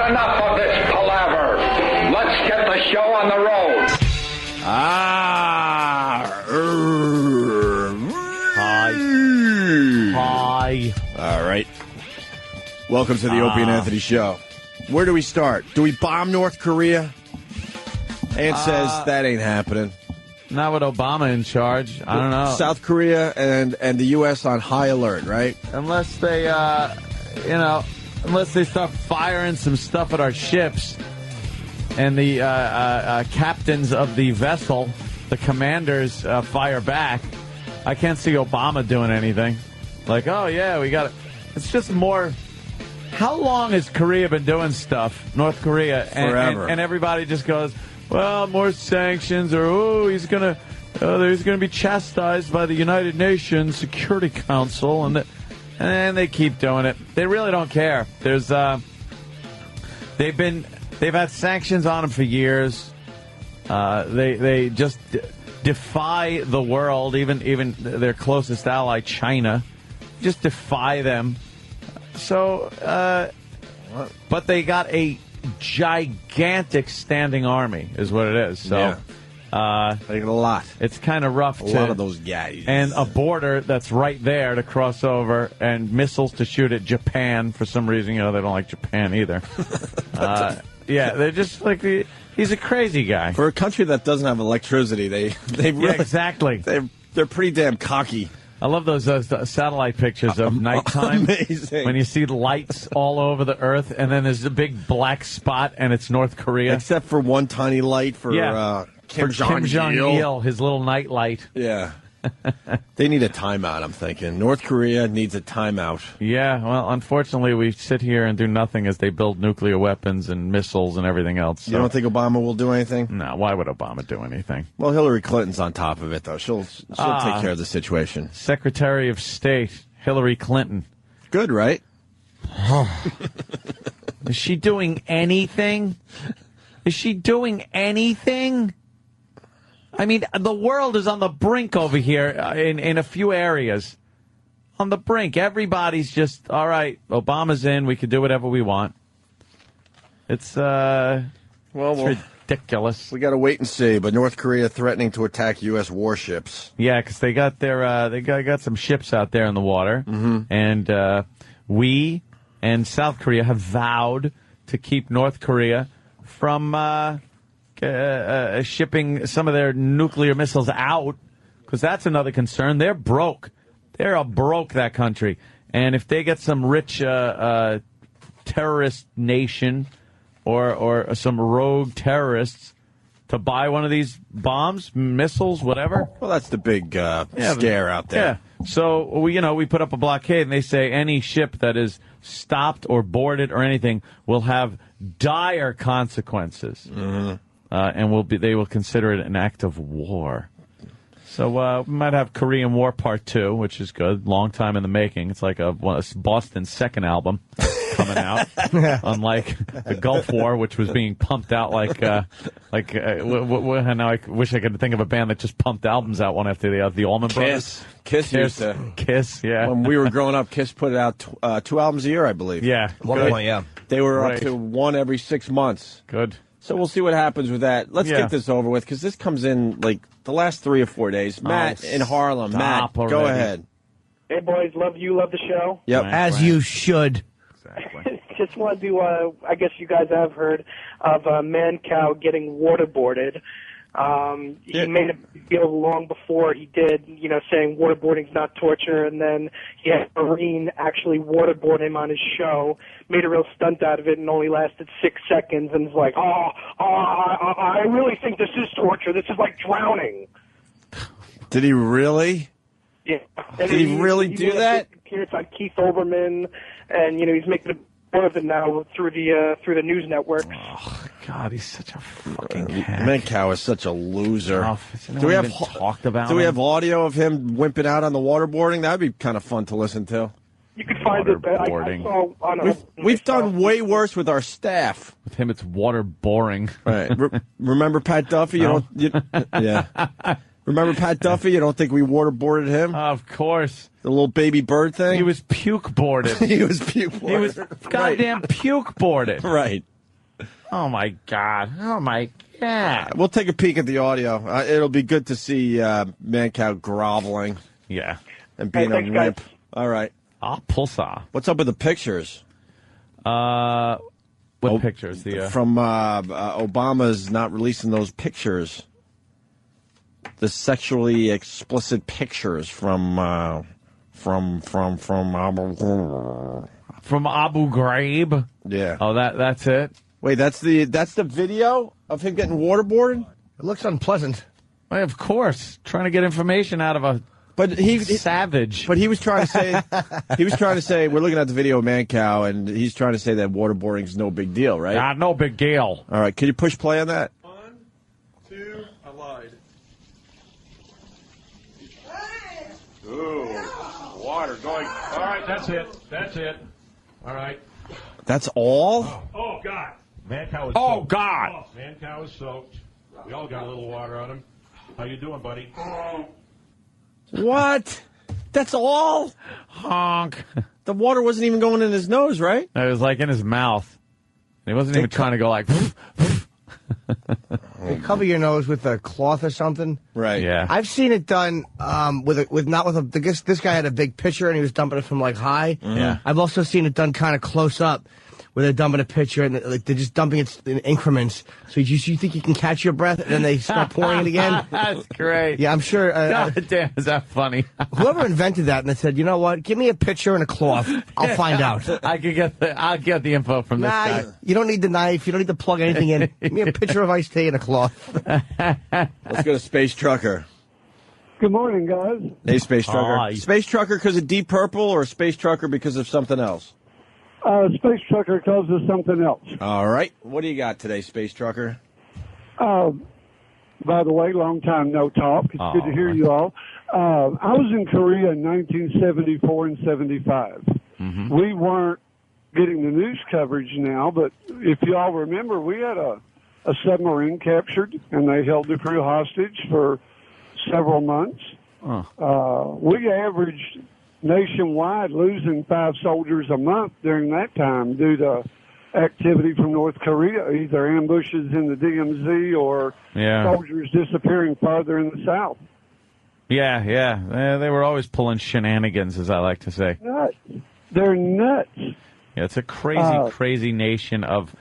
enough of this palaver. Let's get the show on the road. Hi. All right. Welcome to the Opie and Anthony show. Where do we start? Do we bomb North Korea? Ant says that ain't happening. Not with Obama in charge. I don't know. South Korea and the U.S. on high alert, right? Unless they, unless they start firing some stuff at our ships, and the captains of the vessel, the commanders, fire back. I can't see Obama doing anything. Like, oh yeah, we got it. It's just more. How long has Korea been doing stuff? North Korea, forever, and everybody just goes, well, more sanctions, or he's gonna be chastised by the United Nations Security Council, and they keep doing it. They really don't care. There's they've had sanctions on them for years. They just defy the world, even their closest ally, China, just defy them. So, but they got a gigantic standing army, is what it is. So, yeah. They got a lot. It's kind of rough. A lot of those guys, and a border that's right there to cross over, and missiles to shoot at Japan for some reason. They don't like Japan either. Yeah, they're just like he's a crazy guy for a country that doesn't have electricity. They really, exactly. They're pretty damn cocky. I love those satellite pictures of nighttime. Amazing. When you see lights all over the earth, and then there's a big black spot, and it's North Korea. Except for one tiny light for Kim Jong-il, his little night light. Yeah. They need a timeout, I'm thinking. North Korea needs a timeout. Yeah, well, unfortunately, we sit here and do nothing as they build nuclear weapons and missiles and everything else. So. You don't think Obama will do anything? No, why would Obama do anything? Well, Hillary Clinton's on top of it, though. She'll take care of the situation. Secretary of State, Hillary Clinton. Good, right? Is she doing anything? Is she doing anything? I mean, the world is on the brink over here in a few areas. On the brink. Everybody's just, all right, Obama's in. We can do whatever we want. It's ridiculous. We got to wait and see. But North Korea threatening to attack U.S. warships. Yeah, because they got their they got some ships out there in the water, and we and South Korea have vowed to keep North Korea from shipping some of their nuclear missiles out, because that's another concern. They're broke. They're broke, that country. And if they get some rich terrorist nation or some rogue terrorists to buy one of these bombs, missiles, whatever. Well, that's the big scare out there. Yeah. So we put up a blockade, and they say any ship that is stopped or boarded or anything will have dire consequences. Mm-hmm. And they will consider it an act of war. So we might have Korean War Part 2, which is good. Long time in the making. It's like a Boston's second album coming out. Unlike the Gulf War, which was being pumped out now I wish I could think of a band that just pumped albums out one after the other. The Allman Brothers. Kiss used to. Kiss, yeah. When we were growing up, Kiss put out 2 albums a year, I believe. Yeah. They were up to 1 every 6 months. Good. So we'll see what happens with that. Let's get this over with, because this comes in like the last 3 or 4 days. Matt in Harlem. Matt, already. Go ahead. Hey, boys. Love the show. Yep. As you should. Exactly. Just wanted to, I guess you guys have heard of Mancow getting waterboarded. He made a big deal long before he did, saying waterboarding's not torture, and then he had a Marine actually waterboard him on his show, made a real stunt out of it, and only lasted 6 seconds, and was like, I really think this is torture. This is like drowning. Did he really? Yeah. Did he really do that? Appearance on Keith Olbermann, and he's making a of it now through the news networks. Oh God, he's such a fucking hack. Mancow is such a loser. Do we have talked about? Do we have audio of him wimping out on the waterboarding? That'd be kind of fun to listen to. You could find it. I saw on we've done way worse with our staff. With him, it's water boring. Right. Remember Pat Duffy? Yeah. Remember Pat Duffy? You don't think we waterboarded him? Of course. The little baby bird thing? He was puke boarded. He was puke boarded. He was goddamn puke boarded. Right. Oh, my God. Oh, my God. We'll take a peek at the audio. It'll be good to see Mancow groveling. Yeah. And being a wimp. All right. Pulsar. What's up with the pictures? What pictures? From Obama's not releasing those pictures. The sexually explicit pictures from Abu Ghraib. Yeah. Oh, that's it. Wait, that's the video of him getting waterboarded? It looks unpleasant. Well, of course, trying to get information out of a savage. But he was trying to say we're looking at the video of Mancow, and he's trying to say that waterboarding is no big deal, right? No big deal. All right, can you push play on that? 1, 2, I lied. Ooh, water going. All right, that's it. That's it. All right. That's all? Oh, God. Mancow is soaked. Oh, God. Oh, Mancow is soaked. We all got a little water on him. How you doing, buddy? What? That's all? Honk. The water wasn't even going in his nose, right? It was like in his mouth. He wasn't even trying to go like. They cover your nose with a cloth or something. Right. Yeah. I've seen it done this guy had a big pitcher and he was dumping it from like high. Yeah. I've also seen it done kind of close up where they're dumping a pitcher and they're just dumping it in increments. So you think you can catch your breath and then they start pouring it again. That's great. Yeah, I'm sure. God damn, is that funny? Whoever invented that and they said, you know what? Give me a pitcher and a cloth. I'll find out. I'll get the info from this guy. You don't need the knife. You don't need to plug anything in. Give me a pitcher of iced tea and a cloth. Let's go to Space Trucker. Good morning, guys. Hey, Space Trucker. Hi. Space Trucker because of Deep Purple or Space Trucker because of something else? Space Trucker calls us something else. All right. What do you got today, Space Trucker? By the way, long time no talk. It's good to hear you all. I was in Korea in 1974 and 75. Mm-hmm. We weren't getting the news coverage now, but if you all remember, we had a submarine captured, and they held the crew hostage for several months. We averaged nationwide losing 5 soldiers a month during that time due to activity from North Korea, either ambushes in the DMZ or soldiers disappearing farther in the south. Yeah. They were always pulling shenanigans, as I like to say. Nuts. They're nuts. Yeah, it's a crazy nation of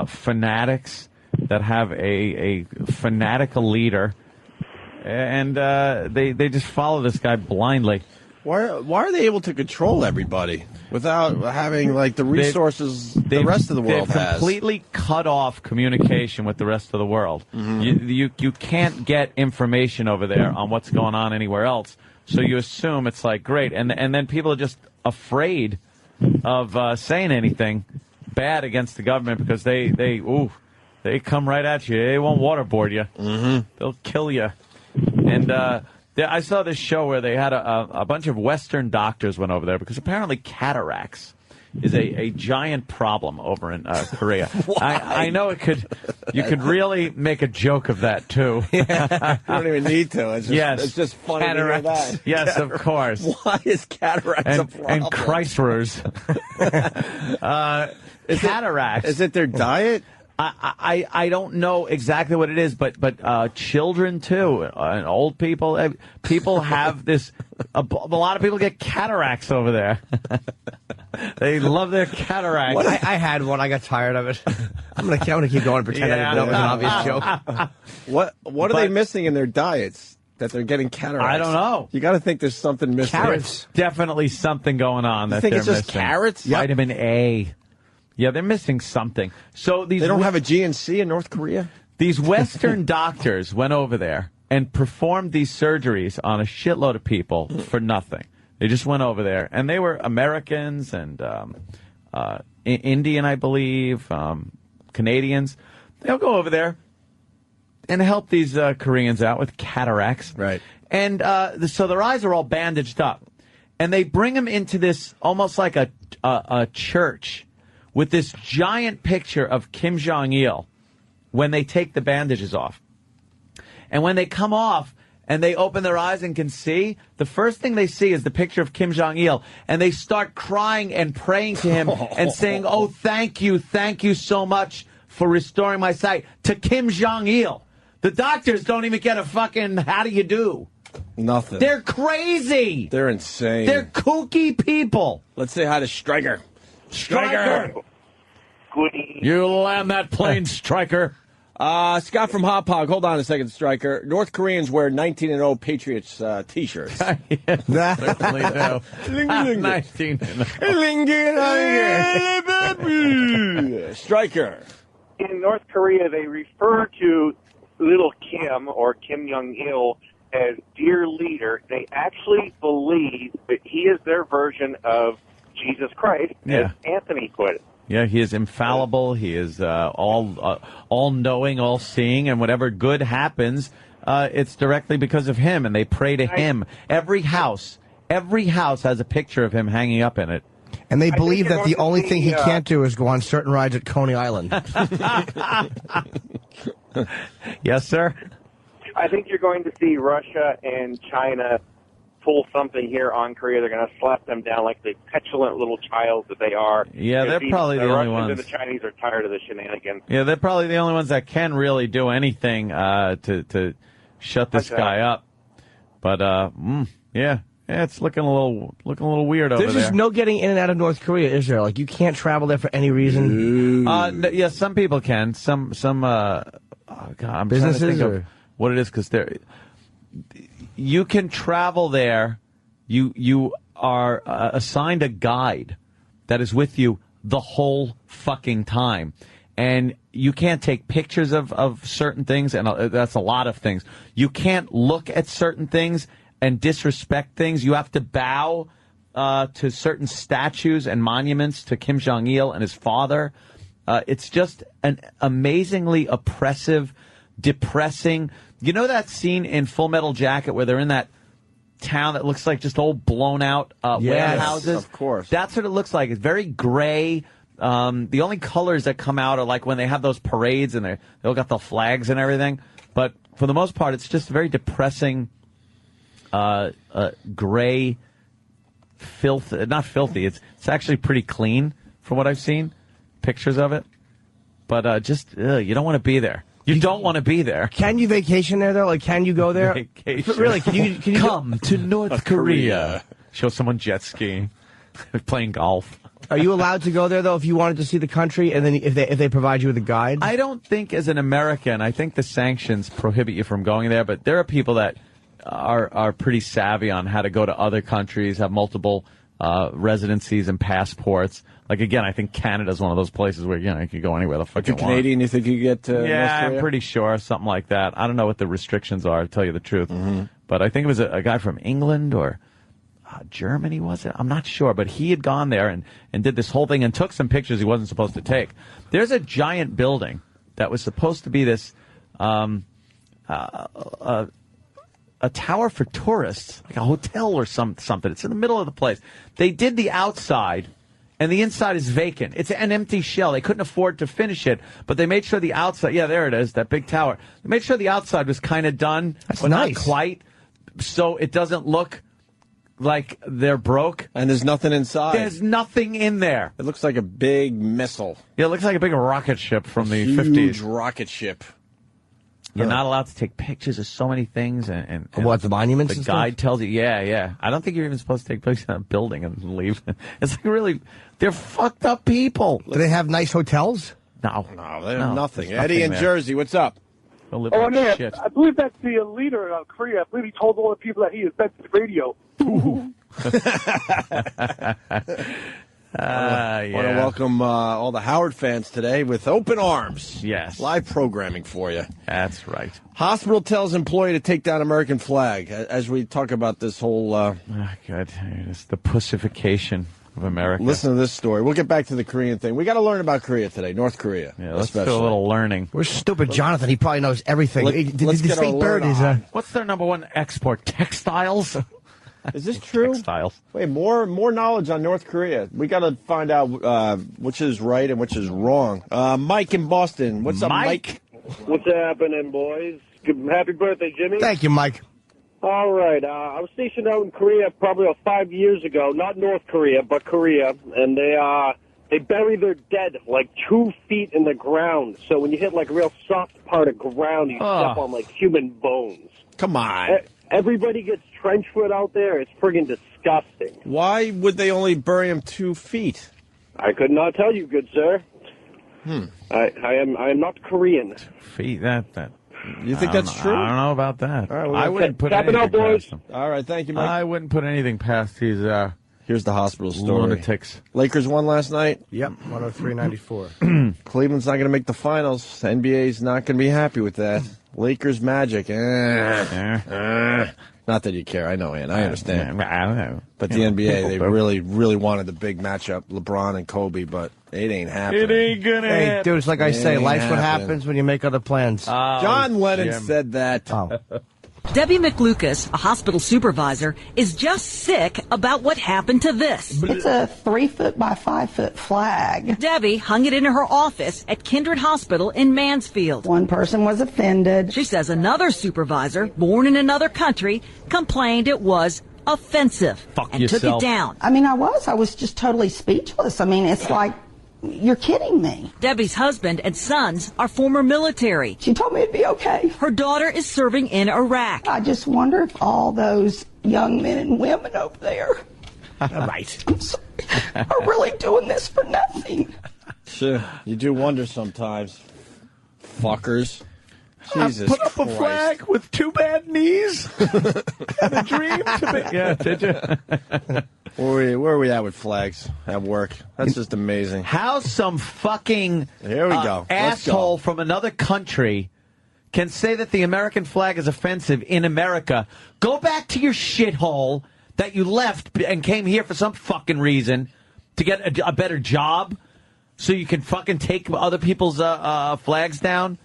fanatics that have a fanatical leader, and they just follow this guy blindly. Why are they able to control everybody without having like the resources the rest of the world has? They've completely cut off communication with the rest of the world. Mm-hmm. You can't get information over there on what's going on anywhere else. So you assume it's like great, and then people are just afraid of saying anything bad against the government because they come right at you. They won't waterboard you. Mm-hmm. They'll kill you. And I saw this show where they had a bunch of Western doctors went over there because apparently cataracts is a giant problem over in Korea. I know you could really make a joke of that too. You don't even need to. It's just funny cataracts. To hear that. Yes, of course. Why is cataracts a problem? And Chrysler's. Cataracts. Is it their diet? I don't know exactly what it is, but children too, and old people. People have this. A lot of people get cataracts over there. They love their cataracts. I had one. I got tired of it. I'm gonna keep going and pretend that was an obvious joke. What are they missing in their diets that they're getting cataracts? I don't know. You got to think there's something missing. Carrots. There's definitely something going on that think they're it's just missing. carrots? Yep. Vitamin A. Yeah, they're missing something. So they don't have a GNC in North Korea? These Western doctors went over there and performed these surgeries on a shitload of people for nothing. They just went over there. And they were Americans and Indian, I believe, Canadians. They'll go over there and help these Koreans out with cataracts. Right. And so their eyes are all bandaged up. And they bring them into this almost like a church with this giant picture of Kim Jong-il when they take the bandages off. And when they come off and they open their eyes and can see, the first thing they see is the picture of Kim Jong-il. And they start crying and praying to him and saying, oh, thank you so much for restoring my sight to Kim Jong-il. The doctors don't even get a fucking how do you do. Nothing. They're crazy. They're insane. They're kooky people. Let's say hi to Stryker. Stryker. Good evening. You land that plane, Stryker. Scott from Hop Hog. Hold on a second, Stryker. North Koreans wear 19-0 Patriots T-shirts. Yes, certainly do. 19. Stryker. In North Korea, they refer to little Kim or Kim Jong-il as dear leader. They actually believe that he is their version of Jesus Christ, as Anthony put it. Yeah, he is infallible. He is all-knowing, all-seeing, and whatever good happens, it's directly because of him, and they pray to him. Every house has a picture of him hanging up in it. And they believe that the only thing he can't do is go on certain rides at Coney Island. Yes, sir? I think you're going to see Russia and China pull something here on Korea. They're going to slap them down like the petulant little child that they are. Yeah, they're probably the only ones. And the Chinese are tired of the shenanigans. Yeah, they're probably the only ones that can really do anything to shut this guy up. But yeah, it's looking a little weird over there. There's just no getting in and out of North Korea, is there? Like, you can't travel there for any reason. Yeah, some people can. Some I'm businesses trying to think or of what it is because you can travel there. You are assigned a guide that is with you the whole fucking time. And you can't take pictures of certain things, and that's a lot of things. You can't look at certain things and disrespect things. You have to bow to certain statues and monuments to Kim Jong-il and his father. It's just an amazingly oppressive, depressing. You know that scene in Full Metal Jacket where they're in that town that looks like just old blown out warehouses? Of course. That's what it looks like. It's very gray. The only colors that come out are like when they have those parades and they all got the flags and everything. But for the most part, it's just very depressing, gray, filth. Not filthy. It's actually pretty clean from what I've seen. Pictures of it. But you don't want to be there. You don't want to be there. Can you vacation there, though? Like, can you go there? Vacation. Really? Can you come to North Korea? Show someone jet skiing, playing golf. Are you allowed to go there, though, if you wanted to see the country, and then if they provide you with a guide? I don't think as an American, I think the sanctions prohibit you from going there, but there are people that are pretty savvy on how to go to other countries, have multiple residencies and passports. Like, again, I think Canada's one of those places where, you could go anywhere the fuck you want. If you're Canadian, you think you get to North Korea? I'm pretty sure, something like that. I don't know what the restrictions are, to tell you the truth. Mm-hmm. But I think it was a guy from England or Germany, was it? I'm not sure. But he had gone there and did this whole thing and took some pictures he wasn't supposed to take. There's a giant building that was supposed to be this a tower for tourists, like a hotel or something. It's in the middle of the place. They did the outside, and the inside is vacant. It's an empty shell. They couldn't afford to finish it, but they made sure the outside, yeah, there it is, that big tower. They made sure the outside was kind of done, but nice. not quite, so it doesn't look like they're broke. And there's nothing inside. There's nothing in there. It looks like a big missile. Yeah, it looks like a big rocket ship from the Huge 50s. Huge rocket ship. You're not allowed to take pictures of so many things. And what, the monuments? The and guide stuff? tells you, yeah. I don't think you're even supposed to take pictures of a building and leave. It's like really, they're fucked up people. Do they have nice hotels? No, they have nothing. There's Eddie in there. Jersey, what's up? They'll live like yeah, shit. I believe that's the leader of Korea. I believe he told all the people that he invented radio. I want to welcome all the Howard fans today with open arms. Yes. Live programming for you. That's right. Hospital tells employee to take down American flag as we talk about this whole... Good. It's the pussification of America. Listen to this story. We'll get back to the Korean thing. We got to learn about Korea today, North Korea. Yeah, let's do a little learning. Where's stupid Jonathan? He probably knows everything. Let's This get our fake bird learn is... on. What's their number one export? Textiles? Is this true? Textiles. Wait, more knowledge on North Korea. We got to find out which is right and which is wrong. Mike in Boston. What's up, Mike? What's happening, boys? Happy birthday, Jimmy. Thank you, Mike. All right. I was stationed out in Korea probably about 5 years ago. Not North Korea, but Korea. And they They bury their dead like 2 feet in the ground. So when you hit like a real soft part of ground, you step on like human bones. Come on. Everybody gets trench foot out there. It's friggin' disgusting. Why would they only bury him 2 feet? I could not tell you, good sir. I am not Korean. Feet, that. You think that's true? I don't know about that. All right, well, I wouldn't put tap it anything out, boys. past them. All right, thank you, Mike. I wouldn't put anything past these Here's the hospital story. lunatics. Lakers won last night. Yep, 103-94. Cleveland's not going to make the finals. NBA's not going to be happy with that. Lakers Magic. Not that you care. I know, Ann. I understand. But the NBA, they really, really wanted the big matchup, LeBron and Kobe, but it ain't happening. It ain't gonna Hey, happen. dude, it's like I say, Ain't life's what happening. happens when you make other plans. John Lennon Jim. said that. Oh. Debbie McLucas, a hospital supervisor, is just sick about what happened to this. It's a 3-foot by 5-foot flag. Debbie hung it in her office at Kindred Hospital in Mansfield. One person was offended. She says another supervisor, born in another country, complained it was offensive and took yourself. it down. I mean, I was just totally speechless. I mean, it's like, you're kidding me. Debbie's husband and sons are former military. She told me it'd be okay. Her daughter is serving in Iraq. I just wonder if all those young men and women over there Right. I'm sorry, are really doing this for nothing. Sure. You do wonder sometimes. Fuckers. Jesus Put up Christ. a flag with 2 bad knees. Had a dream to be. Yeah, did you? Where are we at with flags at work? That's just amazing. How some fucking Here we go. Let's asshole go. from another country can say that the American flag is offensive in America? Go back to your shithole that you left and came here for some fucking reason to get a better job so you can fucking take other people's flags down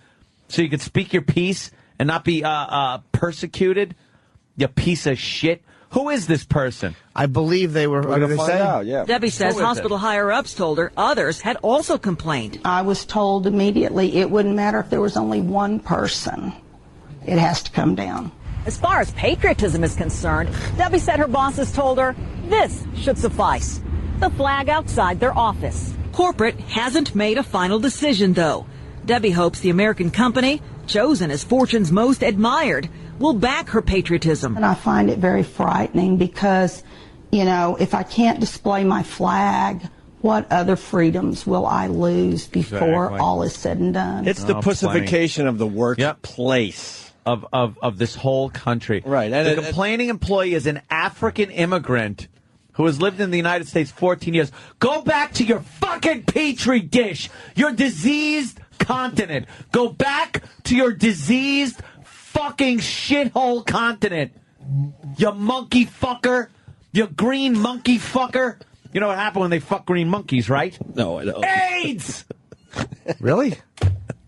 so you can speak your piece and not be persecuted. You piece of shit. Who is this person? I believe they were. We're What did going to they find say? out, yeah. Debbie says Who is hospital higher-ups told her others had also complained. I was told immediately it wouldn't matter if there was only one person. It has to come down. As far as patriotism is concerned, Debbie said her bosses told her this should suffice. The flag outside their office. Corporate hasn't made a final decision, though. Debbie hopes the American company, chosen as Fortune's most admired, will back her patriotism. And I find it very frightening because, you know, if I can't display my flag, what other freedoms will I lose before Exactly. all is said and done? It's the pussification of the workplace. Of this whole country. Right. And the complaining employee is an African immigrant who has lived in the United States 14 years. Go back to your fucking petri dish. Your diseased continent. Go back to your diseased fucking shithole continent. You monkey fucker. You green monkey fucker. You know what happened when they fuck green monkeys, right? No, I don't. AIDS! Really?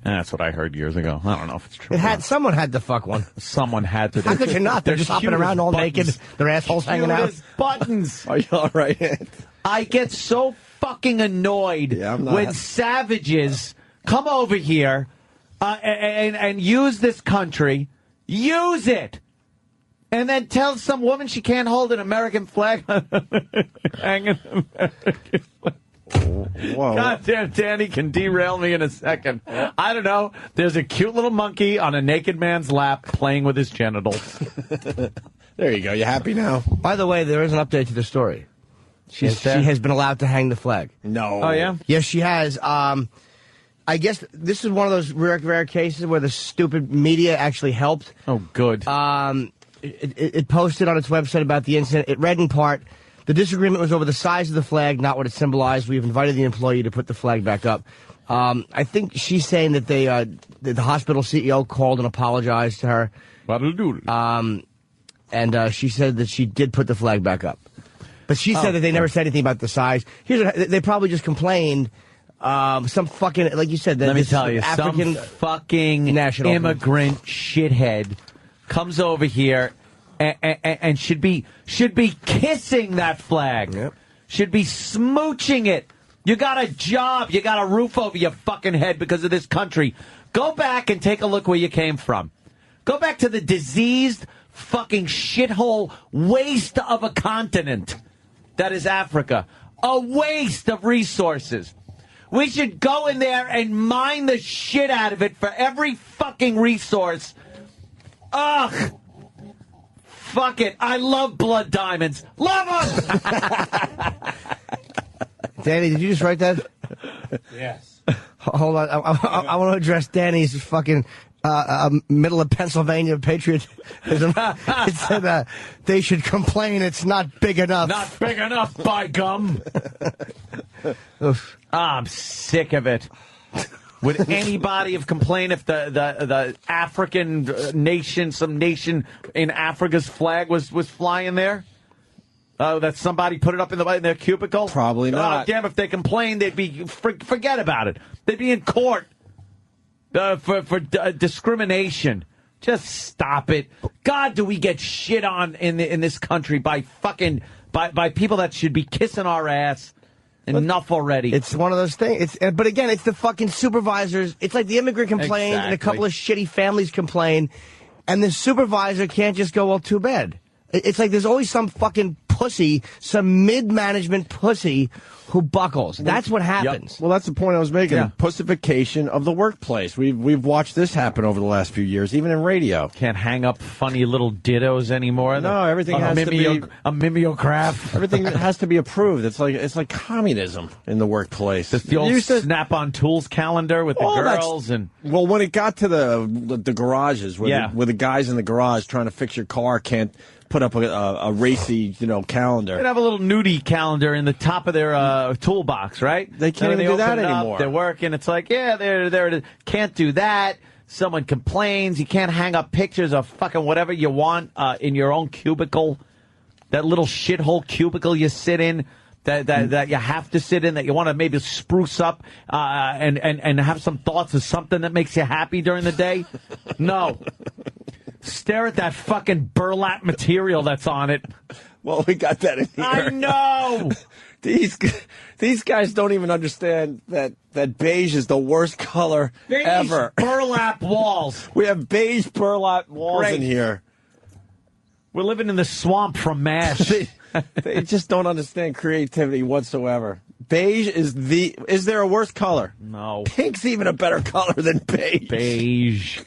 That's what I heard years ago. I don't know if it's true. Someone had to fuck one. Someone had to. How could you not? They're just hopping cute around as all buttons. naked. Their assholes hanging out. Cute as buttons. Are you all right? I get so fucking annoyed Yeah, I'm not. when savages come over here and use this country, use it, and then tell some woman she can't hold an American flag hanging an American flag. Whoa. Goddamn, Danny can derail me in a second. I don't know. There's a cute little monkey on a naked man's lap playing with his genitals. There you go. You happy now? By the way, there is an update to the story. She has been allowed to hang the flag. No. Oh, yeah? Yes, she has. I guess this is one of those rare cases where the stupid media actually helped. Oh, good. It posted on its website about the incident. It read in part, the disagreement was over the size of the flag, not what it symbolized. We've invited the employee to put the flag back up. I think she's saying that the hospital CEO called and apologized to her. And she said that she did put the flag back up. But she said that they never said anything about the size. They probably just complained. Some fucking, like you said, that Let me this tell you, African some fucking national immigrant shithead comes over here and should be kissing that flag. Yep. Should be smooching it. You got a job. You got a roof over your fucking head because of this country. Go back and take a look where you came from. Go back to the diseased fucking shithole waste of a continent that is Africa. A waste of resources. We should go in there and mine the shit out of it for every fucking resource. Ugh. Fuck it. I love blood diamonds. Love them! Danny, did you just write that? Yes. Hold on. I want to address Danny's fucking middle of Pennsylvania patriotism. It said they should complain it's not big enough. Not big enough, by gum. I'm sick of it. Would anybody have complained if the African nation, some nation in Africa's flag was flying there? That somebody put it up in their cubicle? Probably not. Damn, if they complained, they'd be forget about it. They'd be in court for discrimination. Just stop it. God, do we get shit on in this country by people that should be kissing our ass? Enough already. It's one of those things. But again, it's the fucking supervisors. It's like the immigrant complained and a couple of shitty families complain, and the supervisor can't just go, well, too bad. It's like there's always some fucking pussy, some mid-management pussy who buckles. That's what happens. Yep. Well, that's the point I was making. Yeah. Pussification of the workplace. We've watched this happen over the last few years, even in radio. Can't hang up funny little dittos anymore. No, everything has to be a mimeograph. Everything has to be approved. It's like communism in the workplace. It's the old Snap-on Tools calendar with the girls and. Well, when it got to the garages, where the guys in the garage trying to fix your car can't put up a racy, calendar. They'd have a little nudie calendar in the top of their toolbox, right? They can't even do that anymore. They're working. It's like, there. Can't do that. Someone complains. You can't hang up pictures of fucking whatever you want in your own cubicle. That little shithole cubicle you sit in. That you have to sit in, that you want to maybe spruce up and have some thoughts of something that makes you happy during the day. No. Stare at that fucking burlap material that's on it. Well, we got that in here. I know. These guys don't even understand that beige is the worst color ever. Burlap walls. We have beige burlap walls in here. We're living in the swamp from MASH. They just don't understand creativity whatsoever. Beige is there a worse color? No. Pink's even a better color than beige. Beige.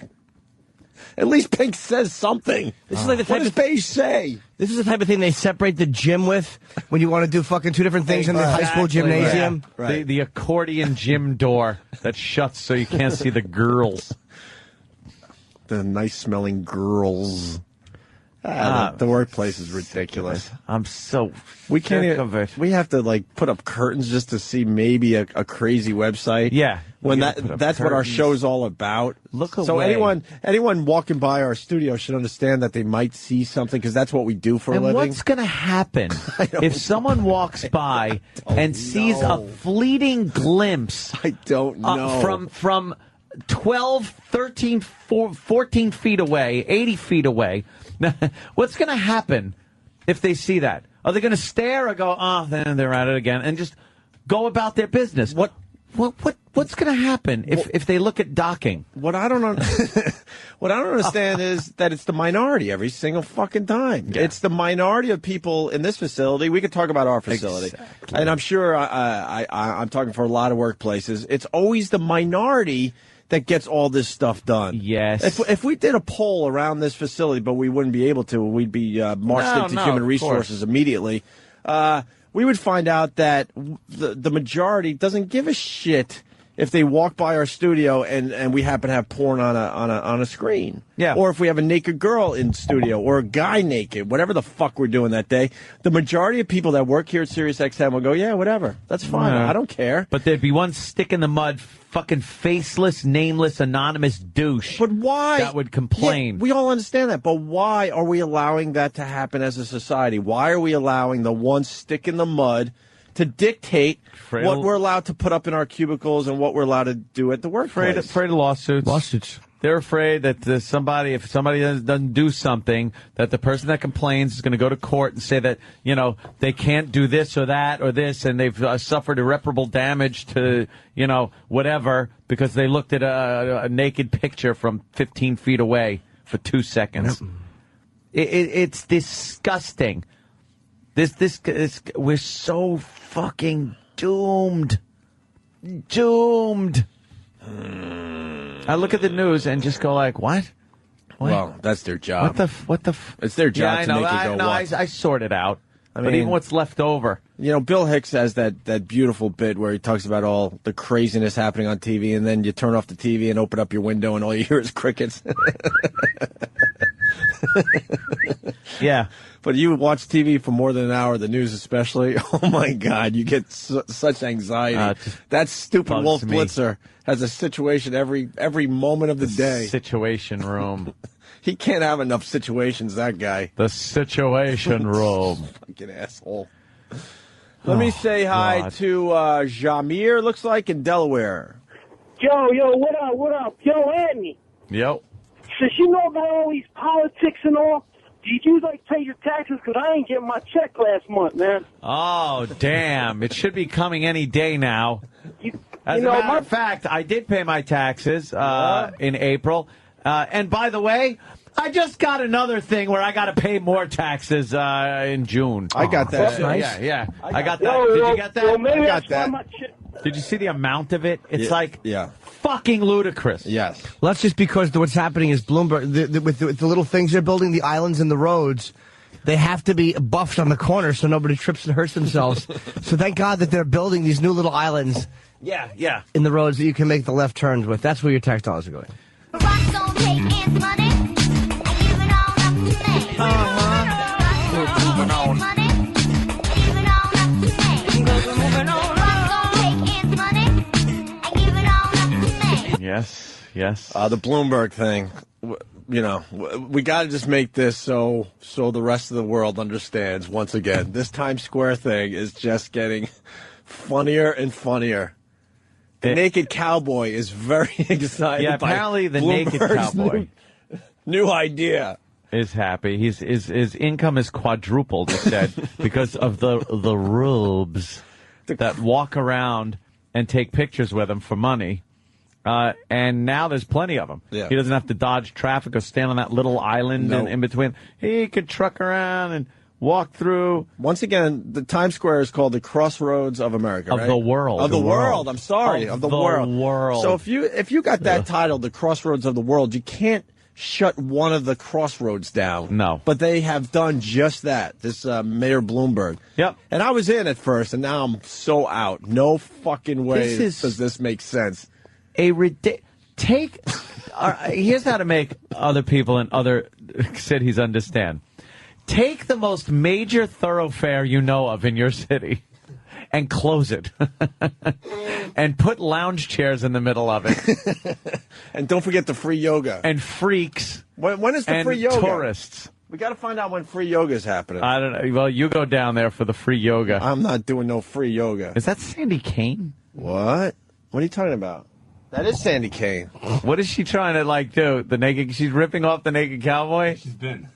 At least pink says something. This is like the type what does beige say? This is the type of thing they separate the gym with when you want to do fucking two different things in the high school gymnasium. Right. The accordion gym door that shuts so you can't see the girls. The nice smelling girls. The workplace is ridiculous. I'm so we can't sick even, of it. We have to put up curtains just to see maybe a crazy website. Yeah. When that's what our show's all about. Look away. So anyone walking by our studio should understand that they might see something because that's what we do for a living. What's going to happen if someone walks by and sees a fleeting glimpse? I don't know. From 12, 13, 14 feet away, 80 feet away. What's going to happen if they see that? Are they going to stare or go, then they're at it again, and just go about their business? What's going to happen if they look at docking? What I don't understand is that it's the minority every single fucking time. Yeah. It's the minority of people in this facility. We could talk about our facility, and I'm sure I'm talking for a lot of workplaces. It's always the minority that gets all this stuff done. Yes. If we did a poll around this facility, but we wouldn't be able to, we'd be marched into human resources immediately. We would find out that the majority doesn't give a shit if they walk by our studio and we happen to have porn on a screen. Yeah. Or if we have a naked girl in studio or a guy naked, whatever the fuck we're doing that day. The majority of people that work here at SiriusXM will go, yeah, whatever. That's fine. I don't care. But there'd be one stick in the mud, fucking faceless, nameless, anonymous douche. But why? That would complain. Yeah, we all understand that, but why are we allowing that to happen as a society? Why are we allowing the one stick in the mud to dictate what we're allowed to put up in our cubicles and what we're allowed to do at the workplace? Afraid of lawsuits. They're afraid that if somebody doesn't do something, that the person that complains is going to go to court and say that, they can't do this or that or this, and they've suffered irreparable damage to, whatever, because they looked at a naked picture from 15 feet away for 2 seconds. It's disgusting. We're so fucking doomed. Doomed. I look at the news and just go like, what? Well, that's their job. It's their job to make it go I sort it out. But even what's left over. You know, Bill Hicks has that beautiful bit where he talks about all the craziness happening on TV, and then you turn off the TV and open up your window, and all you hear is crickets. Yeah. But you watch TV for more than an hour, the news especially, oh my God, you get such anxiety. That stupid Wolf Blitzer has a situation every moment of the day. Situation room. He can't have enough situations, that guy. The situation room. Fucking asshole. Let me say hi to Jamir, looks like, in Delaware. Yo, what up? Yo, Anthony. Yep. Since you know about all these politics and all, did you, pay your taxes? Because I ain't getting my check last month, man. Oh, damn. It should be coming any day now. As a matter of fact, I did pay my taxes in April. And by the way, I just got another thing where I got to pay more taxes in June. I got that. That's nice. Yeah. I got that. Did you get that? Well, maybe I got that. Did you see the amount of it? It's yeah. Fucking ludicrous. Yes. Well, that's just because what's happening is Bloomberg, with the little things they're building, the islands and the roads, they have to be buffed on the corner so nobody trips and hurts themselves. So thank God that they're building these new little islands. Yeah. In the roads that you can make the left turns with. That's where your tax dollars are going. Yes. The Bloomberg thing. You know, we got to just make this so the rest of the world understands. Once again, this Times Square thing is just getting funnier and funnier. The naked cowboy is very excited. Yeah, apparently the Bloomberg's naked cowboy new idea is happy. His income is quadrupled, he said, because of the rubes that walk around and take pictures with him for money. And now there's plenty of them. Yeah. He doesn't have to dodge traffic or stand on that little island in between. He could truck around and walk through. Once again, the Times Square is called the Crossroads of America, of right? the world. Of the world. I'm sorry. Of the world. So if you got that title, the Crossroads of the World, you can't shut one of the crossroads down. No. But they have done just that, this Mayor Bloomberg. Yep. And I was in at first, and now I'm so out. No fucking way does this make sense. Here's how to make other people in other cities understand. Take the most major thoroughfare you know of in your city and close it. And put lounge chairs in the middle of it. And don't forget the free yoga. And freaks. When is the and free yoga? Tourists. We got to find out when free yoga is happening. I don't know. Well, you go down there for the free yoga. I'm not doing no free yoga. Is that Sandy Kane? What? What are you talking about? That is Sandy Kane. What is she trying to do? She's ripping off the naked cowboy? She's been.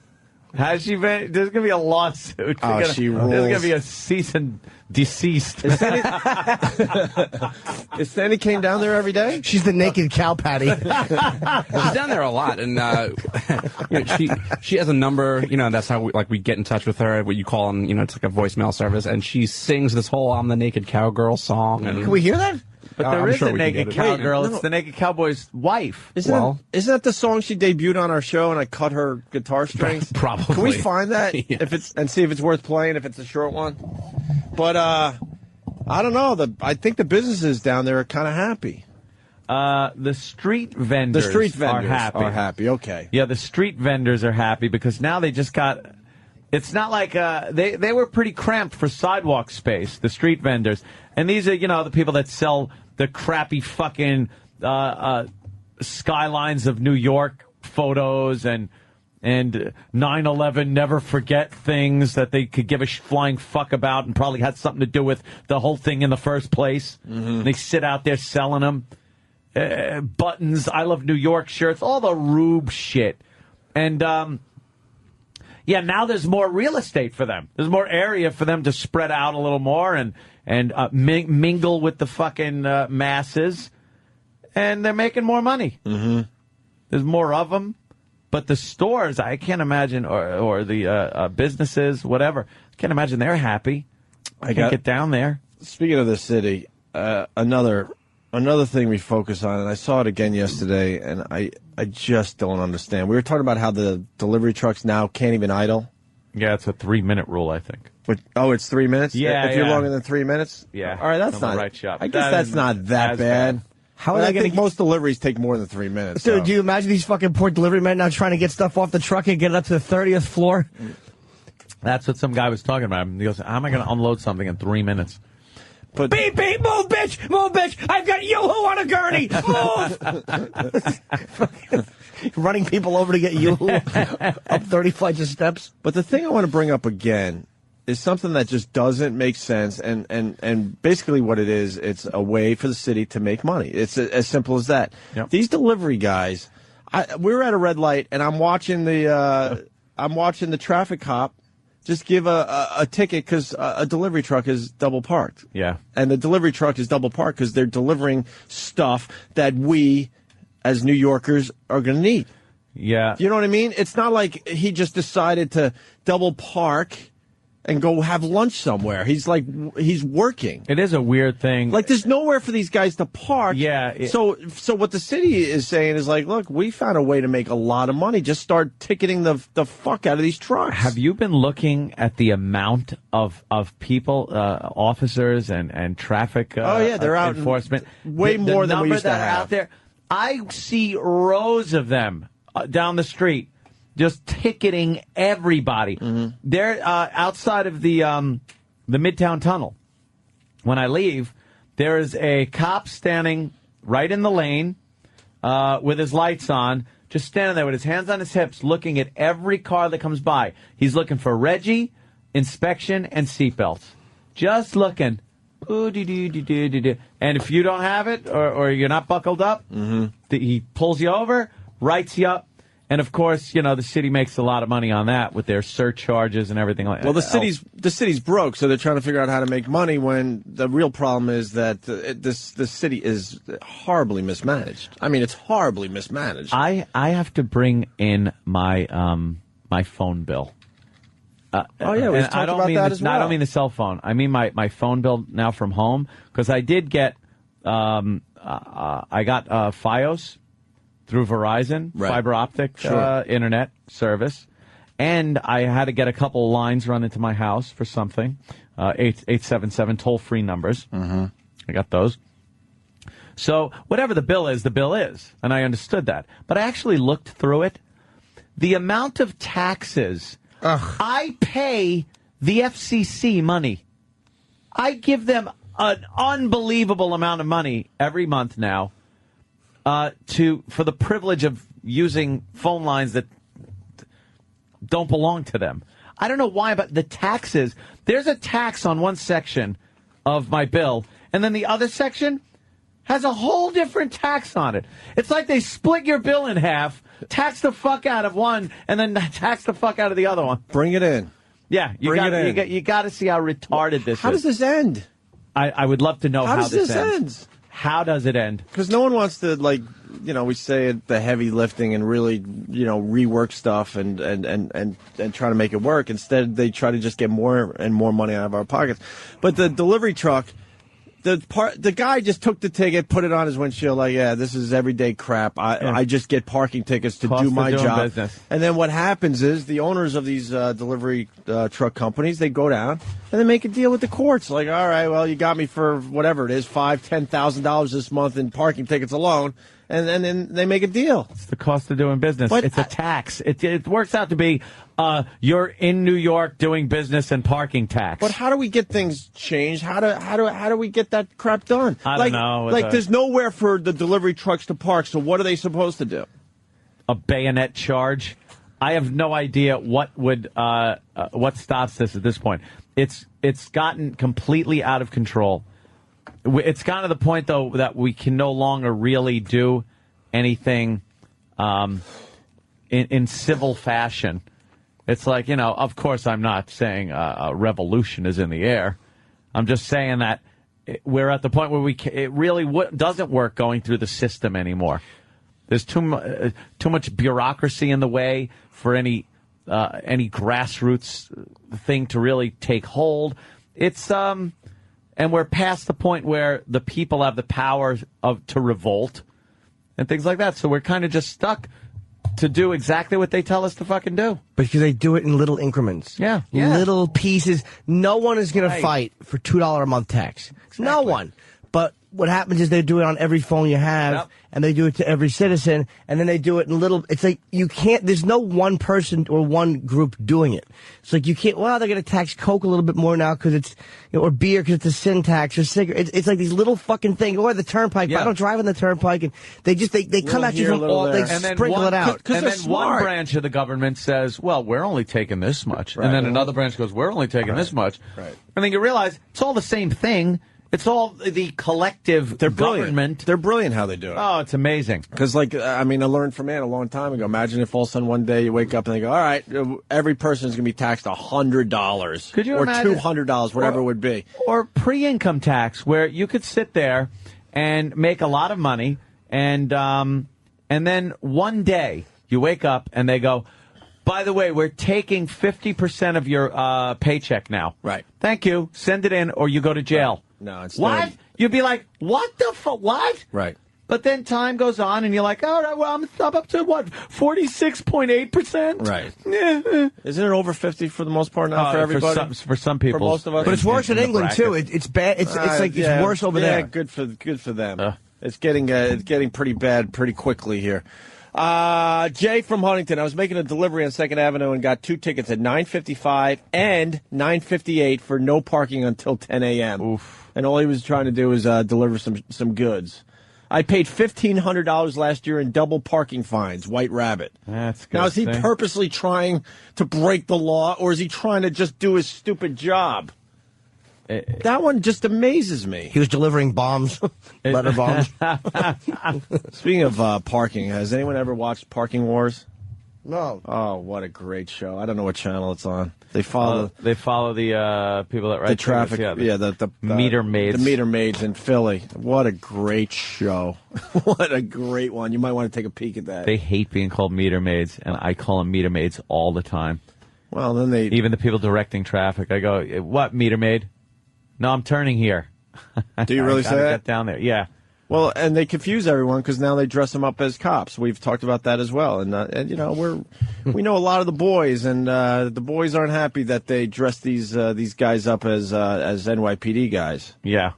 Has she been? There's going to be a lawsuit. She rules. There's going to be a cease and desist. Is Sandy Kane down there every day? She's the naked cow patty. She's down there a lot, and she has a number. That's how we get in touch with her. What you call on, it's like a voicemail service, and she sings this whole "I'm the Naked Cowgirl" song. And can we hear that? But there is a naked cowgirl. It's the naked cowboy's wife. Isn't that the song she debuted on our show and I cut her guitar strings? Probably. Can we find that? Yes. And see if it's worth playing, if it's a short one? But I don't know. I think the businesses down there are kind of happy. The street vendors are happy. Okay. Yeah, the street vendors are happy because now they just got... It's not like they were pretty cramped for sidewalk space, the street vendors. And these are, the people that sell the crappy fucking skylines of New York photos and 9/11 never forget things that they could give a flying fuck about and probably had something to do with the whole thing in the first place. Mm-hmm. They sit out there selling them. Buttons, I Love New York shirts, all the rube shit. And... yeah, now there's more real estate for them. There's more area for them to spread out a little more and mingle with the fucking masses. And they're making more money. Mm-hmm. There's more of them. But the stores, I can't imagine, or the businesses, whatever, can't imagine they're happy. I can't get down there. Speaking of the city, another thing we focus on, and I saw it again yesterday, and I just don't understand. We were talking about how the delivery trucks now can't even idle. Yeah, it's a 3-minute rule, I think. But, it's 3 minutes? Yeah, If you're longer than 3 minutes? Yeah. All right, that's not right shop. I guess that's not that bad. How are they I going think most deliveries take more than 3 minutes. Dude, so. do you imagine these fucking poor delivery men now trying to get stuff off the truck and get it up to the 30th floor? That's what some guy was talking about. He goes, how am I going to unload something in 3 minutes? But beep, beep, move, bitch! I've got Yoo-hoo on a gurney! Move! Running people over to get Yoo-hoo up 30 flights of steps. But the thing I want to bring up again is something that just doesn't make sense, and basically what it is, it's a way for the city to make money. It's as simple as that. Yep. These delivery guys, we were at a red light, and I'm watching the traffic cop just give a ticket because a delivery truck is double parked. Yeah. And the delivery truck is double parked because they're delivering stuff that we, as New Yorkers, are going to need. Yeah. You know what I mean? It's not like he just decided to double park and go have lunch somewhere. He's working. It is a weird thing. Like, there's nowhere for these guys to park. Yeah. So what the city is saying is like, look, we found a way to make a lot of money. Just start ticketing the fuck out of these trucks. Have you been looking at the amount of people, officers and traffic they're out enforcement? Way more than we used to have. have. Out there, I see rows of them down the street. Just ticketing everybody. Mm-hmm. They're outside of the Midtown Tunnel. When I leave, there is a cop standing right in the lane with his lights on, just standing there with his hands on his hips, looking at every car that comes by. He's looking for Reggie, inspection, and seatbelts. Just looking. And if you don't have it or you're not buckled up, he pulls you over, writes you up. And, of course, the city makes a lot of money on that with their surcharges and everything like that. Well, the city's broke, so they're trying to figure out how to make money when the real problem is that the city is horribly mismanaged. I mean, it's horribly mismanaged. I have to bring in my my phone bill. We've talked about that as well. I don't mean the cell phone. I mean my phone bill now from home, because I did get I got Fios through Verizon, fiber optic internet service, and I had to get a couple lines run into my house for something, 877 toll-free numbers. Mm-hmm. I got those. So whatever the bill is, and I understood that. But I actually looked through it. The amount of taxes I pay the FCC money. I give them an unbelievable amount of money every month now. For the privilege of using phone lines that don't belong to them. I don't know why, but the taxes, there's a tax on one section of my bill, and then the other section has a whole different tax on it. It's like they split your bill in half, tax the fuck out of one, and then tax the fuck out of the other one. Bring it in. Yeah, you got to see how retarded this is. How does this end? I would love to know how this ends. Ends? How does it end? Because no one wants to, we say the heavy lifting and really, rework stuff and try to make it work. Instead, they try to just get more and more money out of our pockets. But the delivery truck, the guy just took the ticket, put it on his windshield, this is everyday crap. I just get parking tickets to do my job. Business. And then what happens is the owners of these delivery truck companies, they go down and they make a deal with the courts. Like, all right, well, you got me for whatever it is, $5,000, $10,000 this month in parking tickets alone. And then they make a deal. It's the cost of doing business. But it's a tax. It works out to be you're in New York doing business and parking tax. But how do we get things changed? How do we get that crap done? I don't know. There's nowhere for the delivery trucks to park. So what are they supposed to do? A bayonet charge. I have no idea what stops this at this point. It's gotten completely out of control. It's gotten to the point, though, that we can no longer really do anything in civil fashion. It's like, of course I'm not saying a revolution is in the air. I'm just saying that we're at the point where it really doesn't work going through the system anymore. There's too much bureaucracy in the way for any any grassroots thing to really take hold. It's and we're past the point where the people have the power to revolt and things like that. So we're kind of just stuck to do exactly what they tell us to fucking do. Because they do it in little increments. Yeah. Little pieces. No one is going to fight for $2 a month tax. Exactly. No one. But what happens is they do it on every phone you have, and they do it to every citizen, and then they do it in little. It's like you can't. There's no one person or one group doing it. It's like you can't. Well, they're going to tax Coke a little bit more now because it's or beer because it's a sin tax or cigarette. It's like these little fucking things. Or the turnpike. Yeah. I don't drive on the turnpike, and they just they come at you from all. They sprinkle it out. And then one branch of the government says, "Well, we're only taking this much," and then another branch goes, "We're only taking this much." Right. And then you realize it's all the same thing. It's all the collective government. They're brilliant how they do it. Oh, it's amazing. Because, I learned from Ann a long time ago. Imagine if all of a sudden one day you wake up and they go, all right, every person is going to be taxed $100. Could you or imagine? $200, whatever it would be. Or pre-income tax, where you could sit there and make a lot of money, and then one day you wake up and they go, by the way, we're taking 50% of your paycheck now. Right. Thank you. Send it in, or you go to jail. Right. No, it's what? You'd be like, what the fuck? What? Right. But then time goes on, and you're like, all right, well, I'm up to, 46.8%? Right. Yeah. Isn't it over 50 for the most part now for everybody? For some people. For most of us. But it's worse in England, too. It's bad. It's worse over there. Good for them. It's getting pretty bad pretty quickly here. Jay from Huntington. I was making a delivery on 2nd Avenue and got 2 tickets at 9:55 and 9:58 for no parking until 10 a.m. Oof. And all he was trying to do was deliver some goods. I paid $1,500 last year in double parking fines, White Rabbit. That's good. Now, is he purposely trying to break the law, or is he trying to just do his stupid job? That one just amazes me. He was delivering bombs, letter bombs. Speaking of parking, has anyone ever watched Parking Wars? No. Oh, what a great show! I don't know what channel it's on. They follow the people that write the traffic. The meter maids. The meter maids in Philly. What a great show! What a great one. You might want to take a peek at that. They hate being called meter maids, and I call them meter maids all the time. Well, then even the people directing traffic. I go, what meter maid? No, I'm turning here. Do you really say that? Get down there. Yeah. Well, and they confuse everyone because now they dress them up as cops. We've talked about that as well, and you know we know a lot of the boys, and the boys aren't happy that they dress these guys up as NYPD guys. Yeah.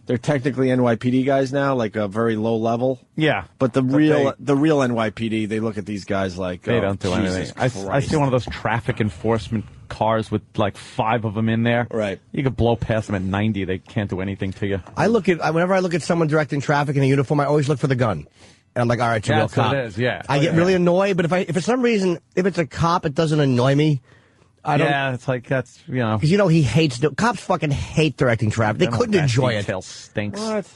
They're technically NYPD guys now, like a very low level. Yeah, but the real NYPD, they look at these guys like they don't do anything. I see one of those traffic enforcement cars with like 5 of them in there. Right, you could blow past them at 90; they can't do anything to you. Whenever I look at someone directing traffic in a uniform, I always look for the gun. And I'm like, all right, it's a real cop. It is, yeah. I get really annoyed, but if for some reason if it's a cop, it doesn't annoy me. Yeah, it's like that's because he hates cops. Fucking hate directing traffic. They couldn't enjoy it. Detail stinks. What?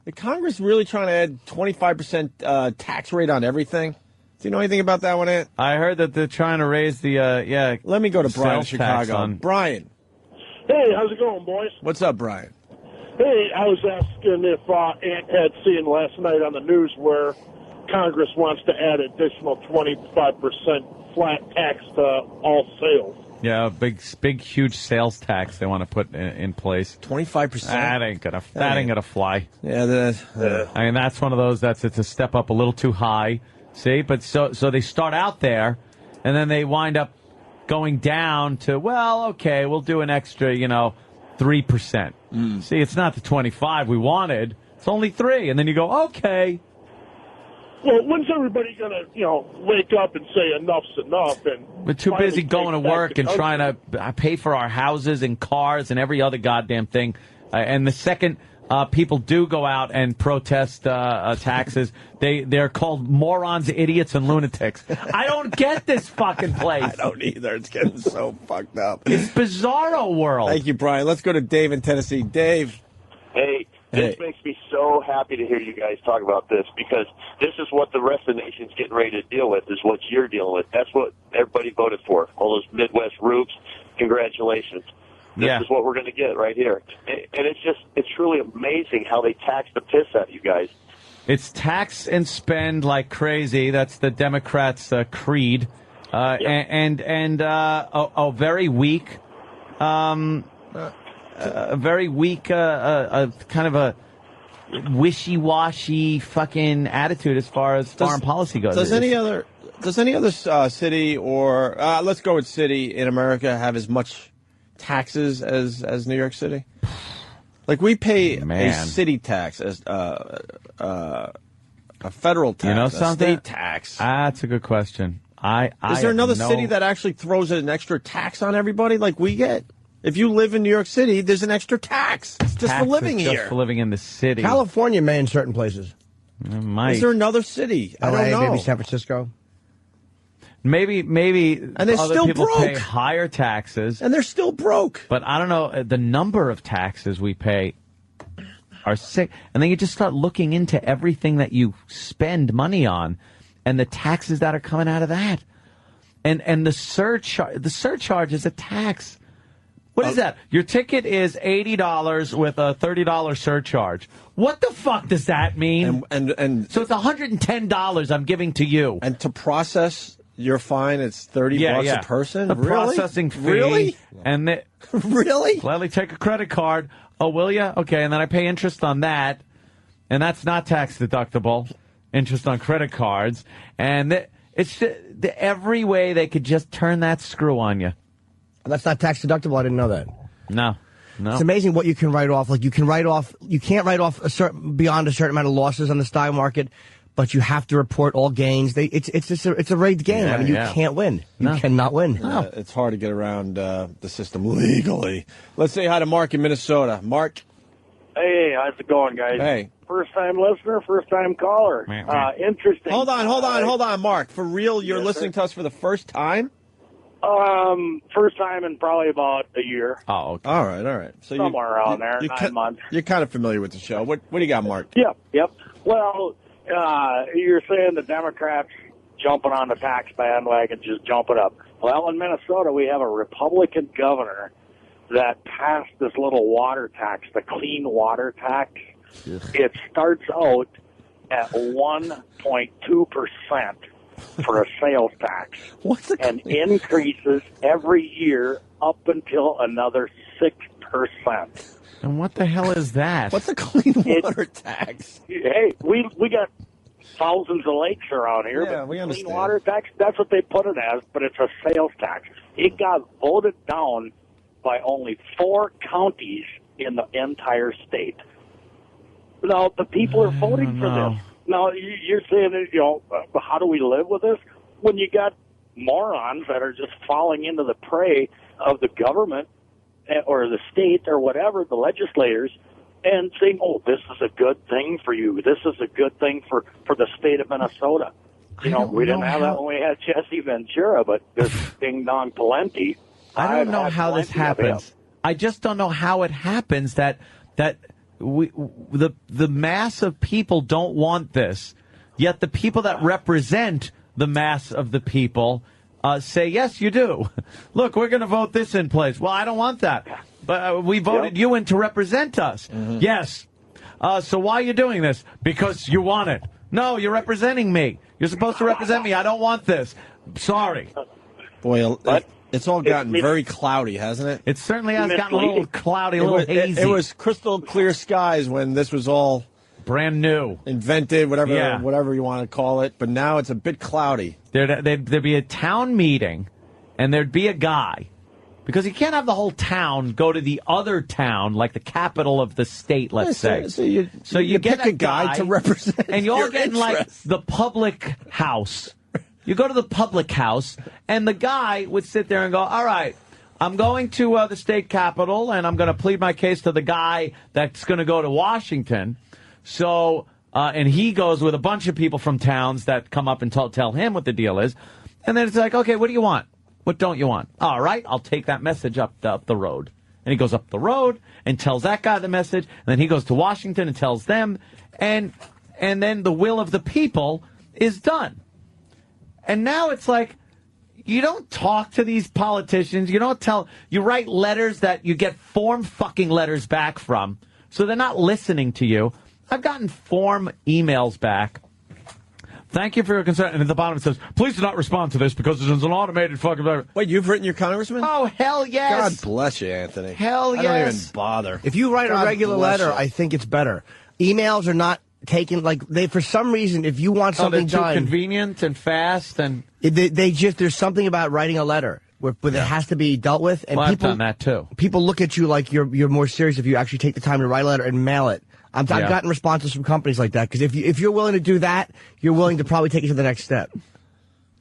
The Congress really trying to add 25% tax rate on everything? Do you know anything about that one, Ant? I heard that they're trying to raise the Let me go to Brian in Chicago. Brian. Hey, how's it going, boys? What's up, Brian? Hey, I was asking if Ant had seen last night on the news where Congress wants to add additional 25% flat tax to all sales. Yeah, big, huge sales tax they want to put in place. 25%. That ain't gonna fly. Yeah, I mean that's one of those. It's a step up a little too high. See, but so they start out there, and then they wind up going down to okay, we'll do an extra 3%. See, it's not the 25 we wanted. It's only 3, and then you go okay. Well, when's everybody going to, wake up and say enough's enough? And we're too busy going to work and trying to pay for our houses and cars and every other goddamn thing. And the second people do go out and protest taxes, they're called morons, idiots, and lunatics. I don't get this fucking place. I don't either. It's getting so fucked up. It's bizarro world. Thank you, Brian. Let's go to Dave in Tennessee. Dave. Hey. This makes me so happy to hear you guys talk about this because this is what the rest of the nation's getting ready to deal with, is what you're dealing with. That's what everybody voted for. All those Midwest rubes, congratulations. This is what we're going to get right here. And it's truly amazing how they tax the piss out of you guys. It's tax and spend like crazy. That's the Democrats' creed. and a very weak, kind of a wishy-washy fucking attitude as far as foreign policy goes. Does any other city or let's go with city in America have as much taxes as New York City? Like we pay a city tax as a federal tax, you know something? A state tax. That's a good question. Is there another city that actually throws an extra tax on everybody like we get? If you live in New York City, there's an extra tax. It's just for living here. Just for living in the city. California may in certain places. Is there another city? I don't know. Maybe San Francisco. Maybe, and they're other still people broke. pay higher taxes, and they're still broke. But I don't know, the number of taxes we pay are sick. And then you just start looking into everything that you spend money on, and the taxes that are coming out of that, and the surcharge is a tax. What is that? Your ticket is $80 with a $30 surcharge. What the fuck does that mean? And so it's $110 I'm giving to you. And to process your fine, it's $30 a person. The really? Processing fee. Really? And really? Gladly take a credit card. Oh, will you? Okay, and then I pay interest on that, and that's not tax deductible. Interest on credit cards, and it's every way they could just turn that screw on you. That's not tax deductible. I didn't know that. No. It's amazing what you can write off. Like you can't write off beyond a certain amount of losses on the stock market, but you have to report all gains. It's a rigged game. Yeah, I mean, you can't win. You cannot win. No. It's hard to get around the system legally. Let's say hi to Mark in Minnesota. Mark. Hey, how's it going, guys? Hey. First-time listener, first-time caller. Interesting. Hold on, Mark. For real, you're listening to us for the first time? First time in probably about a year. Oh, okay. All right. So somewhere around there, 9 months. You're kind of familiar with the show. What do you got, Mark? Yep. Well, you're saying the Democrats jumping on the tax bandwagon, just jumping up. Well, in Minnesota, we have a Republican governor that passed this little water tax, the clean water tax. It starts out at 1.2%. for a sales tax, and increases every year up until another 6%. And what the hell is that? What's a clean water tax? Hey, we got thousands of lakes around here. Yeah, but we understand. Clean water tax, that's what they put it as, but it's a sales tax. It got voted down by only 4 counties in the entire state. Now, the people are voting for this. Now, you're saying, how do we live with this? When you got morons that are just falling into the prey of the government or the state or whatever, the legislators, and saying, oh, this is a good thing for you. This is a good thing for the state of Minnesota. We didn't have that when we had Jesse Ventura, but there's Ding Dong Plenty. I don't know how this happens. I just don't know how it happens that the mass of people don't want this, yet the people that represent the mass of the people say, yes, you do. Look, we're going to vote this in place. Well, I don't want that. But we voted you in to represent us. Mm-hmm. Yes. So why are you doing this? Because you want it. No, you're representing me. You're supposed to represent me. I don't want this. Sorry. Boy, it's all gotten very cloudy, hasn't it? It certainly has gotten a little cloudy, a little hazy. It was crystal clear skies when this was all brand new, invented, whatever you want to call it. But now it's a bit cloudy. There'd be a town meeting, and there'd be a guy, because you can't have the whole town go to the other town, like the capital of the state, let's say. So you get pick a guy to represent, and you all get in like the public house. You go to the public house, and the guy would sit there and go, all right, I'm going to the state capitol, and I'm going to plead my case to the guy that's going to go to Washington. So, and he goes with a bunch of people from towns that come up and tell him what the deal is. And then it's like, okay, what do you want? What don't you want? All right, I'll take that message up the road. And he goes up the road and tells that guy the message. And then he goes to Washington and tells them. And then the will of the people is done. And now it's like, you don't talk to these politicians. You write letters that you get form fucking letters back from. So they're not listening to you. I've gotten form emails back Thank you for your concern. And at the bottom it says, please do not respond to this because it is an automated fucking... Wait, you've written your congressman? Oh, hell yes. God bless you, Anthony. Hell yes. I don't even bother. If you write God a regular bless letter, you. I think it's better. Emails are not taken, like, they, for some reason, if you want something they're too done... convenient and fast and... They just, there's something about writing a letter where it has to be dealt with. And Well, people, I've done that too. People look at you like you're more serious if you actually take the time to write a letter and mail it. I've gotten responses from companies like that, because if you're willing to do that, you're willing to probably take it to the next step.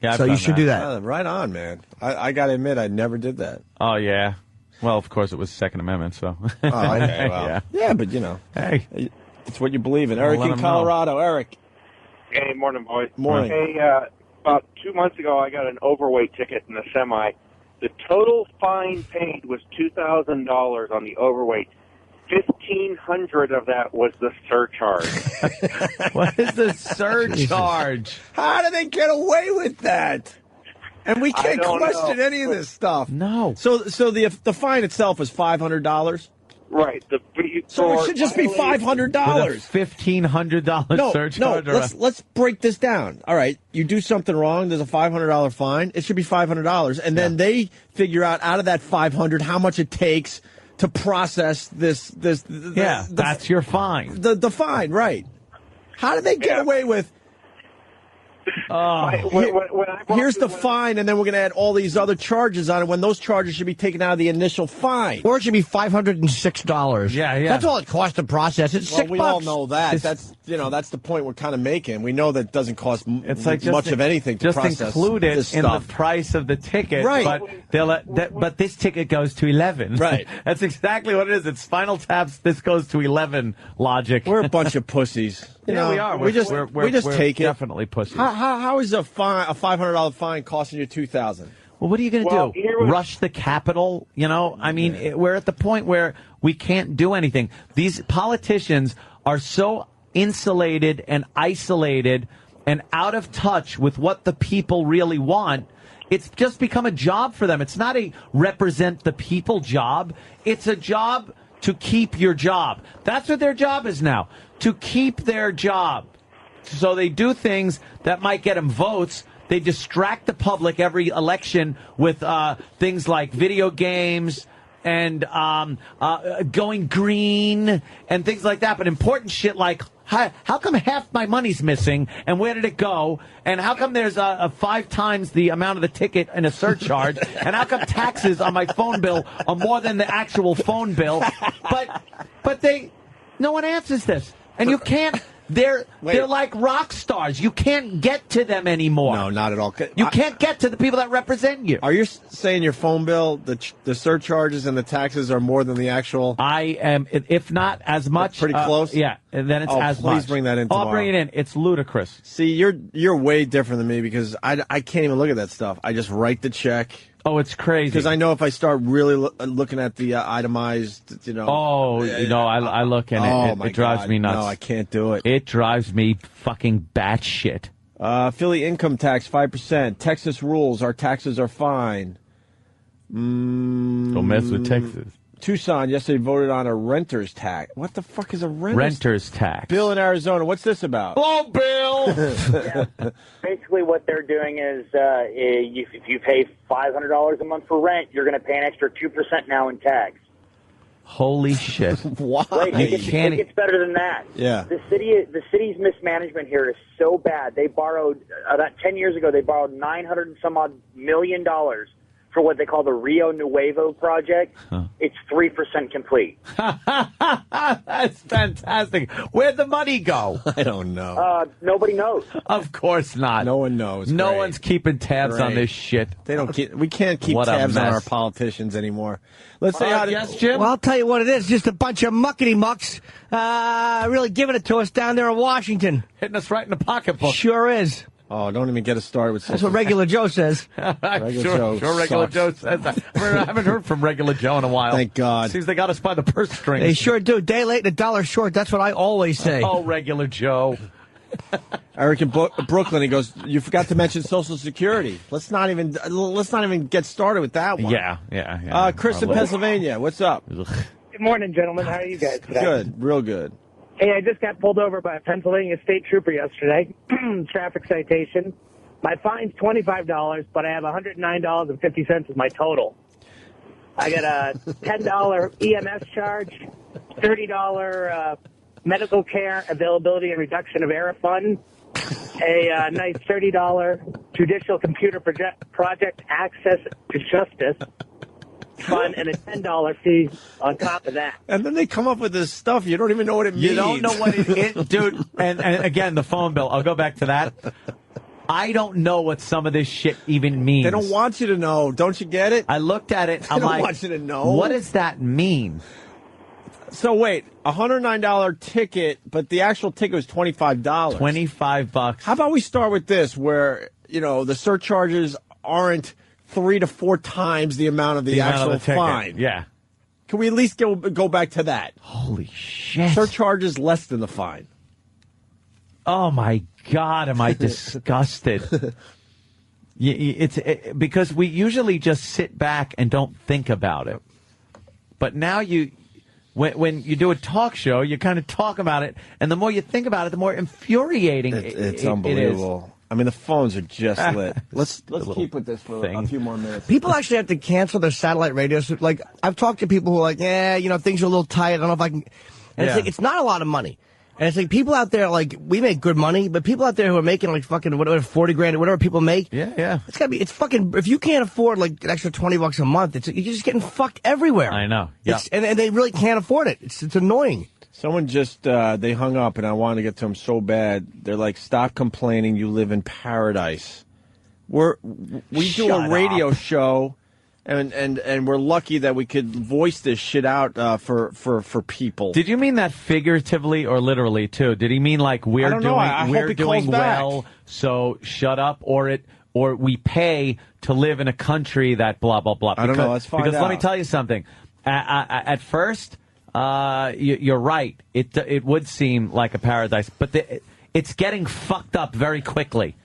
Yeah, so you should do that. Right on, man. I got to admit, I never did that. Oh, yeah. Well, of course, it was Second Amendment, so... Oh, okay, well. Yeah, but, you know. Hey. It's what you believe in. Eric in Colorado. Eric. Hey, morning, boys. Morning. Hey, about 2 months ago, I got an overweight ticket in the semi. The total fine paid was $2,000 on the overweight. 1,500 of that was the surcharge. What is the surcharge? How do they get away with that? And we can't question any of this stuff. No. So the fine itself is $500. Right. So it should just be $500. $1,500 surcharge. No. Let's break this down. All right, you do something wrong. There's a $500 fine. It should be $500, and then they figure out of that $500 how much it takes to process this. That's your fine. The fine, right? How do they get away with? Here's the fine, and then we're going to add all these other charges on it when those charges should be taken out of the initial fine. Or it should be $506. Yeah. That's all it costs to process. It's $6. We all know that. That's the point we're kind of making. We know that it doesn't cost It's like much of anything to process. Just include it this in stuff. the price of the ticket. Right. But this ticket goes to 11. Right. That's exactly what it is. It's Spinal Tap's this goes to 11 logic. We're a bunch of pussies. You know, we are. We just take it. Definitely pussies. How is a $500 fine costing you $2,000? Well, what are you going to do? Rush the Capitol? You know, I mean, we're at the point where we can't do anything. These politicians are so insulated and isolated and out of touch with what the people really want. It's just become a job for them. It's not a represent the people job. It's a job to keep your job. That's what their job is now, to keep their job. So they do things that might get them votes. They distract the public every election with things like video games and going green and things like that. But important shit like, how come half my money's missing and where did it go? And how come there's 5 times the amount of the ticket in a surcharge? And how come taxes on my phone bill are more than the actual phone bill? But no one answers this. And you can't. They're like rock stars. You can't get to them anymore. No, not at all. You can't get to the people that represent you. Are you saying your phone bill, the surcharges and the taxes are more than the actual? I am, if not as much. Pretty close? Yeah, and then it's as much. Please bring that in tomorrow. I'll bring it in. It's ludicrous. See, you're way different than me because I can't even look at that stuff. I just write the check. Oh, it's crazy. Because I know if I start really looking at the itemized, you know. Oh, I look and it drives me nuts. No, I can't do it. It drives me fucking batshit. Philly income tax 5%. Texas rules. Our taxes are fine. Don't mess with Texas. Tucson yesterday voted on a renter's tax. What the fuck is a renter's tax? Bill in Arizona. What's this about? Hello, Bill. Yeah. Basically, what they're doing is if you pay $500 a month for rent, you're going to pay an extra 2% now in tax. Holy shit! Why? Wait, it gets better than that. Yeah. The city's mismanagement here is so bad. They borrowed about 10 years ago. They borrowed $900 and some odd million for what they call the Rio Nuevo project. Huh. It's 3% complete. That's fantastic. Where'd the money go? I don't know. Nobody knows. Of course not. No one knows. No one's keeping tabs on this shit. They don't. We can't keep tabs on our politicians anymore. Let's say how to. Yes, Jim? Well, I'll tell you what it is. Just a bunch of muckety mucks really giving it to us down there in Washington. Hitting us right in the pocketbook. Sure is. Oh, don't even get us started with. That's what Regular Joe says. Sure, Regular Joe says that. I haven't heard from Regular Joe in a while. Thank God. Seems they got us by the purse strings. They sure do. Day late and a dollar short. That's what I always say. Oh, Regular Joe. Eric in Brooklyn, he goes, you forgot to mention Social Security. Let's not even get started with that one. Yeah. Chris in Pennsylvania, what's up? Good morning, gentlemen. How are you guys today? Good, real good. Hey, I just got pulled over by a Pennsylvania state trooper yesterday. Traffic citation. My fine's $25, but I have $109.50 as my total. I got a $10 EMS charge, $30 medical care availability and reduction of error fund, a nice $30 judicial computer project access to justice fund, and a $10 fee on top of that. And then they come up with this stuff. You don't even know what it means. You don't know what it is, dude. And again, the phone bill. I'll go back to that. I don't know what some of this shit even means. They don't want you to know. Don't you get it? I looked at it. They I'm don't like, want you to know. What does that mean? So wait, $109 ticket, but the actual ticket was $25. $25. How about we start with this, where the surcharges aren't 3 to 4 times the amount of the actual fine? Yeah. Can we at least go back to that? Holy shit! Surcharges less than the fine. Oh my God, am I disgusted? It's because we usually just sit back and don't think about it. But now when you do a talk show, you kind of talk about it, and the more you think about it, the more infuriating it's unbelievable. I mean, the phones are just lit. Let's keep with this for a few more minutes. People actually have to cancel their satellite radios. Like, I've talked to people who are like, things are a little tight. I don't know if I can. And it's like, it's not a lot of money. And it's like people out there, like, we make good money, but people out there who are making like fucking whatever, 40 grand or whatever people make. Yeah. It's fucking, if you can't afford like an extra $20 a month, you're just getting fucked everywhere. I know. Yeah. And they really can't afford it. It's annoying. Someone just, they hung up and I wanted to get to them so bad. They're like, stop complaining. You live in paradise. We do a radio show. And we're lucky that we could voice this shit out for people. Did you mean that figuratively or literally too? Did he mean like we're doing well, so shut up, or we pay to live in a country that blah blah blah? I don't know. Let's find out. Because let me tell you something. At first, you're right. It would seem like a paradise, but it's getting fucked up very quickly.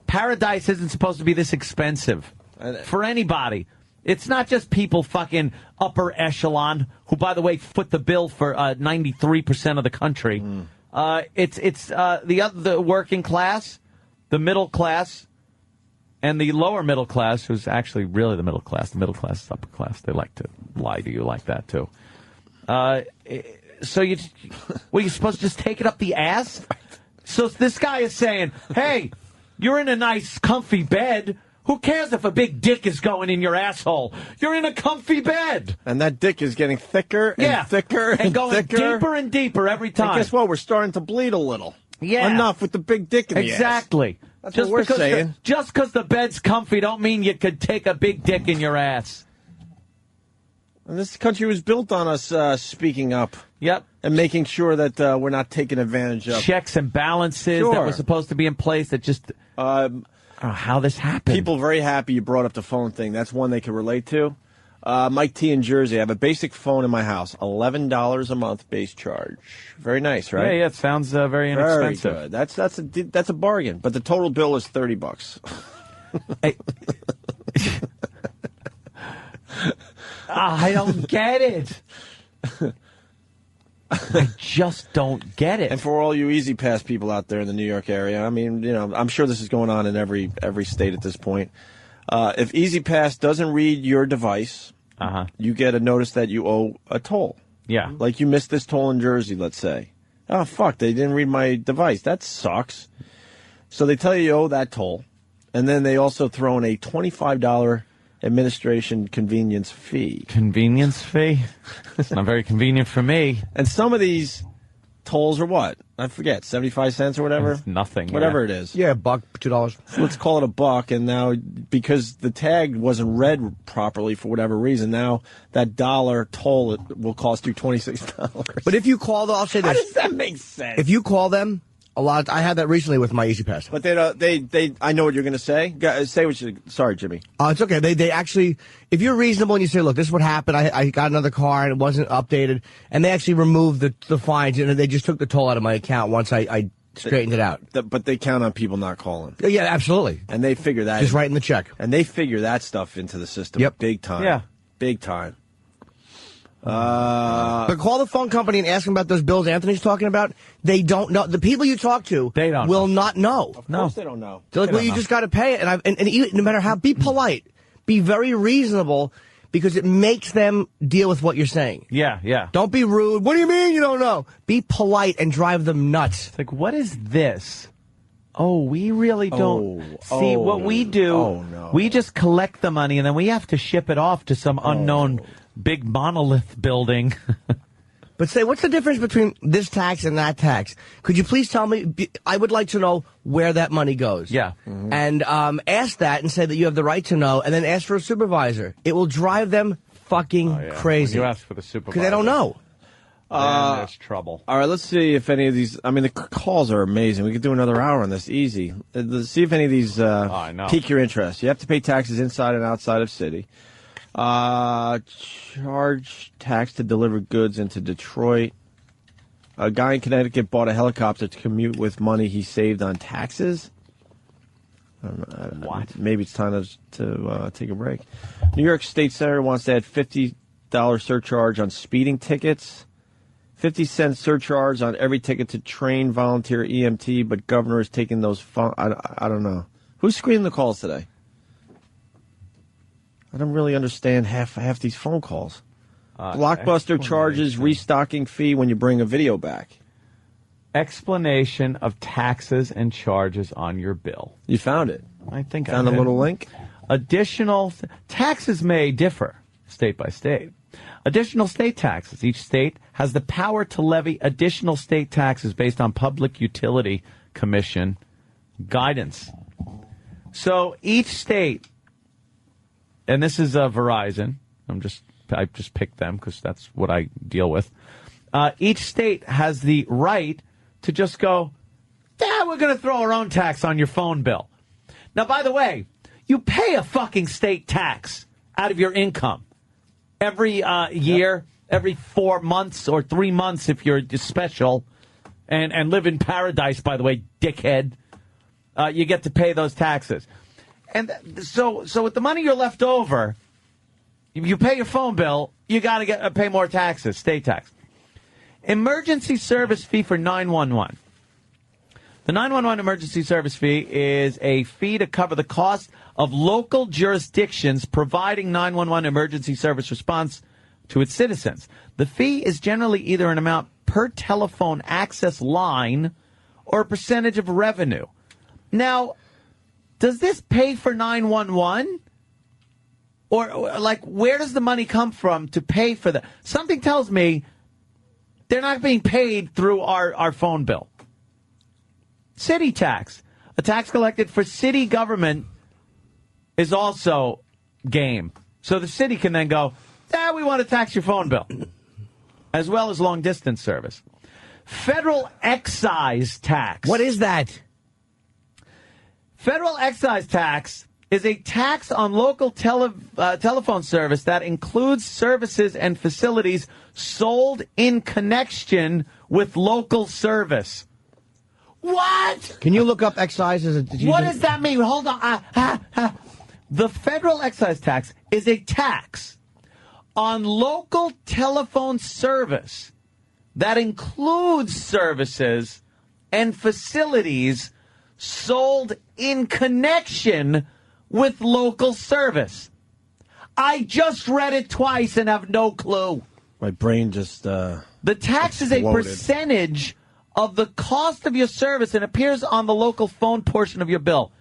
Paradise isn't supposed to be this expensive for anybody. It's not just people fucking upper echelon, who, by the way, foot the bill for 93% of the country. It's the working class, the middle class, and the lower middle class, who's actually really the middle class. The middle class is upper class. They like to lie to you like that, too. So you're supposed to just take it up the ass? So this guy is saying, hey, you're in a nice, comfy bed. Who cares if a big dick is going in your asshole? You're in a comfy bed. And that dick is getting thicker and thicker and going thicker. Deeper and deeper every time. And guess what? We're starting to bleed a little. Yeah. Enough with the big dick in the ass. Exactly. That's what we're saying. Just because the bed's comfy don't mean you could take a big dick in your ass. And this country was built on us speaking up. Yep. And making sure that we're not taken advantage of. Checks and balances that were supposed to be in place that just... how this happened. People very happy you brought up the phone thing. That's one they can relate to. Mike T in Jersey. I have a basic phone in my house. $11 a month base charge. Very nice, right? Yeah, it sounds very inexpensive. Very good. That's a bargain. But the total bill is $30. I don't get it. I just don't get it. And for all you Easy Pass people out there in the New York area, I mean, I'm sure this is going on in every state at this point. If Easy Pass doesn't read your device, you get a notice that you owe a toll. Yeah. Like you missed this toll in Jersey, let's say. Oh, fuck, they didn't read my device. That sucks. So they tell you owe that toll. And then they also throw in a $25 administration convenience fee. Convenience fee? It's not very convenient for me. And some of these tolls are what? I forget, 75 cents or whatever? It's nothing. Whatever it is. Yeah, $1, $2. So let's call it $1. And now, because the tag wasn't read properly for whatever reason, now that dollar toll will cost you $26. But if you call them, I'll say this. How does that make sense? If you call them, I had that recently with my Easy Pass. But they I know what you're going to say. Say what you. Sorry, Jimmy. It's okay. They actually, if you're reasonable and you say, look, this is what happened. I got another car and it wasn't updated, and they actually removed the fines and they just took the toll out of my account once I straightened it out. But they count on people not calling. Yeah, absolutely. And they figure that just writing the check. And they figure that stuff into the system. Yep. Big time. Yeah. Big time. But call the phone company and ask them about those bills Anthony's talking about. They don't know. The people you talk to will not know. Of course they don't know. They're like, well, you just got to pay it. And even, no matter how, be polite. Be very reasonable because it makes them deal with what you're saying. Yeah. Don't be rude. What do you mean you don't know? Be polite and drive them nuts. It's like, what is this? Oh, we really don't see what we do. Oh, no. We just collect the money and then we have to ship it off to some unknown big monolith building. But say, what's the difference between this tax and that tax? Could you please tell me? I would like to know where that money goes. Yeah. Mm-hmm. And ask that and say that you have the right to know, and then ask for a supervisor. It will drive them fucking crazy. When you ask for the supervisor. Because they don't know. Then there's trouble. All right, let's see if any of these. I mean, the calls are amazing. We could do another hour on this, easy. Let's see if any of these pique your interest. You have to pay taxes inside and outside of city. Charge tax to deliver goods into Detroit. A guy in Connecticut bought a helicopter to commute with money he saved on taxes. What? Maybe it's time to take a break. New York State Senator wants to add $50 surcharge on speeding tickets. 50-cent surcharge on every ticket to train volunteer EMT, but governor is taking those I don't know. Who's screening the calls today? I don't really understand half these phone calls. Blockbuster charges restocking fee when you bring a video back. Explanation of taxes and charges on your bill. You found it. I think found I a little link. Additional taxes may differ state by state. Additional state taxes. Each state has the power to levy additional state taxes based on Public Utility Commission guidance. So each state, and this is Verizon. I just picked them because that's what I deal with. Each state has the right to just go, we're going to throw our own tax on your phone bill. Now, by the way, you pay a fucking state tax out of your income every year, every 4 months or 3 months if you're special and live in paradise, by the way, dickhead. You get to pay those taxes. And so with the money you're left over, if you pay your phone bill, you got to pay more taxes, state tax. Emergency service fee for 911. The 911 emergency service fee is a fee to cover the cost of local jurisdictions providing 911 emergency service response to its citizens. The fee is generally either an amount per telephone access line or a percentage of revenue. Now, does this pay for 911? Or, like, where does the money come from to pay for that? Something tells me they're not being paid through our phone bill. City tax. A tax collected for city government is also game. So the city can then go, we want to tax your phone bill, as well as long-distance service. Federal excise tax. What is that? Federal excise tax is a tax on local telephone service that includes services and facilities sold in connection with local service. What? Can you look up excise? What does that mean? Hold on. The federal excise tax is a tax on local telephone service that includes services and facilities sold in connection with local service. I just read it twice and have no clue. My brain just The tax is a percentage of the cost of your service and appears on the local phone portion of your bill.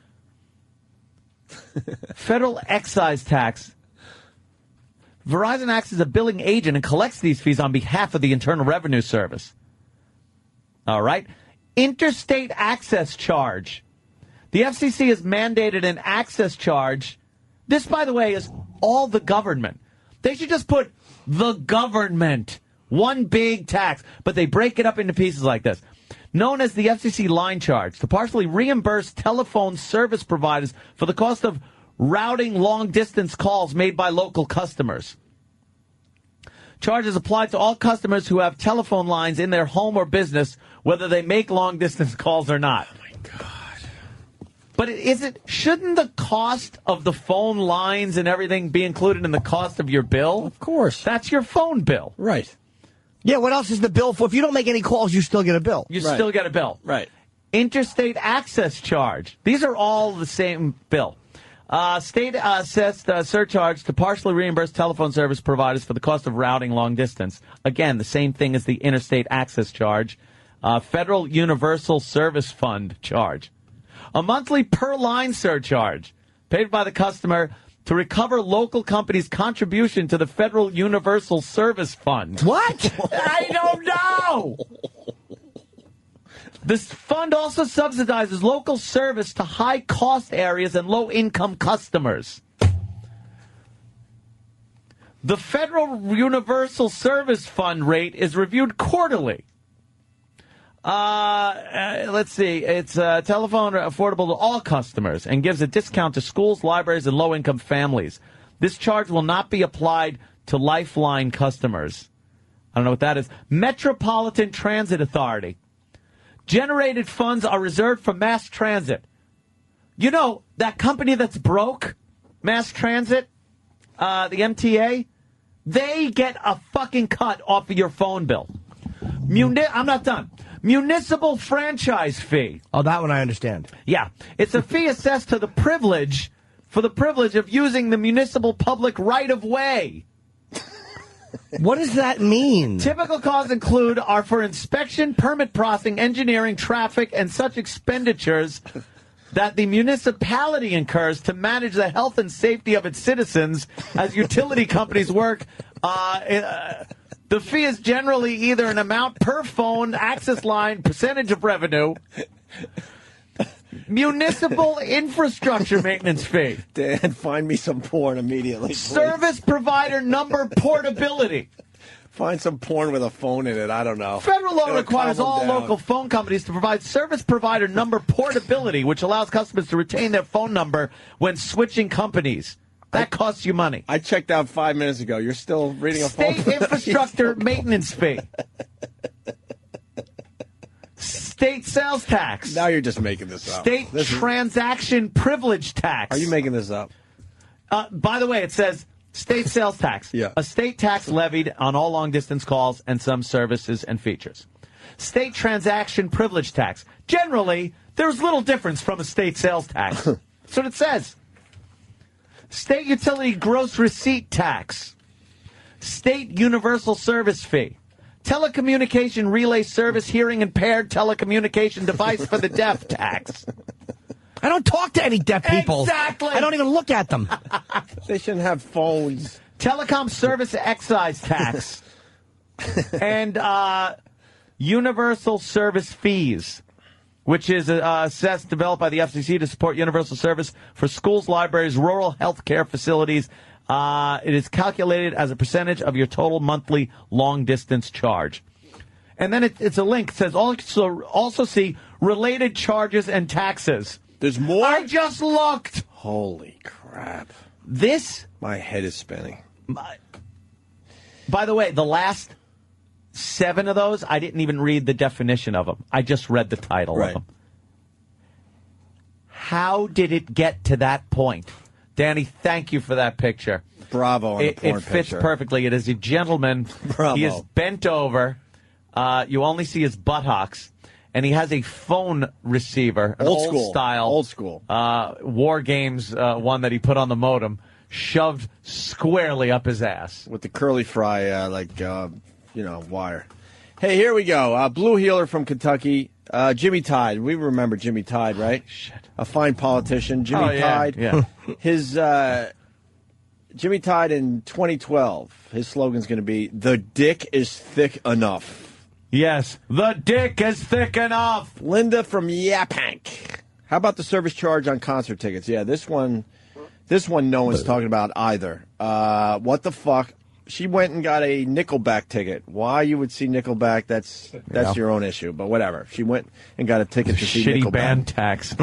Federal excise tax. Verizon acts as a billing agent and collects these fees on behalf of the Internal Revenue Service. All right. Interstate access charge. The FCC has mandated an access charge. This, by the way, is all the government. They should just put the government, one big tax, but they break it up into pieces like this. Known as the FCC line charge, to partially reimburse telephone service providers for the cost of routing long-distance calls made by local customers. Charges applied to all customers who have telephone lines in their home or business, whether they make long-distance calls or not. Oh, my God. But shouldn't the cost of the phone lines and everything be included in the cost of your bill? Of course. That's your phone bill. Right. Yeah, what else is the bill for? If you don't make any calls, you still get a bill. You still get a bill. Right. Interstate access charge. These are all the same bill. State assessed surcharge to partially reimburse telephone service providers for the cost of routing long distance. Again, the same thing as the interstate access charge. Federal Universal Service Fund charge. A monthly per-line surcharge paid by the customer to recover local companies' contribution to the Federal Universal Service Fund. What? I don't know! This fund also subsidizes local service to high-cost areas and low-income customers. The Federal Universal Service Fund rate is reviewed quarterly. Let's see. It's telephone affordable to all customers and gives a discount to schools, libraries, and low-income families. This charge will not be applied to Lifeline customers. I don't know what that is. Metropolitan Transit Authority. Generated funds are reserved for mass transit. You know, that company that's broke, Mass Transit, the MTA, they get a fucking cut off of your phone bill. I'm not done. Municipal franchise fee. Oh, that one I understand. Yeah. It's a fee assessed to the privilege of using the municipal public right-of-way. What does that mean? Typical costs are for inspection, permit processing, engineering, traffic, and such expenditures that the municipality incurs to manage the health and safety of its citizens as utility companies work. The fee is generally either an amount per phone, access line, percentage of revenue. Municipal infrastructure maintenance fee. Dan, find me some porn immediately, please. Service provider number portability. Find some porn with a phone in it. I don't know. Federal law It'll requires calm all them down. local phone companies to provide service provider number portability, which allows customers to retain their phone number when switching companies. That costs you money. I checked out 5 minutes ago. You're still reading a phone. State infrastructure maintenance fee. State sales tax. Now you're just making this up. State transaction privilege tax. Are you making this up? By the way, it says state sales tax. Yeah. A state tax levied on all long-distance calls and some services and features. State transaction privilege tax. Generally, there's little difference from a state sales tax. That's what it says. State utility gross receipt tax. State universal service fee. Telecommunication relay service hearing impaired telecommunication device for the deaf tax. I don't talk to any deaf people. Exactly. I don't even look at them. They shouldn't have phones. Telecom service excise tax. And universal service fees, which is assessed, developed by the FCC to support universal service for schools, libraries, rural health care facilities. It is calculated as a percentage of your total monthly long-distance charge. And then it's a link. It says also see related charges and taxes. There's more? I just looked. Holy crap. This? My head is spinning. By the way, the last 7 of those, I didn't even read the definition of them. I just read the title of them. How did it get to that point? Danny, thank you for that picture. Bravo on the porn It fits picture. perfectly. It is a gentleman. Bravo. He is bent over. You only see his buttocks. And he has a phone receiver, an Old school. style. Old school. War Games one that he put on the modem, shoved squarely up his ass. With the curly fry, wire. Hey, here we go. Blue Healer from Kentucky. Jimmy Tide. We remember Jimmy Tide, right? Shit. A fine politician. Jimmy Tide. Yeah. His Jimmy Tide in 2012. His slogan's going to be, "The dick is thick enough." Yes, the dick is thick enough. Linda from Yapank. How about the service charge on concert tickets? Yeah, this one no one's talking about either. What the fuck? She went and got a Nickelback ticket. Why you would see Nickelback, that's your own issue, but whatever. She went and got a ticket to see Shitty Nickelback. band tax.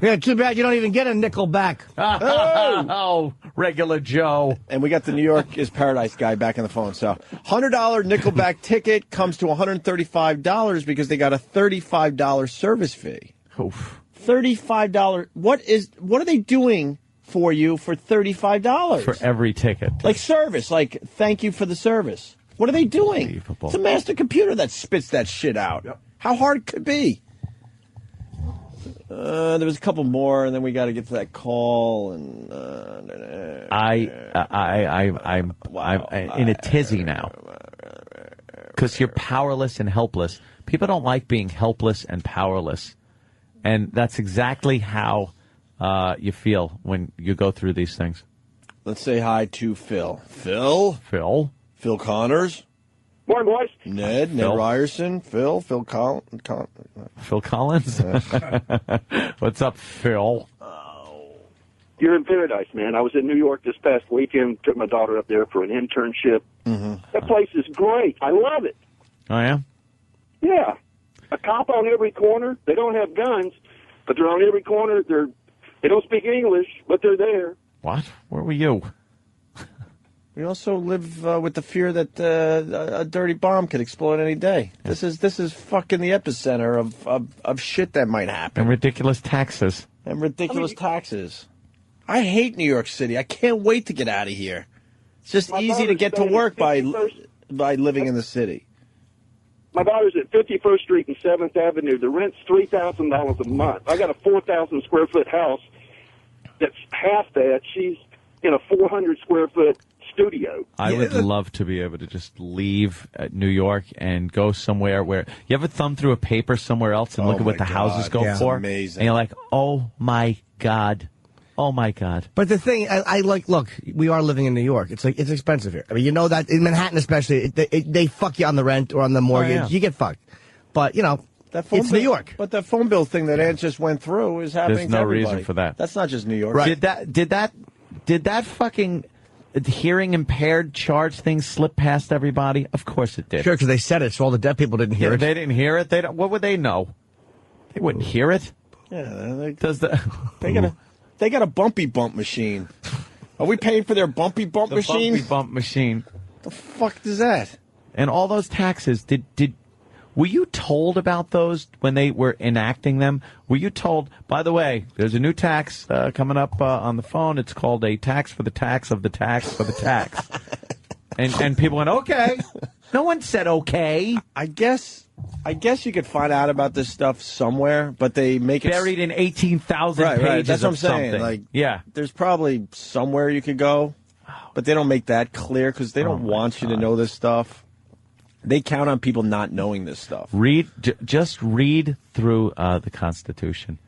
Yeah, too bad you don't even get a nickel back. Oh, regular Joe. And we got the New York is Paradise guy back on the phone. So $100 Nickelback ticket comes to $135 because they got a $35 service fee. Oof. $35. What are they doing for you for $35? For every ticket. Like service, like thank you for the service. What are they doing? It's a master computer that spits that shit out. Yep. How hard could it be? There was a couple more, and then we got to get to that call. And I'm in a tizzy now because you're powerless and helpless. People don't like being helpless and powerless, and that's exactly how you feel when you go through these things. Let's say hi to Phil. Phil Connors. Morning, boys. Ned Ryerson, Phil Collins. Phil Collins? What's up, Phil? You're in paradise, man. I was in New York this past weekend, took my daughter up there for an internship. Mm-hmm. That place is great. I love it. Oh, yeah? Yeah. A cop on every corner. They don't have guns, but they're on every corner. They don't speak English, but they're there. What? Where were you? We also live with the fear that a dirty bomb could explode any day. Yeah. This is fucking the epicenter of shit that might happen. And ridiculous taxes. Taxes. I hate New York City. I can't wait to get out of here. It's just easy to get to work by living in the city. My daughter's at 51st Street and 7th Avenue. The rent's $3,000 a month. I got a 4,000 square foot house that's half that. She's in a 400 square foot studio. I would love to be able to just leave New York and go somewhere where you ever thumb through a paper somewhere else and look at what the houses go for. Amazing. And you're like, oh my God. Oh my God. But the thing, I like, look, we are living in New York. It's expensive here. I mean, you know that in Manhattan especially, they fuck you on the rent or on the mortgage. Oh, yeah. You get fucked. But, you know, it's New York. But the phone bill thing that Ant just went through is happening There's no to everybody. reason for that. That's not just New York. Right. Did that fucking hearing impaired charge thing slip past everybody? Of course it did. Sure, because they said it, so all the deaf people didn't hear it. They didn't hear it. What would they know? They wouldn't hear it. Yeah, they got a bumpy bump machine. Are we paying for their bumpy bump machine? Bumpy bump machine. The fuck is that? And all those taxes, were you told about those when they were enacting them? Were you told, by the way, there's a new tax coming up on the phone. It's called a tax for the tax of the tax for the tax. and people went, okay. No one said okay. I guess you could find out about this stuff somewhere, but they make it buried in 18,000 pages. Right. That's what I'm saying. Something. Like, yeah, there's probably somewhere you could go, but they don't make that clear because they don't want you to know this stuff. They count on people not knowing this stuff. Just read through the Constitution.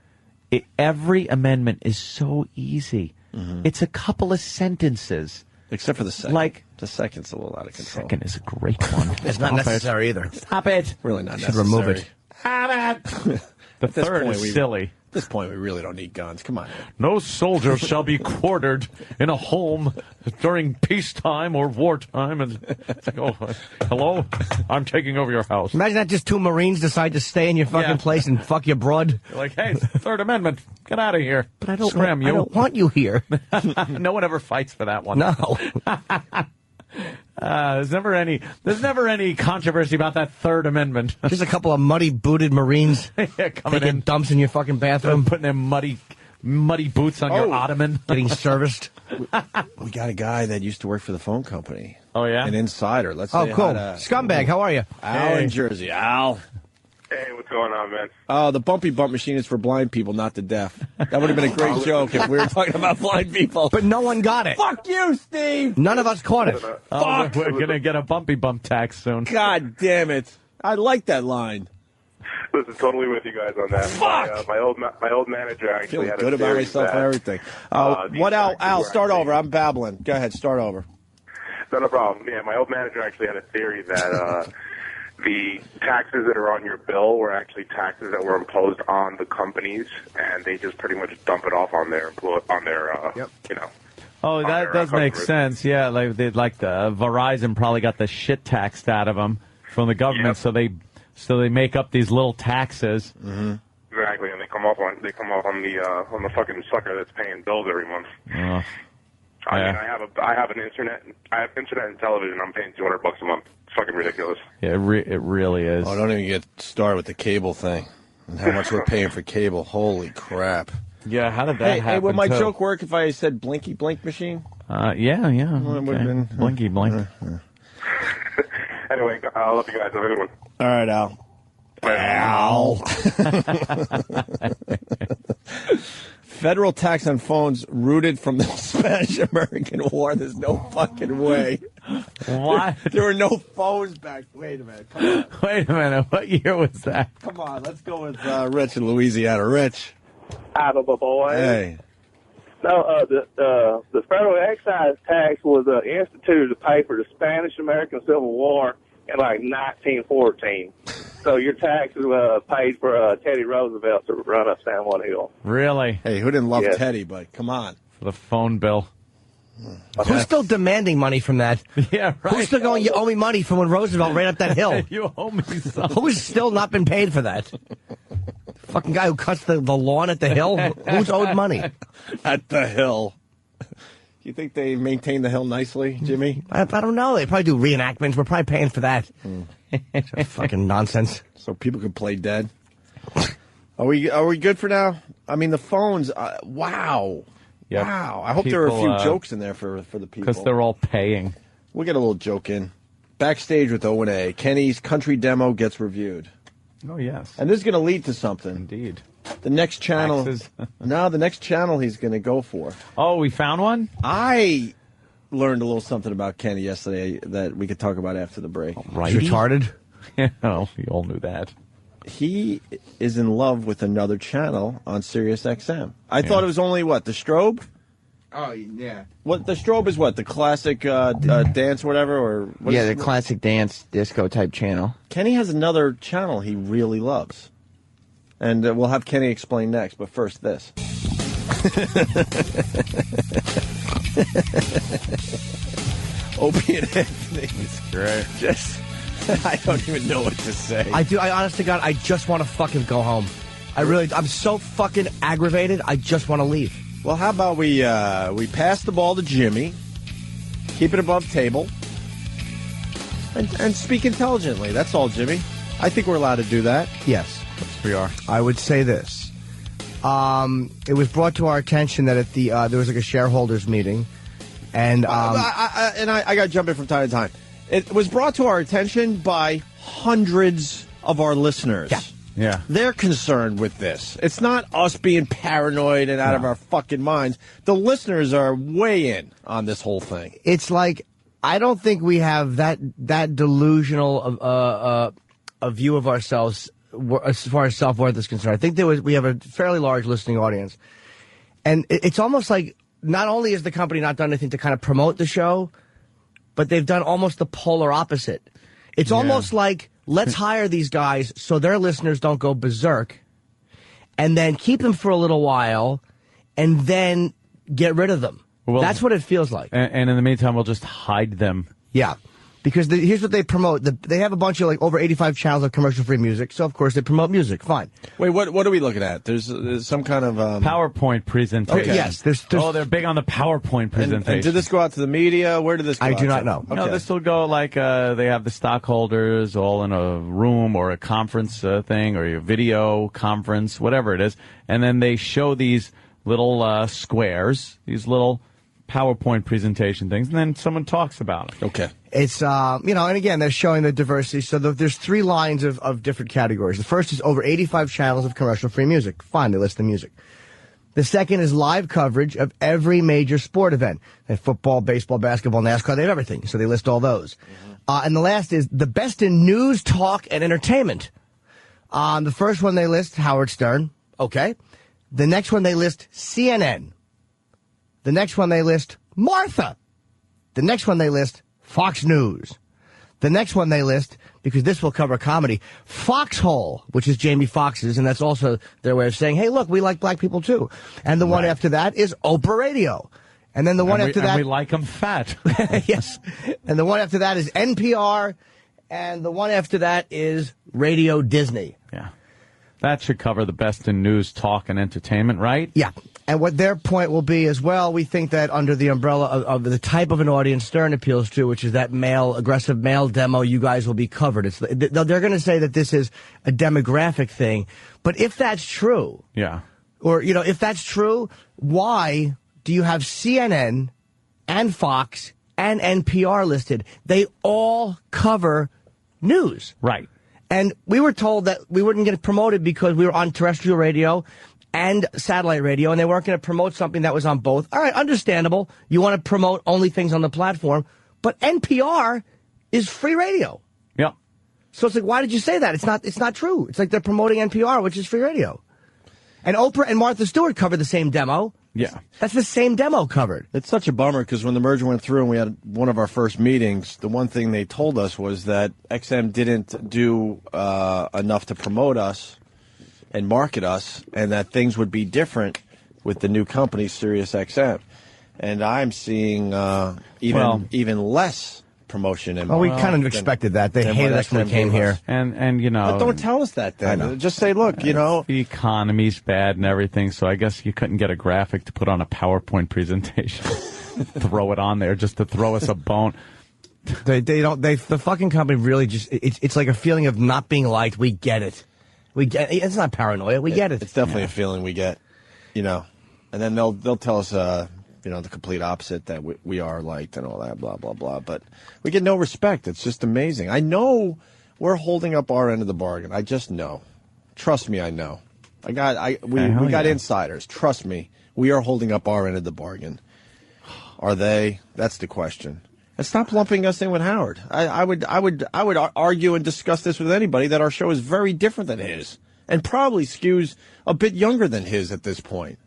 Every amendment is so easy. Mm-hmm. It's a couple of sentences. Except for the second. Like, the second's a little out of control. Second is a great one. It's not necessary either. Stop it. Really not Should necessary. remove it. Stop it. The third is silly. At this point, we really don't need guns. Come on. No soldier shall be quartered in a home during peacetime or wartime. And it's like, oh, hello? I'm taking over your house. Imagine that just two Marines decide to stay in your fucking place and fuck your broad. You're like, hey, Third Amendment, get out of here. But I don't, Scram you. I don't want you here. No one ever fights for that one. No. There's never any controversy about that Third Amendment. Just a couple of muddy booted Marines coming taking dumps in your fucking bathroom, putting their muddy boots on your ottoman, getting serviced. We got a guy that used to work for the phone company. Oh yeah, an insider. Let's. Cool. Scumbag, how are you? Al in Jersey. Al. Hey, what's going on, man? Oh, the bumpy bump machine is for blind people, not the deaf. That would have been a great joke if we were talking about blind people. But no one got it. Fuck you, Steve! None of us caught it. Fuck! We're going to get a bumpy bump tax soon. God damn it. I like that line. Listen, totally with you guys on that. Fuck! My old manager actually had a good about myself and everything. What, Al, start over. I'm babbling. Go ahead, start over. No problem. Yeah, my old manager actually had a theory that the taxes that are on your bill were actually taxes that were imposed on the companies, and they just pretty much dump it off on their you know. Oh, that does make sense. Yeah, like the Verizon probably got the shit taxed out of them from the government, so they make up these little taxes. Mm-hmm. Exactly, and they come off on the fucking sucker that's paying bills every month. I mean, I have internet and television. I'm paying $200 a month. It's fucking ridiculous. Yeah, it really is. Oh, don't even get started with the cable thing. And how much we're paying for cable. Holy crap. Yeah, how did that happen? Hey, would my too? joke work if I said blinky blink machine? Yeah. Well, it would've Okay. been- Blinky blink. Anyway, I love you guys. Have a good one. All right, Al. Federal tax on phones rooted from the Spanish-American War. There's no fucking way. What? There were no phones back. Wait a minute. Come on. Wait a minute. What year was that? Come on. Let's go with Rich in Louisiana. Rich. Out of a boy. Hey. No, the federal excise tax was instituted to pay for the Spanish-American Civil War in like 1914. So your taxes paid for Teddy Roosevelt to run up San Juan Hill. Really? Hey, who didn't love Yes. Teddy? But come on. For the phone bill. Who's still demanding money from that? Yeah, right. Who's still going, you owe me money from when Roosevelt ran up that hill? You owe me something. Who's still not been paid for that? Fucking guy who cuts the lawn at the hill? Who's owed money? At the hill. You think they maintain the hill nicely, Jimmy? I don't know. They probably do reenactments. We're probably paying for that. Fucking nonsense. So people can play dead. Are we good for now? I mean, the phones. Wow. Yep. Wow. I hope there are a few People, jokes in there for the people. Because they're all paying. We'll get a little joke in. Backstage with O&A. Kenny's country demo gets reviewed. Oh, yes. And this is going to lead to something. Indeed. The next channel. Taxes. No, the next channel he's going to go for. Oh, we found one? I learned a little something about Kenny yesterday that we could talk about after the break. Right. Retarded? Yeah, oh, we all knew that. He is in love with another channel on SiriusXM. I thought it was only, what, the strobe? Oh, yeah. What the strobe is what? The classic dance or whatever? Or what Yeah, is the it? classic dance disco type channel. Kenny has another channel he really loves. And we'll have Kenny explain next, but first this. Opie and Anthony. It's great. Just, I don't even know what to say. I honest to God, I just want to fucking go home. I'm so fucking aggravated, I just want to leave. Well, how about we pass the ball to Jimmy, keep it above table, and speak intelligently. That's all, Jimmy. I think we're allowed to do that. Yes. Yes, we are. I would say this. It was brought to our attention that at the there was like a shareholders meeting, and I got to jump in from time to time. It was brought to our attention by hundreds of our listeners. Yeah. They're concerned with this. It's not us being paranoid and out of our fucking minds. The listeners are way in on this whole thing. it's like I don't think we have that delusional of a view of ourselves as far as self-worth is concerned. I think we have a fairly large listening audience, and it's almost like not only has the company not done anything to kind of promote the show, but they've done almost the polar opposite. It's almost like, let's hire these guys so their listeners don't go berserk, and then keep them for a little while, and then get rid of them. Well, that's what it feels like. And in the meantime, we'll just hide them. Yeah. Because here's what they promote. They have a bunch of like over 85 channels of commercial-free music, so of course they promote music. Fine. Wait, what are we looking at? There's some kind of PowerPoint presentation. Okay. Yes. They're big on the PowerPoint presentation. And did this go out to the media? Where did this go I out do not to? know. Okay. No, this will go like they have the stockholders all in a room or a conference thing or a video conference, whatever it is, and then they show these little squares, these little PowerPoint presentation things, and then someone talks about it. Okay. It's, and again, they're showing the diversity. So there's three lines of different categories. The first is over 85 channels of commercial-free music. Fine, they list the music. The second is live coverage of every major sport event. They have football, baseball, basketball, NASCAR, they have everything. So they list all those. And the last is the best in news, talk, and entertainment. The first one they list, Howard Stern. Okay. The next one they list, CNN. The next one they list, Martha. The next one they list, Fox News. The next one they list, because this will cover comedy, Foxhole, which is Jamie Foxx's, and that's also their way of saying, hey, look, we like black people too. And the one after that is Oprah Radio. And then the one after that... And we like them fat. Yes. And the one after that is NPR. And the one after that is Radio Disney. Yeah. That should cover the best in news, talk, and entertainment, right? Yeah. And what their point will be as well, we think that under the umbrella of the type of an audience Stern appeals to, which is that aggressive male demo, you guys will be covered. They're going to say that this is a demographic thing. But if that's true, or, if that's true, why do you have CNN and Fox and NPR listed? They all cover news. Right. And we were told that we wouldn't get promoted because we were on terrestrial radio and satellite radio, and they weren't going to promote something that was on both. All right, understandable. You want to promote only things on the platform, but NPR is free radio. Yeah. So it's like, why did you say that? It's not true. It's like they're promoting NPR, which is free radio. And Oprah and Martha Stewart covered the same demo. Yeah. That's the same demo covered. It's such a bummer because when the merger went through and we had one of our first meetings, the one thing they told us was that XM didn't do enough to promote us and market us, and that things would be different with the new company, SiriusXM. And I'm seeing even less promotion. And we kind of expected that. They hated us when we came here. And But don't tell us that then. Just say, look, the economy's bad and everything, so I guess you couldn't get a graphic to put on a PowerPoint presentation. Throw it on there just to throw us a bone. The fucking company really just, it's like a feeling of not being liked. We get it. It's not paranoia. We get it. It's definitely a feeling we get, and then they'll tell us, the complete opposite, that we are liked and all that, blah, blah, blah. But we get no respect. It's just amazing. I know we're holding up our end of the bargain. I just know. Trust me, I know. We got insiders. Trust me. We are holding up our end of the bargain. Are they? That's the question. And stop lumping us in with Howard. I would argue and discuss this with anybody that our show is very different than his, and probably skews a bit younger than his at this point.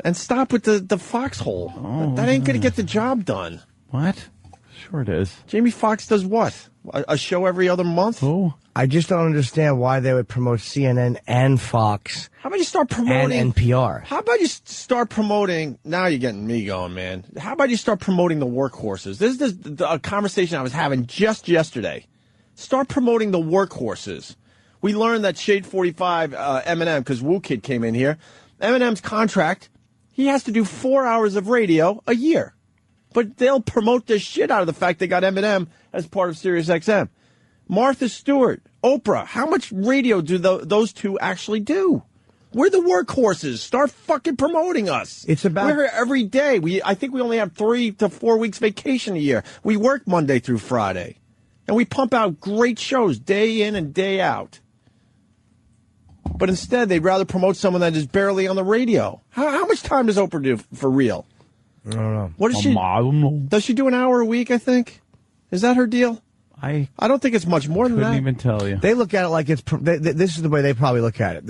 And stop with the foxhole. That ain't going to get the job done. What? Sure it is. Jamie Foxx does what? A show every other month? Oh. I just don't understand why they would promote CNN and Fox. How about you start promoting and NPR? How about you start promoting? Now you're getting me going, man. How about you start promoting the workhorses? This is a conversation I was having just yesterday. Start promoting the workhorses. We learned that Shade 45 Eminem, because Woo Kid came in here. Eminem's contract, he has to do 4 hours of radio a year. But they'll promote the shit out of the fact they got Eminem as part of SiriusXM. Martha Stewart, Oprah, how much radio do those two actually do? We're the workhorses. Start fucking promoting us. We're here every day. I think we only have 3 to 4 weeks vacation a year. We work Monday through Friday. And we pump out great shows day in and day out. But instead, they'd rather promote someone that is barely on the radio. How much time does Oprah do for real? I don't know. What does she? Does she do an hour a week, I think? Is that her deal? I don't think it's much more than that. Couldn't even tell you. They look at it like it's. This is the way they probably look at it.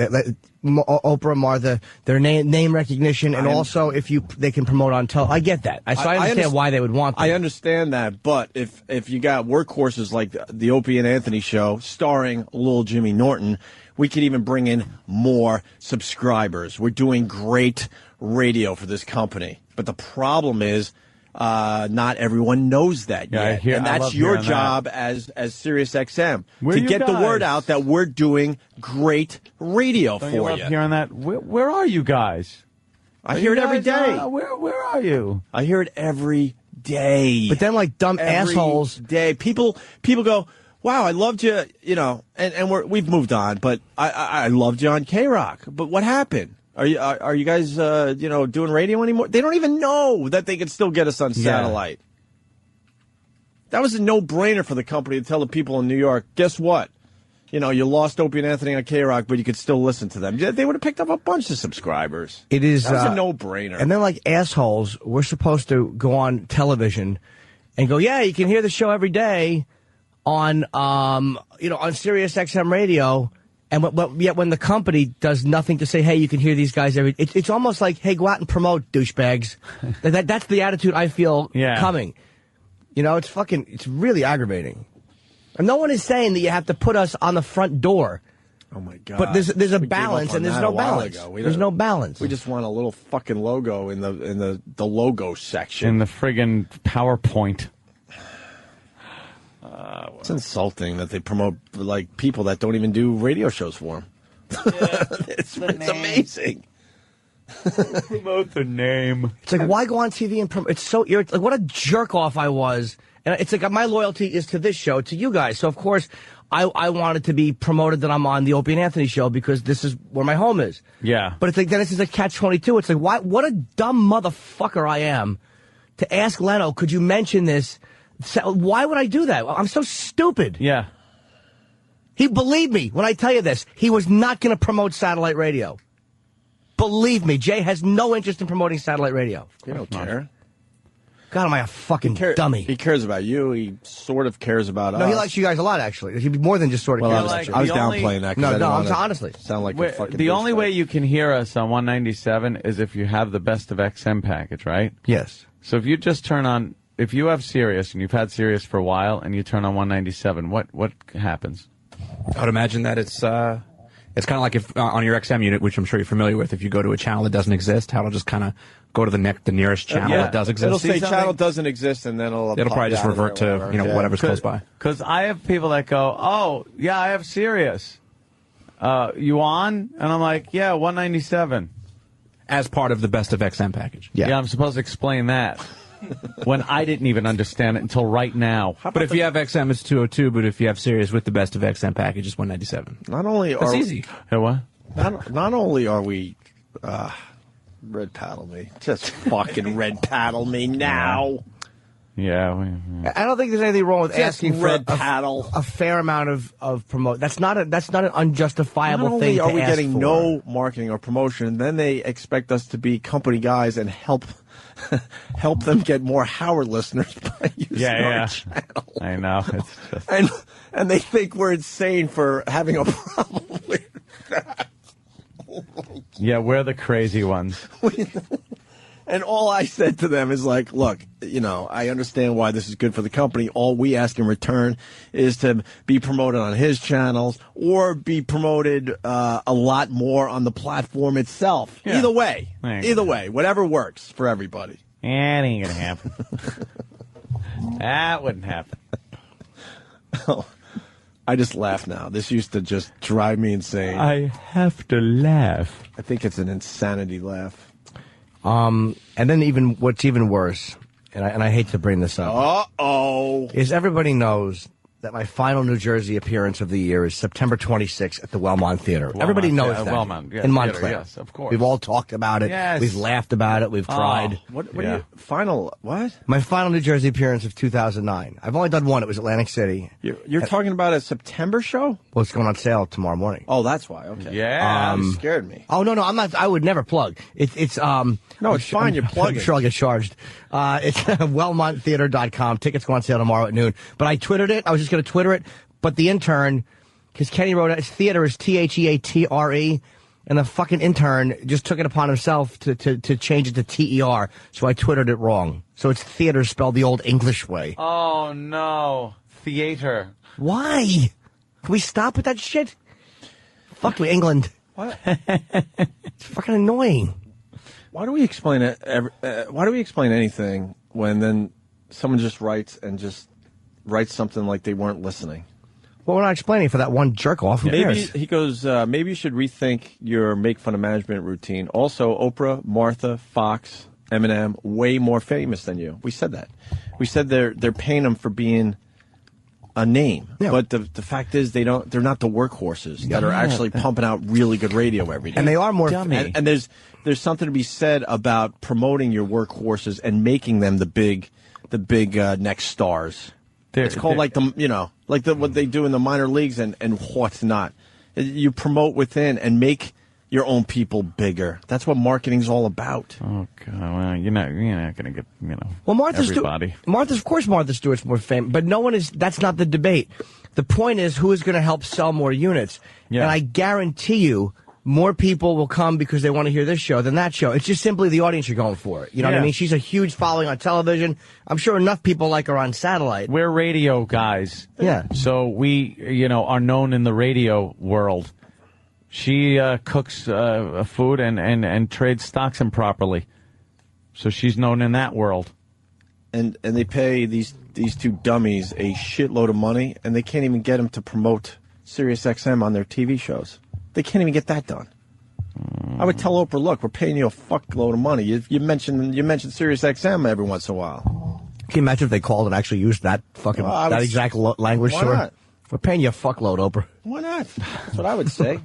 Oprah, Martha, their name recognition, and also if they can promote on television. I get that. I understand why they would want that. I understand that, but if you got workhorses like the Opie and Anthony show starring Lil Jimmy Norton, we could even bring in more subscribers. We're doing great radio for this company, but the problem is. Not everyone knows that yet. And that's your job as SiriusXM to get the word out that we're doing great radio for you. Don't you love hearing that? Where are you guys? I hear it every day. Where are you? I hear it every day. But then, like dumb assholes, day people go, "Wow, I loved you," and we've moved on. But I loved you on K-Rock. But what happened? Are you guys doing radio anymore? They don't even know that they can still get us on satellite. That was a no-brainer for the company to tell the people in New York, guess what? You lost Opie and Anthony on K-Rock, but you could still listen to them. They would have picked up a bunch of subscribers. It is that was a no-brainer. And then, like assholes, we're supposed to go on television and go, yeah, you can hear the show every day on SiriusXM radio. And yet when the company does nothing to say, hey, you can hear these guys it's almost like, hey, go out and promote, douchebags. That's the attitude I feel coming. It's really aggravating. And no one is saying that you have to put us on the front door. Oh, my God. But there's a balance, and there's no balance. There's no balance. We just want a little fucking logo in the logo section. In the friggin' PowerPoint. It's insulting that they promote like people that don't even do radio shows for them. It's amazing. Promote the name. It's like, why go on TV and promote? It's so irritating. Like, what a jerk off I was. And it's like, my loyalty is to this show, to you guys. So, of course, I wanted to be promoted that I'm on the Opie and Anthony show because this is where my home is. Yeah. But it's like, then it's just a catch-22. It's like, what a dumb motherfucker I am to ask Leno, could you mention this? So, why would I do that? I'm so stupid. Yeah. Believe me, when I tell you this, he was not going to promote satellite radio. Believe me, Jay has no interest in promoting satellite radio. You don't care. God, am I a fucking dummy? He cares about you. He sort of cares about us. No, he likes you guys a lot, actually. He'd be more than just sort of cares about you. I was downplaying that. No, I'm honestly. Sound like a fucking the only way you can hear us on 197 is if you have the Best of XM package, right? Yes. So if you just turn on, if you have Sirius and you've had Sirius for a while and you turn on 197, what happens? I would imagine that it's kind of like if on your XM unit, which I'm sure you're familiar with, if you go to a channel that doesn't exist, how it'll just kind of go to the nearest channel that does exist. It'll say channel doesn't exist, and then it'll probably just revert to whatever's close by. Because I have people that go, oh yeah, I have Sirius. You on? And I'm like, yeah, 197. As part of the Best of XM package. Yeah, I'm supposed to explain that. When I didn't even understand it until right now. But if you have XM, it's 202. But if you have Sirius with the Best of XM package, it's 197. Not only That's easy. Hey, what? Not only are we red paddle me, just fucking red paddle me now. Yeah, I don't think there's anything wrong with Just asking for red paddle. a fair amount of promote. That's not an unjustifiable Not thing. only are we to ask getting for. no marketing or promotion, then they expect us to be company guys and help them get more Howard listeners by using our channel. I know. It's just... and they think we're insane for having a problem with that. Yeah, we're the crazy ones. And all I said to them is like, look, I understand why this is good for the company. All we ask in return is to be promoted on his channels or be promoted a lot more on the platform itself. Yeah. Either way, whatever works for everybody. That ain't gonna happen. That wouldn't happen. I just laugh now. This used to just drive me insane. I have to laugh. I think it's an insanity laugh. And then what's even worse, and I hate to bring this up. Is everybody knows that my final New Jersey appearance of the year is September 26th at the Wellmont Theater. Everybody knows that. Wellmont, in Montclair. Theater, yes, of course. We've all talked about it. Yes. We've laughed about it. We've cried. What My final New Jersey appearance of 2009. I've only done one. It was Atlantic City. You're talking about a September show? Well, it's going on sale tomorrow morning. Oh, that's why. Okay. Yeah. You scared me. Oh, no, I'm not. I would never plug. It's No, it's fine. You're plugging. I'm sure I'll get charged. It's wellmonttheater.com. Tickets go on sale tomorrow at noon. But I Twittered it. I was just going to Twitter it. But the intern, because Kenny wrote it, theater is Theatre, and the fucking intern just took it upon himself to change it to TER. So I Twittered it wrong. So it's theater spelled the old English way. Oh, no. Theater. Why? Can we stop with that shit? Fuck you, England. What? It's fucking annoying. Why do we explain it? Why do we explain anything when then someone just writes something like they weren't listening? Well, we're not explaining for that one jerk off. Who cares? He goes, maybe you should rethink your make fun of management routine. Also, Oprah, Martha, Fox, Eminem, way more famous than you. We said that. We said they're paying them for being a name. Yeah. But the fact is they're not the workhorses that are actually pumping out really good radio every day. And they are more dummy. And there's something to be said about promoting your workhorses and making them the big next stars. It's called what they do in the minor leagues and what's not. You promote within and make your own people bigger. That's what marketing's all about. Oh God! Well, you're not going to get Well, Martha everybody. Martha Stewart's more famous, but no one is. That's not the debate. The point is who is going to help sell more units. Yeah. And I guarantee you, more people will come because they want to hear this show than that show. It's just simply the audience you're going for. You know what I mean? She's a huge following on television. I'm sure enough people like her on satellite. We're radio guys. Yeah. So we, are known in the radio world. She cooks food and trades stocks improperly. So she's known in that world. and they pay these two dummies a shitload of money, and they can't even get them to promote SiriusXM on their TV shows. They can't even get that done. I would tell Oprah, look, we're paying you a fuckload of money. You mentioned SiriusXM every once in a while. Can you imagine if they called and actually used that exact language? Why to her? not? We're paying you a fuckload, Oprah. Why not? That's what I would say.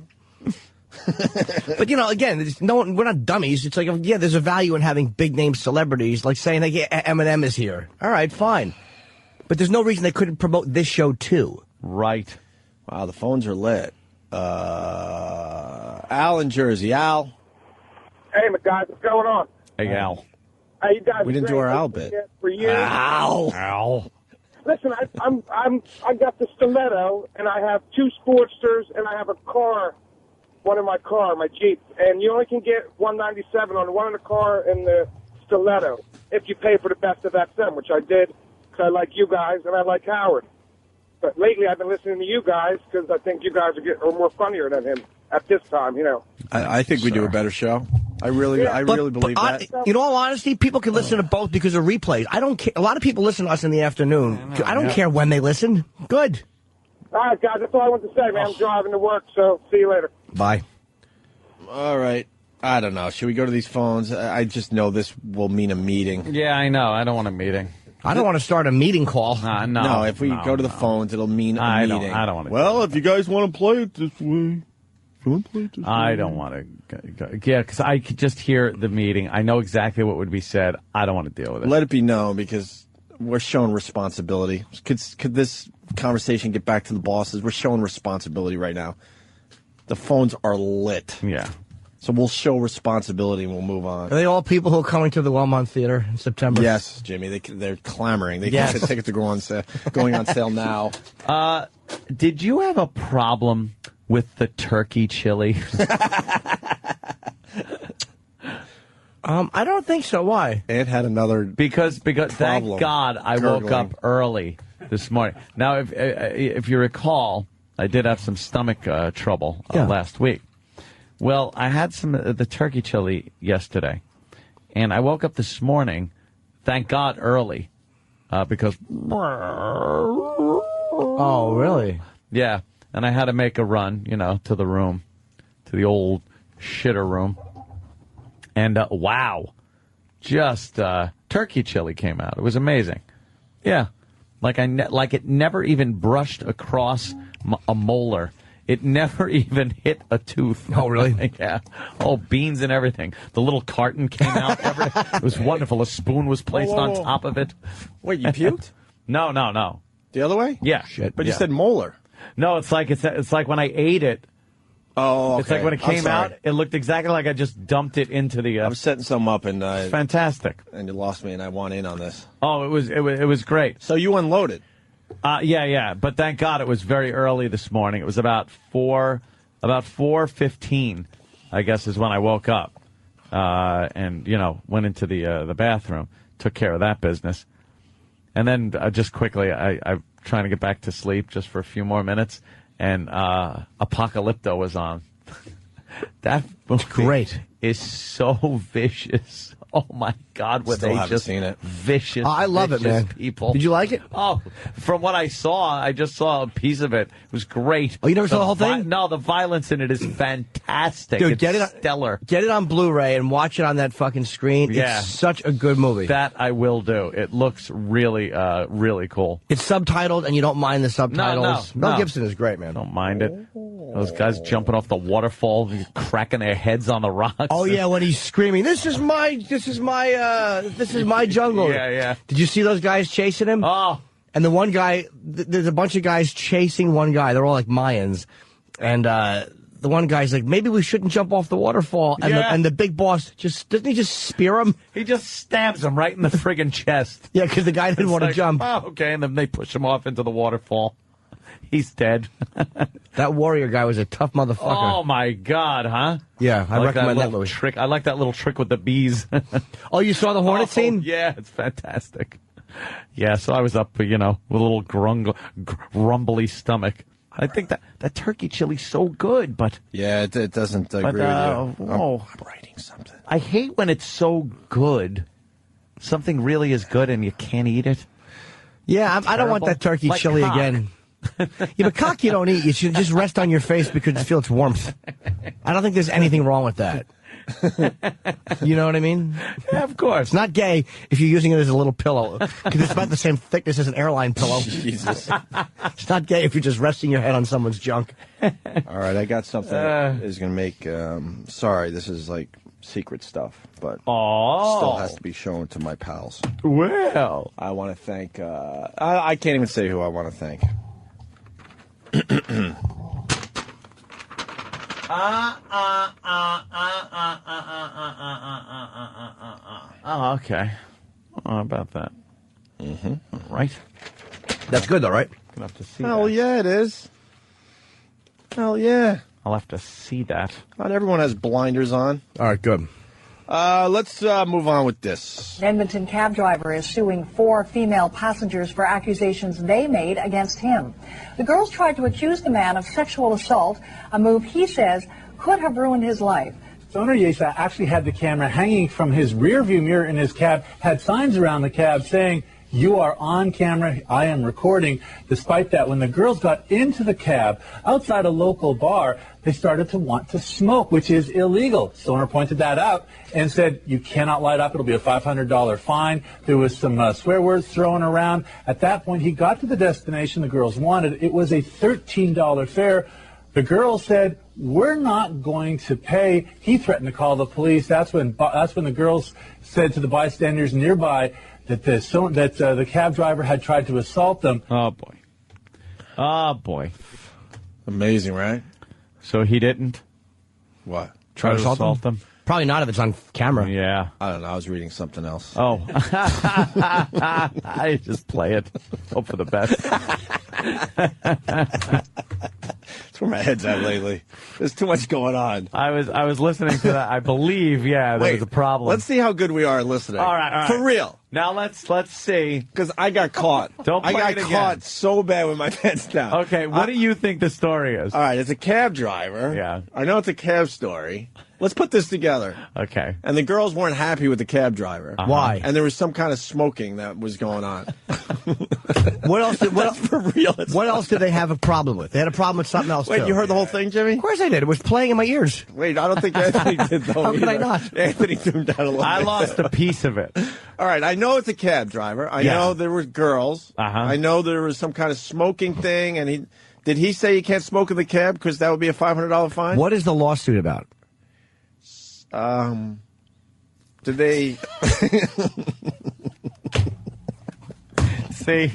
But, again, we're not dummies. It's like, yeah, there's a value in having big-name celebrities, like saying, like, yeah, Eminem is here. All right, fine. But there's no reason they couldn't promote this show, too. Right. Wow, the phones are lit. Al in Jersey. Al. Hey, guys, what's going on? Hey, Al. How you guys? We didn't do our Al bit. For years. Al. Listen, I got the stiletto, and I have 2 Sportsters, and I have a car, one in my car, my Jeep, and you only can get $197 on the one in the car and the stiletto if you pay for the best of XM, which I did because I like you guys and I like Howard. But lately, I've been listening to you guys because I think you guys are more funnier than him at this time. I think we do a better show. I really believe that. In all honesty, people can listen to both because of replays. I don't care. A lot of people listen to us in the afternoon. I don't care when they listen. Good. All right, guys, that's all I want to say, man. I'm driving to work, so see you later. Bye. All right. I don't know. Should we go to these phones? I just know this will mean a meeting. Yeah, I know. I don't want a meeting. I don't want to start a meeting call. No, if we go to the phones, it'll mean a meeting. I don't want to. Well, if you guys want to play it this way. I don't want to go. Yeah, because I could just hear the meeting. I know exactly what would be said. I don't want to deal with it. Let it be known because we're showing responsibility. Could this conversation get back to the bosses? We're showing responsibility right now. The phones are lit. Yeah. So we'll show responsibility and we'll move on. Are they all people who are coming to the Wellmont Theater in September? Yes, Jimmy. They're clamoring. They get the tickets to go on sale, going on sale now. Did you have a problem with the turkey chili? I don't think so. Why? Ant had another because thank God I woke up early this morning. Now, if you recall, I did have some stomach trouble last week. Well, I had some of the turkey chili yesterday, and I woke up this morning, thank God, early, because... Oh, really? Yeah, and I had to make a run, to the room, to the old shitter room. And, wow, just turkey chili came out. It was amazing. Yeah, like it never even brushed across a molar. It never even hit a tooth. Oh, really? Yeah. Oh, beans and everything. The little carton came out. It was wonderful. A spoon was placed on top of it. Wait, you puked? No. The other way? Yeah. Shit. But you said molar. No, it's like when I ate it. Oh, okay. It's like when it came out, it looked exactly like I just dumped it into the... I'm setting some up and... fantastic. And you lost me and I want in on this. Oh, it was great. So you unloaded? Yeah. But thank God it was very early this morning. It was about 4:15, I guess, is when I woke up. And, went into the bathroom, took care of that business. And then just quickly, I'm trying to get back to sleep just for a few more minutes. And Apocalypto was on. That movie great. Is so vicious. Oh my God, were they just seen it. vicious? I love it, man. People. Did you like it? Oh, from what I saw, I just saw a piece of it. It was great. Oh, you never saw the whole thing? No, the violence in it is fantastic. Dude, it's stellar. Get it on Blu-ray and watch it on that fucking screen. Yeah. It's such a good movie. That I will do. It looks really, really cool. It's subtitled, and you don't mind the subtitles. No. Mel Gibson is great, man. Don't mind it. Those guys jumping off the waterfall, cracking their heads on the rocks. Oh yeah, when he's screaming, "This is my jungle." Yeah. Did you see those guys chasing him? Oh. And the one guy, there's a bunch of guys chasing one guy. They're all like Mayans, and the one guy's like, maybe we shouldn't jump off the waterfall. And the big boss doesn't he just spear him? He just stabs him right in the friggin' chest. Yeah, because the guy didn't want to jump. Oh, okay, and then they push him off into the waterfall. He's dead. That warrior guy was a tough motherfucker. Oh my God, huh? Yeah, I recommend that movie. Trick. I like that little trick with the bees. Oh, you saw the hornet scene? Yeah, it's fantastic. Yeah, so I was up, with a little grumbly stomach. I think that turkey chili's so good, but... Yeah, it doesn't agree with you. I'm writing something. I hate when it's so good Something really is good and you can't eat it? Yeah, I don't want that turkey Like chili cock. again. Yeah, but cock you don't eat. You should just rest on your face because you feel its warmth. I don't think there's anything wrong with that. You know what I mean? Yeah, of course. It's not gay if you're using it as a little pillow because it's about the same thickness as an airline pillow. Jesus. It's not gay if you're just resting your head on someone's junk. All right, I got something that is going to make. Sorry, this is like secret stuff, but still has to be shown to my pals. Well, I want to thank. I can't even say who I want to thank. Oh, okay. How about that? Mm-hmm. Right. That's good, though, right? Gonna have to see Hell that. yeah, it is. Hell yeah. I'll have to see that. Not everyone has blinders on. All right, good. Let's move on with this. An Edmonton cab driver is suing 4 female passengers for accusations they made against him. The girls tried to accuse the man of sexual assault, a move he says could have ruined his life. Owner Yesa actually had the camera hanging from his rear view mirror in his cab, had signs around the cab saying, "You are on camera, I am recording." Despite that, when the girls got into the cab outside a local bar, they started to want to smoke, which is illegal. Stoner pointed that out and said, "You cannot light up, it'll be a $500 fine." There was some swear words thrown around. At that point, he got to the destination the girls wanted. It was a $13 fare. The girls said, "We're not going to pay." He threatened to call the police. That's when the girls said to the bystanders nearby that the cab driver had tried to assault them. Oh, boy. Oh, boy. Amazing, right? So he didn't? What? Try to assault them? Probably not if it's on camera. Yeah. I don't know. I was reading something else. Oh. I just play it. Hope for the best. That's where my head's at lately. There's too much going on. I was listening to that. I believe, there was a problem. Let's see how good we are listening. All right. For real. Now let's see. Because I got caught. Don't play I got it again. caught so bad with my pants down. Okay, what do you think the story is? All right, it's a cab driver. Yeah. I know it's a cab story. Let's put this together. Okay. And the girls weren't happy with the cab driver. Why? And there was some kind of smoking that was going on. What else? For real. What else did they have a problem with? They had a problem with something else. Wait, too. you heard the whole thing, Jimmy? Of course I did. It was playing in my ears. Wait, I don't think Anthony did, though. How could I either. not? Anthony tuned out a little I bit. lost a piece of it. All right, I know it's a cab driver. I know there were girls. I know there was some kind of smoking thing, and did he say you can't smoke in the cab because that would be a $500 fine? What is the lawsuit about? Did they... See,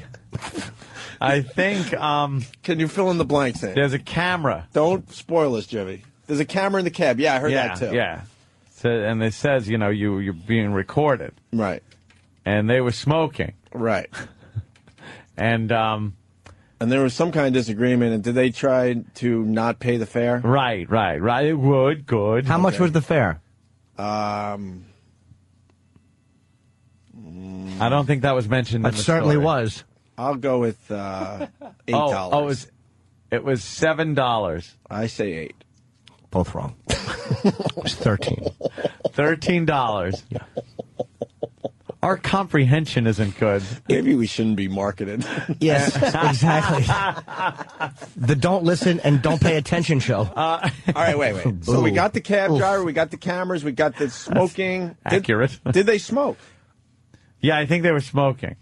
I think... Can you fill in the blanks, Andy? There's a camera. Don't spoil us, Jimmy. There's a camera in the cab. Yeah, I heard that, too. Yeah. So, and it says, you're being recorded. Right. And they were smoking. Right. And there was some kind of disagreement, and did they try to not pay the fare? Right. It would. Good. How much was the fare? I don't think that was mentioned in It the certainly story. was. I'll go with $8. It was $7. I say 8. Both wrong. It was 13. $13. Yeah. Our comprehension isn't good. Maybe we shouldn't be marketed. Yes, exactly. The don't listen and don't pay attention show. All right, wait. So we got the cab driver, we got the cameras, we got the smoking. Accurate. Did they smoke? Yeah, I think they were smoking.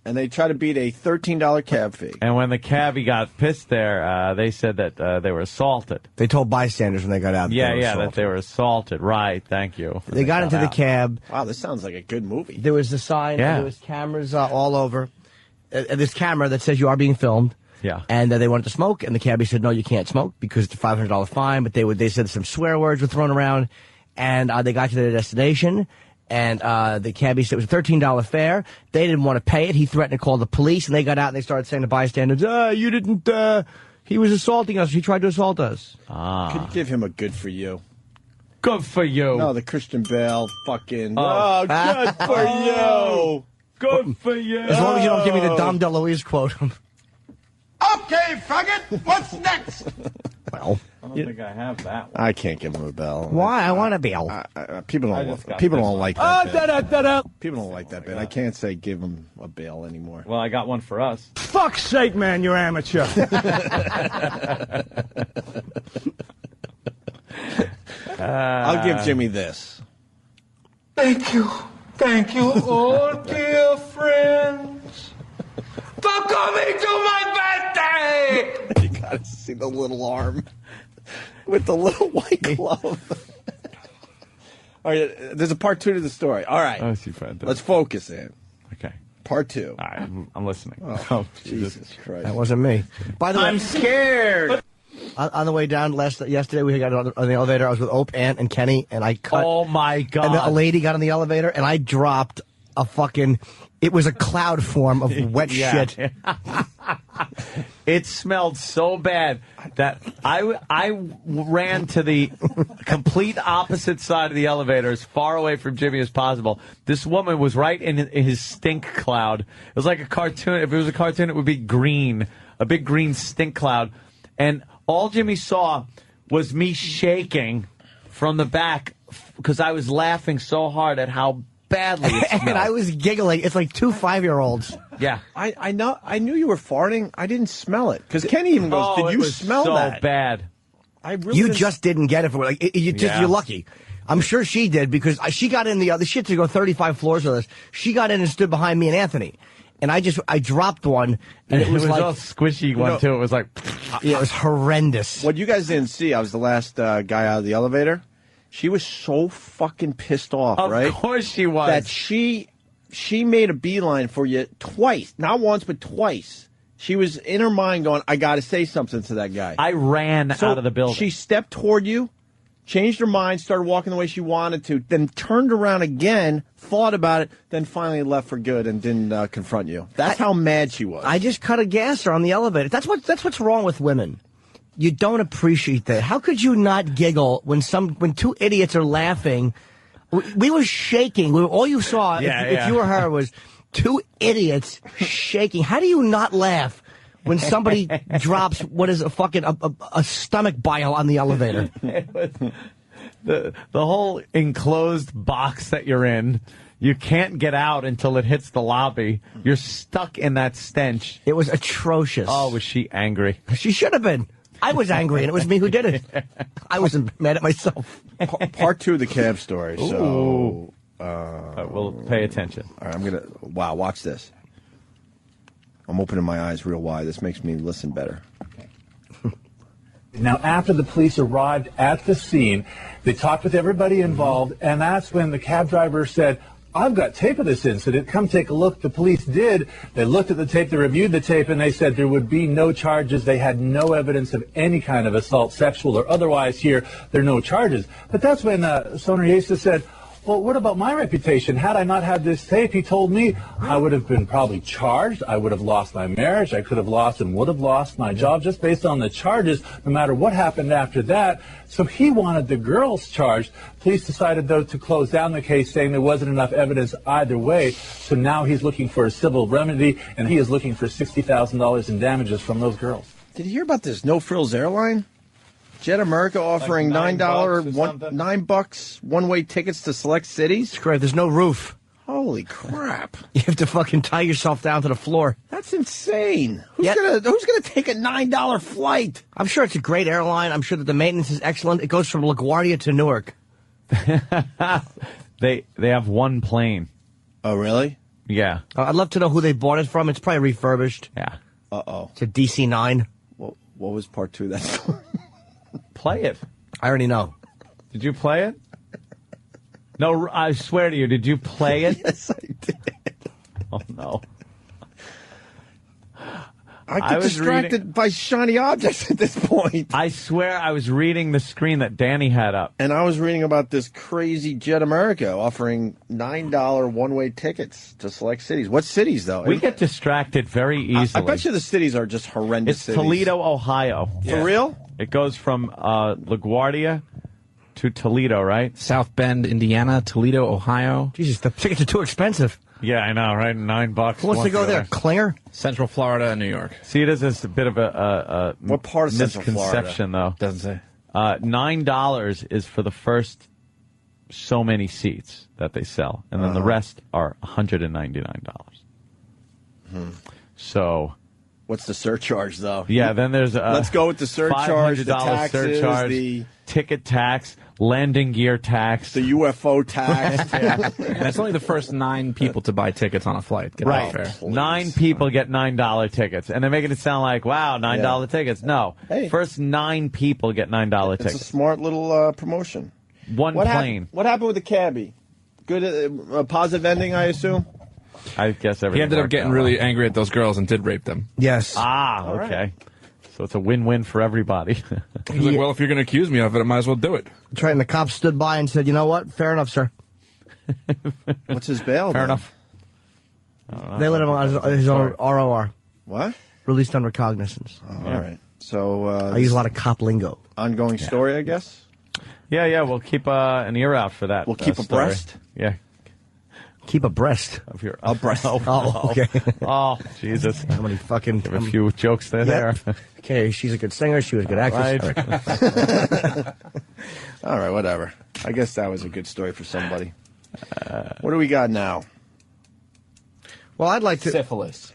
And they tried to beat a $13 cab fee. And when the cabbie got pissed there, they said that they were assaulted. They told bystanders when they got out. That they were assaulted. Right, thank you. They got into the cab. Wow, this sounds like a good movie. There was a sign. Yeah. There was cameras all over. This camera that says you are being filmed. Yeah. And they wanted to smoke, and the cabbie said, no, you can't smoke because it's a $500 fine. But they said some swear words were thrown around, and they got to their destination. And the cabbie said it was a $13 fare. They didn't want to pay it. He threatened to call the police, and they got out and they started saying to bystanders, you didn't, he was assaulting us. He tried to assault us. Could you give him a good for you? Good for you. No, the Christian Bale fucking. Oh. Good for you. Good for you. As long as you don't give me the Dom DeLuise quote. Okay, faggot, what's next? Well, I don't think I have that one. I can't give him a bell. Why? I want a bell. People don't like that bit. People don't like that bit. I can't say give him a bail anymore. Well, I got one for us. Fuck's sake, man, you're amateur. I'll give Jimmy this. Thank you, oh dear friends, for coming to my birthday. You gotta see the little arm with the little white glove. All right, there's a part 2 to the story. All right, let's focus in. Okay, part 2. All right, I'm listening. Oh, Jesus Christ! That wasn't me. By the way, I'm scared. On the way down yesterday, we got on the elevator. I was with Opie, Ant, and Kenny, and I cut. Oh my God! And a lady got on the elevator, and I dropped a fucking. It was a cloud form of wet shit. It smelled so bad that I ran to the complete opposite side of the elevator, as far away from Jimmy as possible. This woman was right in his stink cloud. It was like a cartoon. If it was a cartoon, it would be green, a big green stink cloud. And all Jimmy saw was me shaking from the back because I was laughing so hard at how badly it smelled. And I was giggling. It's like 2 5-year-olds. Yeah. I knew you were farting. I didn't smell it. Because Kenny even goes, did you smell that? So bad. I really You just didn't get it. You're lucky. I'm sure she did because she got in the shit to go 35 floors with us. She got in and stood behind me and Anthony. And I dropped one, and it was like all squishy one too. It was like, yeah, it was horrendous. What you guys didn't see, I was the last guy out of the elevator. She was so fucking pissed off, right? Of course she was. That she made a beeline for you twice, not once but twice. She was in her mind going, "I got to say something to that guy." I ran out of the building. She stepped toward you, changed her mind, started walking the way she wanted to, then turned around again, thought about it, then finally left for good and didn't confront you. That's how mad she was. I just cut a gasser on the elevator. That's what's wrong with women. You don't appreciate that. How could you not giggle when 2 idiots are laughing? We were shaking. All you saw, if you were her, was 2 idiots shaking. How do you not laugh when somebody drops what is a fucking a stomach bile on the elevator? The whole enclosed box that you're in, you can't get out until it hits the lobby. You're stuck in that stench. It was atrocious. Oh, was she angry? She should have been. I was angry, and it was me who did it. I wasn't mad at myself. Part 2 of the cab story. So we'll pay attention. All right, wow, watch this. I'm opening my eyes real wide. This makes me listen better. Now, after the police arrived at the scene, they talked with everybody involved, and that's when the cab driver said, "I've got tape of this incident. Come take a look." The police did. They looked at the tape, they reviewed the tape, and they said there would be no charges. They had no evidence of any kind of assault, sexual or otherwise here. There are no charges. But that's when Sonoriesa said, "Well, what about my reputation? Had I not had this tape," he told me, "I would have been probably charged. I would have lost my marriage. I could have lost and would have lost my job just based on the charges, no matter what happened after that." So he wanted the girls charged. Police decided, though, to close down the case, saying there wasn't enough evidence either way. So now he's looking for a civil remedy, and he is looking for $60,000 in damages from those girls. Did you hear about this No Frills airline? Jet America offering like $9 one-way tickets to select cities. It's great. There's no roof. Holy crap! You have to fucking tie yourself down to the floor. That's insane. Who's gonna take a $9 flight? I'm sure it's a great airline. I'm sure that the maintenance is excellent. It goes from LaGuardia to Newark. They have one plane. Oh, really? Yeah. I'd love to know who they bought it from. It's probably refurbished. Yeah. Uh-oh. It's a DC-9. What was part 2 of that story? Play it. I already know. Did you play it? No, I swear to you, did you play it? Yes, I did. Oh, no. I get distracted by shiny objects at this point. I swear I was reading the screen that Danny had up. And I was reading about this crazy Jet America offering $9 one-way tickets to select cities. What cities, though? We get distracted very easily. I bet you the cities are just horrendous It's cities. Toledo, Ohio. For real? It goes from LaGuardia to Toledo, right? South Bend, Indiana, Toledo, Ohio. Jesus, the tickets are too expensive. Yeah, I know, right? $9. Who wants to go there? Klinger? Central Florida and New York. See, this is a bit of a what part of Central misconception, though. Doesn't say. $9 is for the first so many seats that they sell, and then the rest are $199. So, what's the surcharge though? Yeah, then there's let's go with the surcharge, the taxes, surcharge, the ticket tax, landing gear tax, the UFO tax. And it's only the first 9 people to buy tickets on a flight. Get right. that fair. 9 people get $9 tickets, and they're making it sound like, wow, $9 tickets. No, first 9 people get $9 tickets. It's a smart little promotion. One plane. What happened with the cabbie? Good, positive ending, I assume. I guess everything. He ended up worked getting out really well. angry at those girls and did rape them. Yes. Ah, All okay. right. So it's a win-win for everybody. He's like, well, if you're going to accuse me of it, I might as well do it. That's right, and the cops stood by and said, you know what? Fair enough, sir. What's his bail? Fair then? enough. They let him on his own ROR. What? Released on recognizance. Oh, all right. So I use a lot of cop lingo. Ongoing story, I guess. Yeah. We'll keep an ear out for that. We'll keep story. abreast. Yeah. Keep abreast Of your abreast. Oh, okay. Oh, Jesus. How many fucking... Give a few jokes there. Okay, she's a good singer. She was a good actress. Right. All right, whatever. I guess that was a good story for somebody. What do we got now? Well, I'd like to... Syphilis.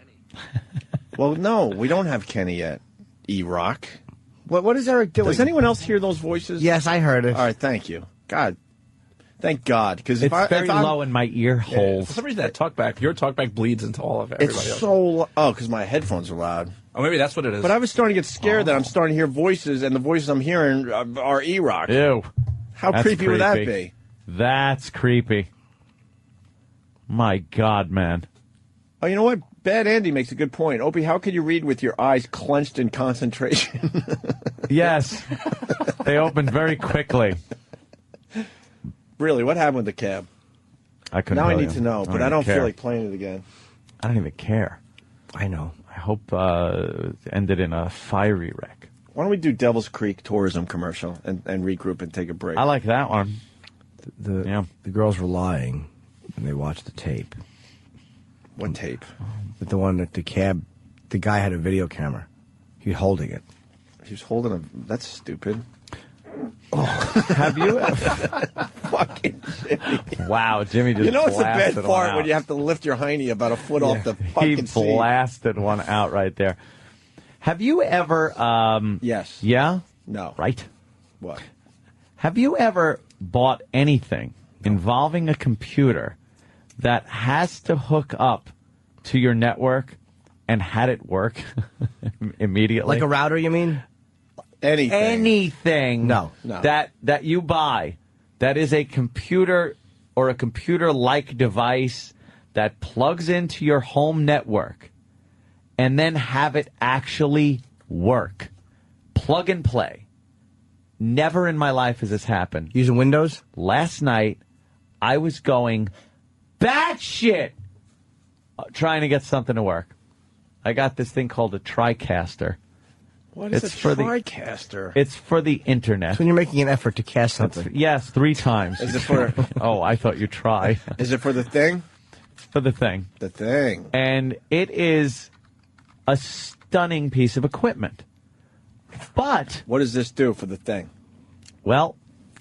Well, no, we don't have Kenny yet. E-Rock. What is Eric doing? Does anyone else hear those voices? Yes, I heard it. All right, thank you. God. Thank God. Because It's very low in my ear For holes. some reason, your talkback bleeds into all of everybody It's else. so... Oh, because my headphones are loud. Oh, maybe that's what it is. But I was starting to get scared that I'm starting to hear voices, and the voices I'm hearing are E-Rock. Ew. How That's creepy would that be? That's creepy. My God, man. Oh, you know what? Bad Andy makes a good point. Opie, how could you read with your eyes clenched in concentration? Yes. They opened very quickly. Really, what happened with the cab? I couldn't Now I tell need you. to know, but I even don't care. feel like playing it again. I don't even care. I know. I hope it ended in a fiery wreck. Why don't we do Devil's Creek tourism commercial and regroup and take a break? I like that one. The girls were lying, and they watched the tape. What tape? But the one that the guy had a video camera. He was holding it. He was holding a... That's stupid. Have you? Fucking Jimmy. Wow, Jimmy just You know it's a bad blasted part one when out. you have to lift your hiney about a foot off the He fucking seat. blasted one out right there. Have you ever... Yes. Yeah? No. Right. What? Have you ever bought anything involving a computer that has to hook up to your network and had it work immediately? Like a router, you mean? Anything No. that you buy that is a computer or a computer-like device that plugs into your home network and then have it actually work. Plug and play. Never in my life has this happened. Using Windows? Last night, I was going batshit trying to get something to work. I got this thing called a TriCaster. What is It's a for the- TriCaster? It's for the internet. So when you're making an effort to cast something. Yes, 3 times. Is it for... Oh, I thought you'd try. Is it for the thing? For the thing. The thing. And it is a stunning piece of equipment. But... What does this do for the thing? Well,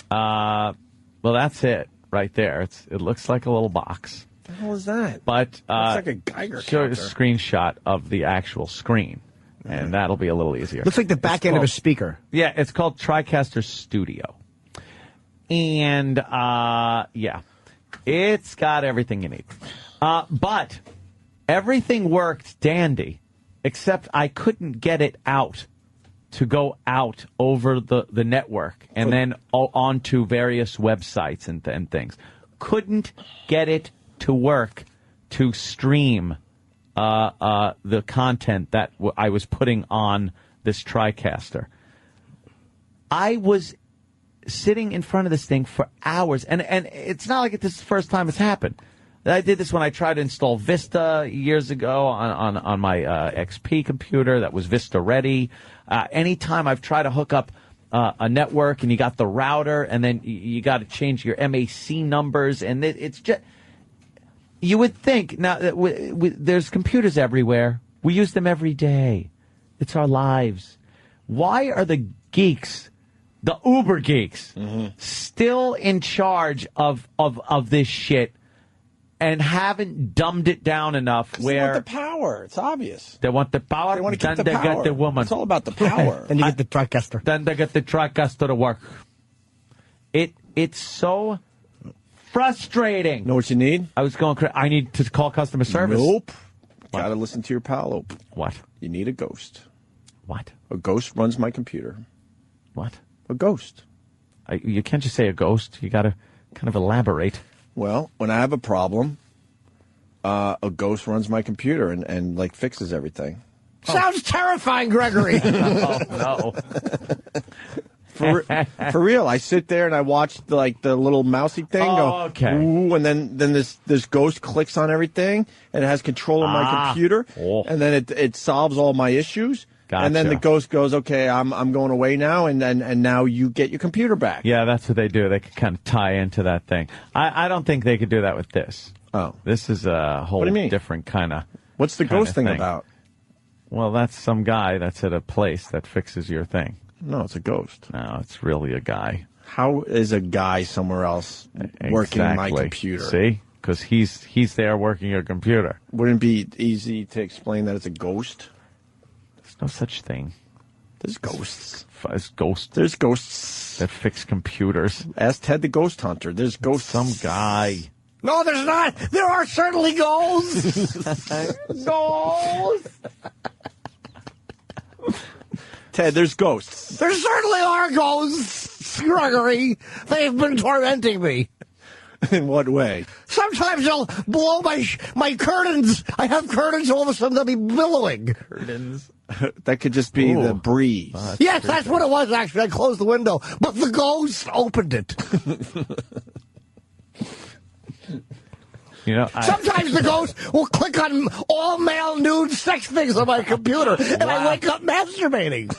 that's it right there. It looks like a little box. What the hell is that? But Looks like a Geiger show you a counter. screenshot of the actual screen, and that'll be a little easier. Looks like the back end of a speaker. Yeah, it's called TriCaster Studio. And, yeah, it's got everything you need. But everything worked dandy, except I couldn't get it out to go out over the network and then onto various websites and things. Couldn't get it to work to stream the content that I was putting on this TriCaster. I was sitting in front of this thing for hours, and it's not like this is the first time it's happened. I did this when I tried to install Vista years ago on my XP computer that was Vista ready. Anytime I've tried to hook up a network and you got the router and then you got to change your MAC numbers, and it's just... You would think now that there's computers everywhere. We use them every day. It's our lives. Why are the geeks, the uber geeks, still in charge of this shit and haven't dumbed it down enough where... They want the power. It's obvious. They want the power. They want to keep then the they power. get the woman. It's all about the power. And you get the TriCaster. Then they get the TriCaster to work. It's so frustrating. Know what you need? I need to call customer service. Nope. Got to listen to your pal, Ope. What? You need a ghost. What? A ghost runs my computer. What? A ghost. You can't just say a ghost. You got to kind of elaborate. Well, when I have a problem, a ghost runs my computer and like fixes everything. Sounds terrifying, Gregory. Oh, no. For real, I sit there and I watch the little mousy thing go, okay. Ooh, and then this ghost clicks on everything and it has control of my computer, and then it solves all my issues. Gotcha. And then the ghost goes, okay, I'm going away now, and now you get your computer back. Yeah, that's what they do. They can kind of tie into that thing. I don't think they could do that with this. Oh. This is a whole What do you mean? different kind of... What's the ghost thing about? Well, that's some guy that's at a place that fixes your thing. No, it's a ghost. No, it's really a guy. How is a guy somewhere else working my computer? See? Because he's there working your computer. Wouldn't it be easy to explain that it's a ghost? There's no such thing. There's ghosts. There's ghosts. There's ghosts that fix computers. Ask Ted the Ghost Hunter. There's ghosts. Some guy. No, there's not. There are certainly ghosts. Ghosts. Ted, there's ghosts. There certainly are ghosts, Gregory. They've been tormenting me. In what way? Sometimes they'll blow my curtains. I have curtains, all of a sudden they'll be billowing. Curtains? That could just be the breeze. Yes, that's what it was, actually. I closed the window, but the ghost opened it. Sometimes the ghost will click on all male nude sex things on my computer, and I wake up masturbating.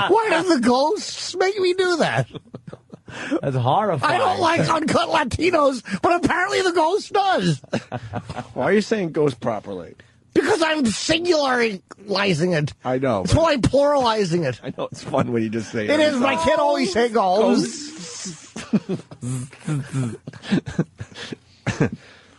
Why do the ghosts make me do that? That's horrifying. I don't like uncut Latinos, but apparently the ghost does. Why are you saying ghost properly? Because I'm singularizing it. I know. It's more like pluralizing it. I know it's fun when you just say it. It is. My kid always say ghosts.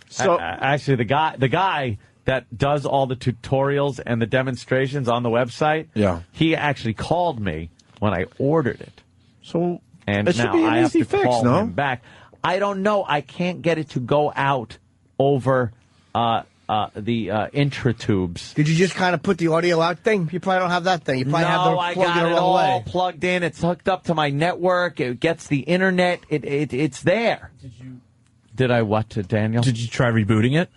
So actually, the guy that does all the tutorials and the demonstrations on the website, he actually called me when I ordered it. So and it should now be an I have easy to fix, call no? him back. I don't know. I can't get it to go out over the intratubes. Did you just kind of put the audio out thing? You probably don't have that thing. You probably have the I plug got in the it wrong all way. plugged in. It's hooked up to my network. It gets the internet. It's there. Did I what to Daniel? Did you try rebooting it?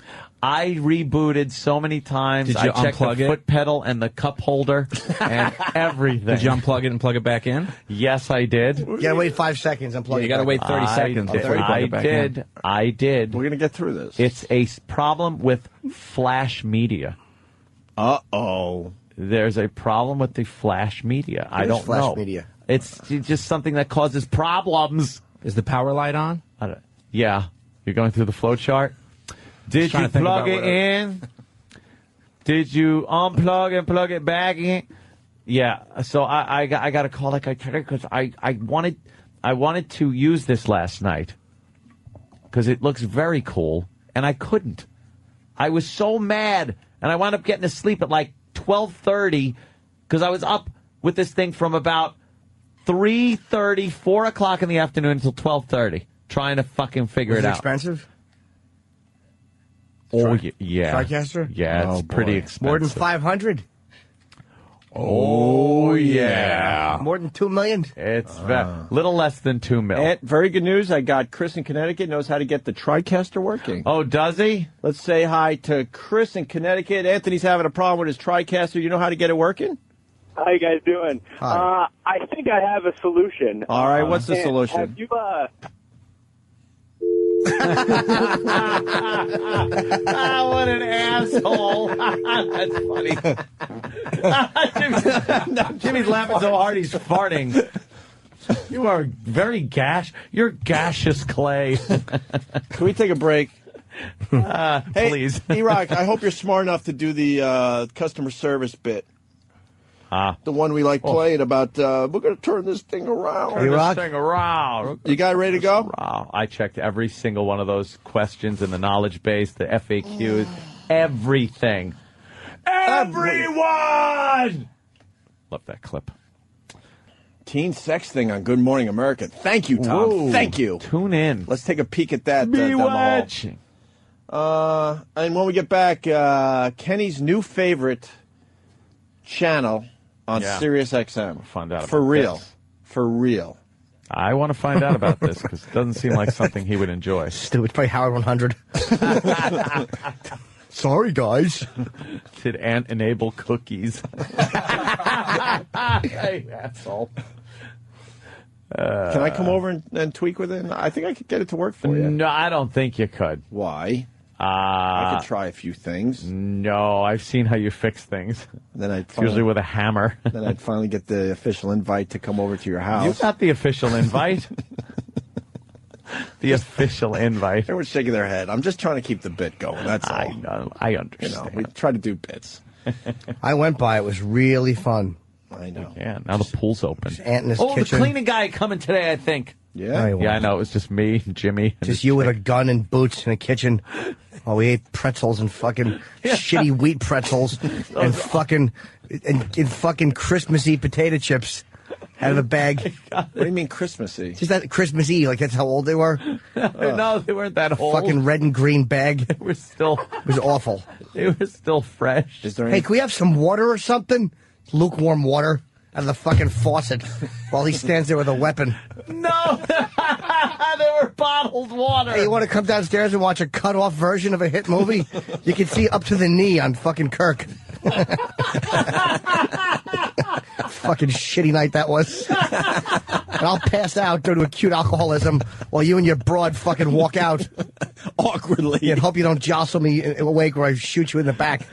I rebooted so many times. Did you I checked unplug the it? foot pedal and the cup holder and everything. Did you unplug it and plug it back in? Yes, I did. You gotta wait 5 seconds. I'm plugging. You gotta wait 30 seconds before you plug it back in. I did. We're gonna get through this. It's a problem with flash media. Uh-oh. There's a problem with the flash media. I don't flash know. media? It's just something that causes problems. Is the power light on? Yeah. You're going through the flow chart. Did you plug it in? Did you unplug and plug it back in? Yeah. So I got a call like I because I wanted to use this last night because it looks very cool and I couldn't. I was so mad and I wound up getting to sleep at like 12:30 because I was up with this thing from about 3:30, 4 o'clock in the afternoon until 12:30. Trying to fucking figure it out. Expensive? Oh, yeah. TriCaster? Yeah, it's pretty expensive. More than 500? Oh, yeah. More than 2 million? It's little less than 2 mil. And very good news. I got Chris in Connecticut knows how to get the TriCaster working. Oh, does he? Let's say hi to Chris in Connecticut. Anthony's having a problem with his TriCaster. You know how to get it working? How you guys doing? Hi. I think I have a solution. All right, what's the And solution? Have you, What an asshole. That's funny. Jimmy's laughing so hard he's farting. You are very You're gaseous clay. Can we take a break? Hey, Please. E-Rock, I hope you're smart enough to do the customer service bit. The one we like playing about, we're going to turn this thing around. Turn this thing around. You guys ready to go? I checked every single one of those questions in the knowledge base, the FAQs, everything. Everyone! Love that clip. Teen sex thing on Good Morning America. Thank you, Tom. Whoa. Thank you. Tune in. Let's take a peek at that. Be down the hall. watching. And when we get back, Kenny's new favorite channel on SiriusXM. We'll find out For about real. this. For real. I want to find out about this because it doesn't seem like something he would enjoy. Stupid. Play Howard 100. Sorry, guys. Did Ant enable cookies? Hey, asshole. Can I come over and tweak with it? I think I could get it to work for you. No, I don't think you could. Why? I could try a few things. No, I've seen how you fix things. Then I'd It's usually with a hammer. Then I'd finally get the official invite to come over to your house. You got the official invite. The official invite. Everyone's shaking their head. I'm just trying to keep the bit going. That's all. I know. I understand. We try to do bits. I went by. It was really fun. I know. Yeah, now the pool's open. Ant in his the kitchen. cleaning guy coming today, I think. Yeah? Yeah, I know. It was just me and Jimmy. And Just you with a gun and boots in a kitchen. Oh, we ate pretzels and fucking shitty wheat pretzels and fucking Christmassy potato chips out of a bag. What do you mean Christmassy? Just that Christmassy, like that's how old they were. No, they weren't that old. Fucking red and green bag. They were still. It was awful. They were still fresh. Is there Hey, can we have some water or something? Lukewarm water out of the fucking faucet while he stands there with a weapon. No, they were bottled water. Hey, you want to come downstairs and watch a cut-off version of a hit movie? You can see up to the knee on fucking Kirk. Fucking shitty night that was. And I'll pass out due to acute alcoholism while you and your broad fucking walk out. Awkwardly. And hope you don't jostle me awake or I shoot you in the back.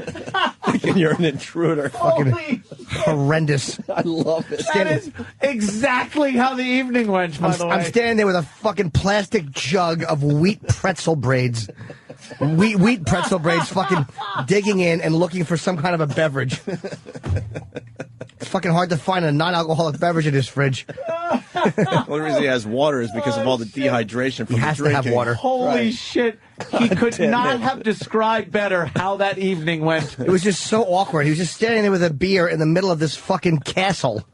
And you're an intruder. Fucking horrendous. I love it. That is exactly how the evening went, by the way. I'm standing there with a fucking plastic jug of wheat pretzel braids. Wheat pretzel braids fucking digging in and looking for some kind of a beverage. It's fucking hard to find a non-alcoholic beverage in his fridge. The only reason he has water is because of all the dehydration from He has the to drinking. have water. Holy shit. He could damn not it. have described better how that evening went. It was just so awkward. He was just standing there with a beer in the middle of this fucking castle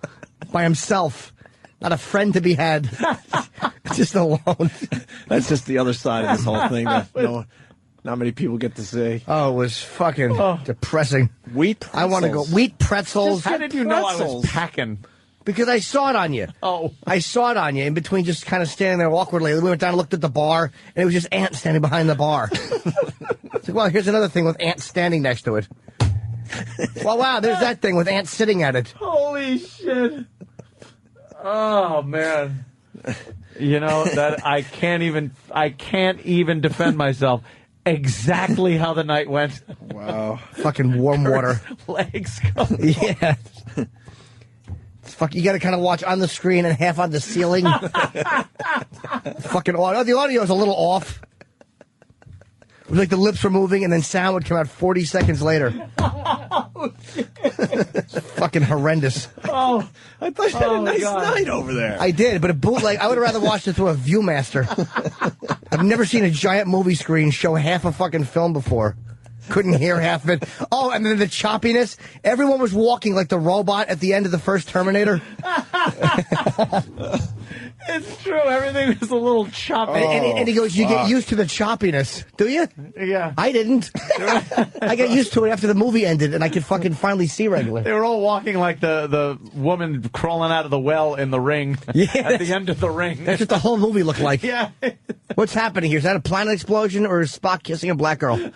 by himself. Not a friend to be had. Just alone. That's just the other side of this whole thing that not many people get to see. Oh, it was fucking depressing. Wheat pretzels. I want to go. Wheat pretzels. How did you know I was Pretzels. packing? Because I saw it on you. Oh. I saw it on you in between just kind of standing there awkwardly. We went down and looked at the bar, and it was just Ant standing behind the bar. It's like, well, here's another thing with Ant standing next to it. Well, wow, there's that thing with Ant sitting at it. Holy shit. Oh, man. You know, that I can't even defend myself. Exactly how the night went. Wow. Fucking warm water. Legs go. Yeah. You got to kind of watch on the screen and half on the ceiling. Fucking audio. The audio is a little off. It was like the lips were moving and then sound would come out 40 seconds later. Fucking horrendous. Oh, I thought you had a nice night over there. I did, but a bootleg, I would have rather watched it through a Viewmaster. I've never seen a giant movie screen show half a fucking film before. Couldn't hear half of it. Oh, and then the choppiness. Everyone was walking like the robot at the end of the first Terminator. It's true. Everything was a little choppy. And he goes, you get used to the choppiness. Do you? Yeah. I didn't. I got used to it after the movie ended, and I could fucking finally see regular. They were all walking like the woman crawling out of the well in the ring. Yeah. At the end of the ring. That's what the whole movie looked like. Yeah. What's happening here? Is that a planet explosion or is Spock kissing a black girl?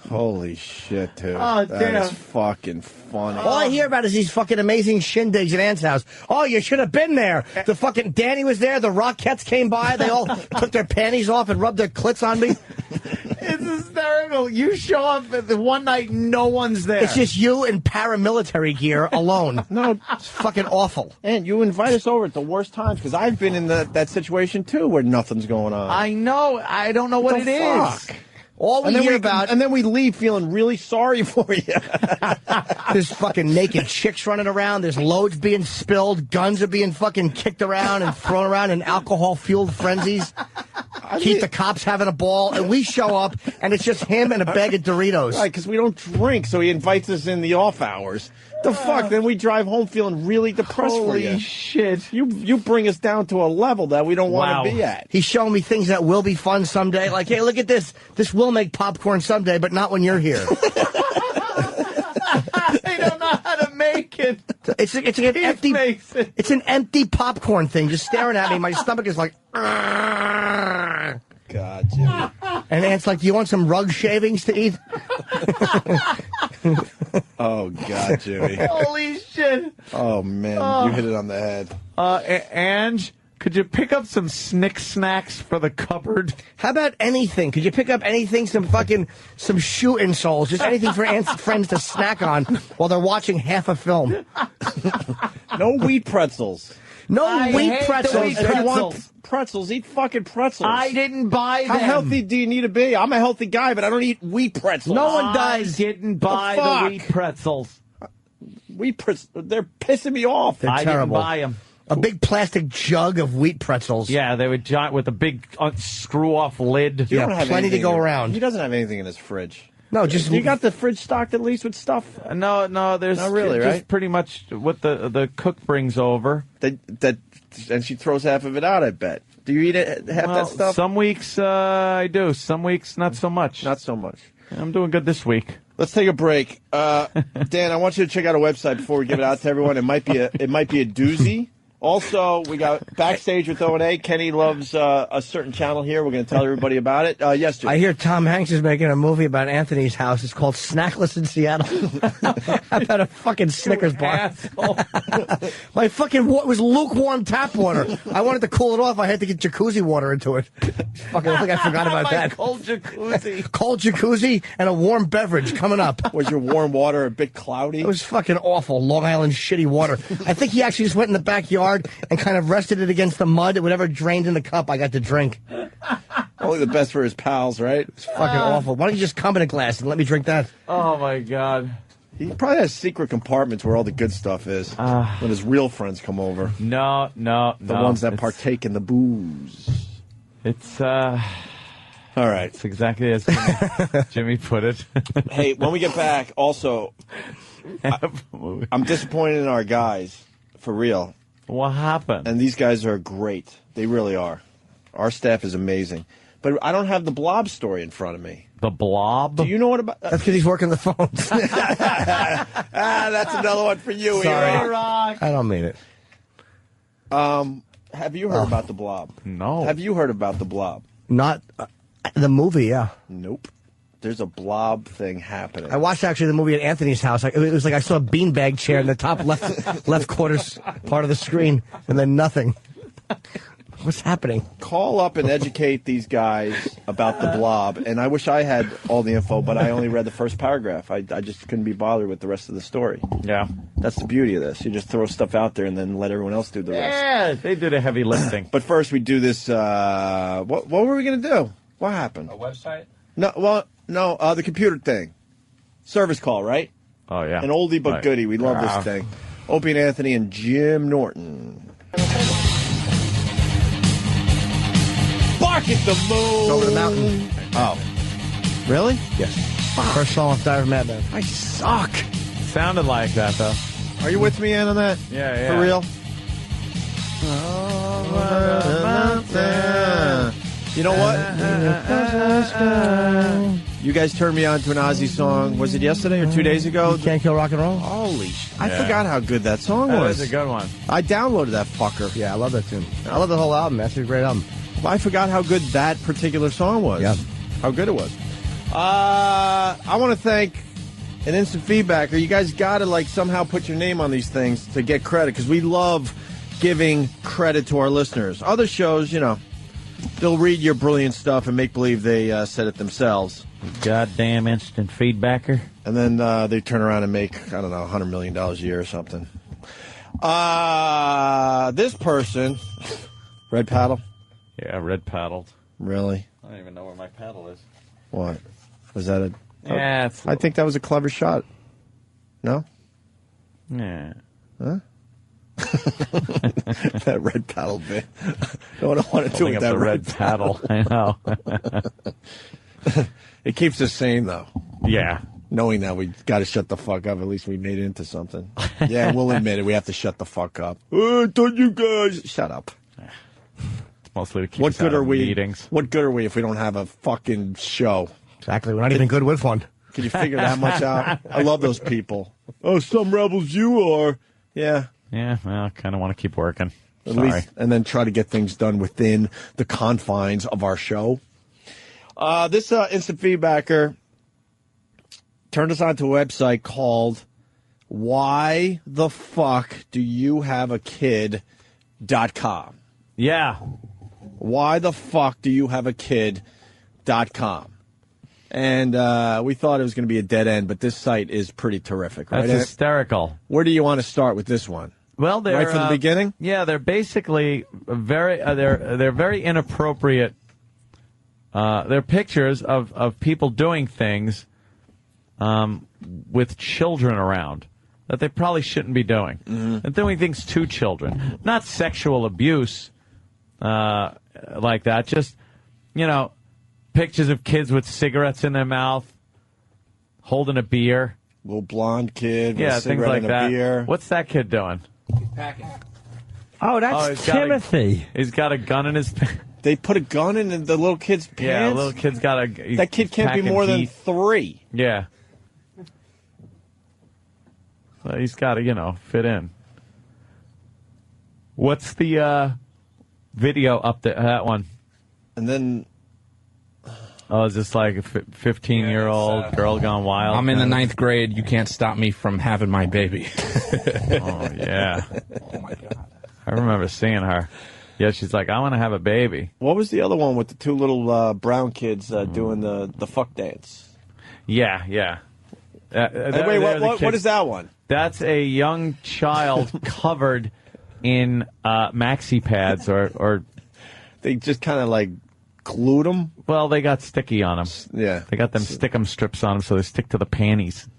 Holy shit, dude. Oh, That damn. is fucking funny. All I hear about is these fucking amazing shindigs at Ant's house. Oh, you should have been there. The fucking Danny was there. The Rockettes came by. They all took their panties off and rubbed their clits on me. It's hysterical. You show up at the one night, no one's there. It's just you in paramilitary gear alone. No, it's fucking awful. And you invite us over at the worst times because I've been in that situation too where nothing's going on. I know. I don't know what it is. All we hear about, and then we leave feeling really sorry for you. There's fucking naked chicks running around. There's loads being spilled. Guns are being fucking kicked around and thrown around in alcohol-fueled frenzies. Keep the cops having a ball, and we show up, and it's just him and a bag of Doritos. Right, because we don't drink, so he invites us in the off hours. The fuck? Then we drive home feeling really depressed for you. Holy shit. You bring us down to a level that we don't want to be at. He's showing me things that will be fun someday. Like, hey, look at this. This will make popcorn someday, but not when you're here. They don't know how to make it. It's an empty. It's an empty popcorn thing, just staring at me. My stomach is like. God, Jimmy. And Ant's like, do you want some rug shavings to eat? Oh, God, Jimmy. Holy shit. Oh, man. Oh. You hit it on the head. Ange, could you pick up some Snick Snacks for the cupboard? How about anything? Could you pick up anything, some shoe insoles, just anything for Ant's friends to snack on while they're watching half a film? No wheat pretzels. No wheat pretzels. If you want pretzels, eat fucking pretzels. I didn't buy them. How healthy do you need to be? I'm a healthy guy, but I don't eat wheat pretzels. No one does. I didn't buy the wheat pretzels. Wheat pretzels, they're pissing me off. They're I terrible. didn't buy them. A big plastic jug of wheat pretzels. Yeah, they were giant with a big screw-off lid. You don't have plenty to anything go in- around. He doesn't have anything in his fridge. No, just You got the fridge stocked at least with stuff? No, there's Not really, just right? pretty much what the cook brings over. And she throws half of it out, I bet. Do you eat half that stuff? Some weeks I do. Some weeks not so much. Not so much. I'm doing good this week. Let's take a break. Dan, I want you to check out our website before we give it out to everyone. It might be a doozy. Also, we got Backstage with O&A. Kenny loves a certain channel here. We're going to tell everybody about it. Yes, Jim. I hear Tom Hanks is making a movie about Anthony's house. It's called Snackless in Seattle. I've had a fucking Snickers bar. My fucking it was lukewarm tap water. I wanted to cool it off. I had to get jacuzzi water into it. Fucking, I think I forgot about that. Cold jacuzzi. Cold jacuzzi and a warm beverage coming up. Was your warm water a bit cloudy? It was fucking awful. Long Island shitty water. I think he actually just went in the backyard and kind of rested it against the mud. Whatever drained in the cup, I got to drink. Only the best for his pals, right? It's fucking awful. Why don't you just come in a glass and let me drink that? Oh, my God. He probably has secret compartments where all the good stuff is when his real friends come over. No. The ones that partake in the booze. It's, all right. It's exactly as Jimmy put it. Hey, when we get back, also, I'm disappointed in our guys, for real. What happened? And these guys are great. They really are. Our staff is amazing. But I don't have the Blob story in front of me. The Blob? Do you know what about... That's because he's working the phones. That's another one for you, Sorry. Aaron. Rock. I don't mean it. Have you heard about the Blob? No. Have you heard about the Blob? Not the movie, yeah. Nope. There's a Blob thing happening. I watched actually the movie at Anthony's house. It was like I saw a beanbag chair in the top left quarters part of the screen, and then nothing. What's happening? Call up and educate these guys about the Blob. And I wish I had all the info, but I only read the first paragraph. I just couldn't be bothered with the rest of the story. Yeah. That's the beauty of this. You just throw stuff out there and then let everyone else do the rest. Yeah, they do the heavy lifting. But first we do this, what were we going to do? What happened? A website? No, the computer thing. Service call, right? Oh, yeah. An oldie but Right. goodie. We love this thing. Opie and Anthony and Jim Norton. Bark at the moon. Over the mountain. Oh. Really? Yes. First song off Diver Madman. I suck. Sounded like that, though. Are you with me, Ann, on that? Yeah. For real? You know what? You guys turned me on to an Ozzy song. Was it yesterday or 2 days ago? You Can't Kill Rock and Roll? Holy shit. I Yeah. forgot how good that song That was. was a good one. I downloaded that fucker. Yeah, I love that tune. I love the whole album. That's a great album. I forgot how good that particular song was. Yeah. How good it was. I want to thank an instant feedbacker. You guys got to somehow put your name on these things to get credit because we love giving credit to our listeners. Other shows, They'll read your brilliant stuff and make believe they said it themselves. Goddamn instant feedbacker. And then they turn around and make, I don't know, $100 million a year or something. This person, red paddle? Yeah, red paddled. Really? I don't even know where my paddle is. What? Was that a... Yeah, I think that was a clever shot. No? Yeah. Huh? That red paddle bit. What I want to do with that red paddle. I know. It keeps us sane, though. Yeah. Knowing that we got to shut the fuck up. At least we made it into something. Yeah, we'll admit it. We have to shut the fuck up. I thought you guys... Shut up. It's mostly to keep us out of meetings. What good are we if we don't have a fucking show? Exactly. We're not even good with one. Can you figure that much out? I love those people. Oh, some rebels you are. Yeah. Yeah, well, I kind of want to keep working. At least, and then try to get things done within the confines of our show. This instant feedbacker turned us on to a website called whythefuckdoyouhaveakid.com. Yeah. Whythefuckdoyouhaveakid.com. And we thought it was going to be a dead end, but this site is pretty terrific, right? That's hysterical. Where do you want to start with this one? Well, they're right from the beginning. Yeah, they're basically very they're very inappropriate. They're pictures of people doing things with children around that they probably shouldn't be doing, and doing things to children, not sexual abuse like that. Just pictures of kids with cigarettes in their mouth, holding a beer. Little blonde kid with yeah, a things cigarette like and a that. beer. What's that kid doing? Packing. Oh, that's Timothy. He's got a gun in his pants. They put a gun in the little kid's pants? Yeah, the little kid's got a... That kid can't be more than 3. Yeah. So he's got to, fit in. What's the video up there? That one. And then... Oh, is this like a 15-year-old girl gone wild? I'm in the 9th grade. You can't stop me from having my baby. Oh, yeah. Oh, my God. I remember seeing her. Yeah, she's like, I want to have a baby. What was the other one with the 2 little brown kids doing the fuck dance? Yeah, yeah. Wait, what is that one? That's a young child covered in maxi pads or... They just kind of like glued them? Well, they got sticky on them. Yeah. They got them stick-em strips on them so they stick to the panties.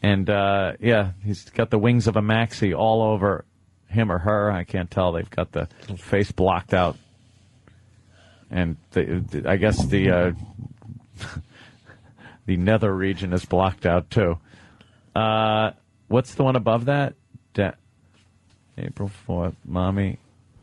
And, he's got the wings of a maxi all over him or her. I can't tell. They've got the face blocked out. And I guess the the nether region is blocked out, too. What's the one above that? April 4th, Mommy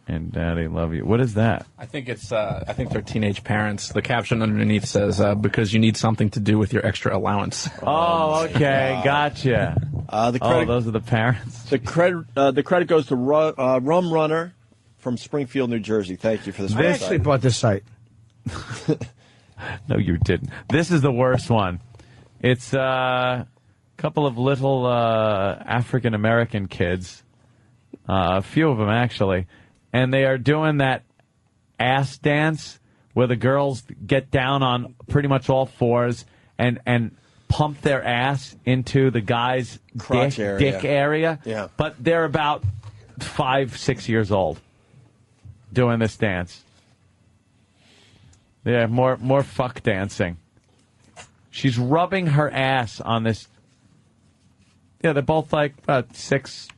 and Daddy love you. What is that? I think it's. I think they're teenage parents. The caption underneath says, "Because you need something to do with your extra allowance." Oh, okay, gotcha. Those are the parents. The credit goes to Rum Runner from Springfield, New Jersey. Thank you for this. I actually bought this site. No, you didn't. This is the worst one. It's a couple of little African American kids, a few of them actually. And they are doing that ass dance where the girls get down on pretty much all fours and pump their ass into the guy's dick area. Yeah. But they're about 5-6 years old doing this dance. Yeah, more fuck dancing. She's rubbing her ass on this. Yeah, they're both like about 6.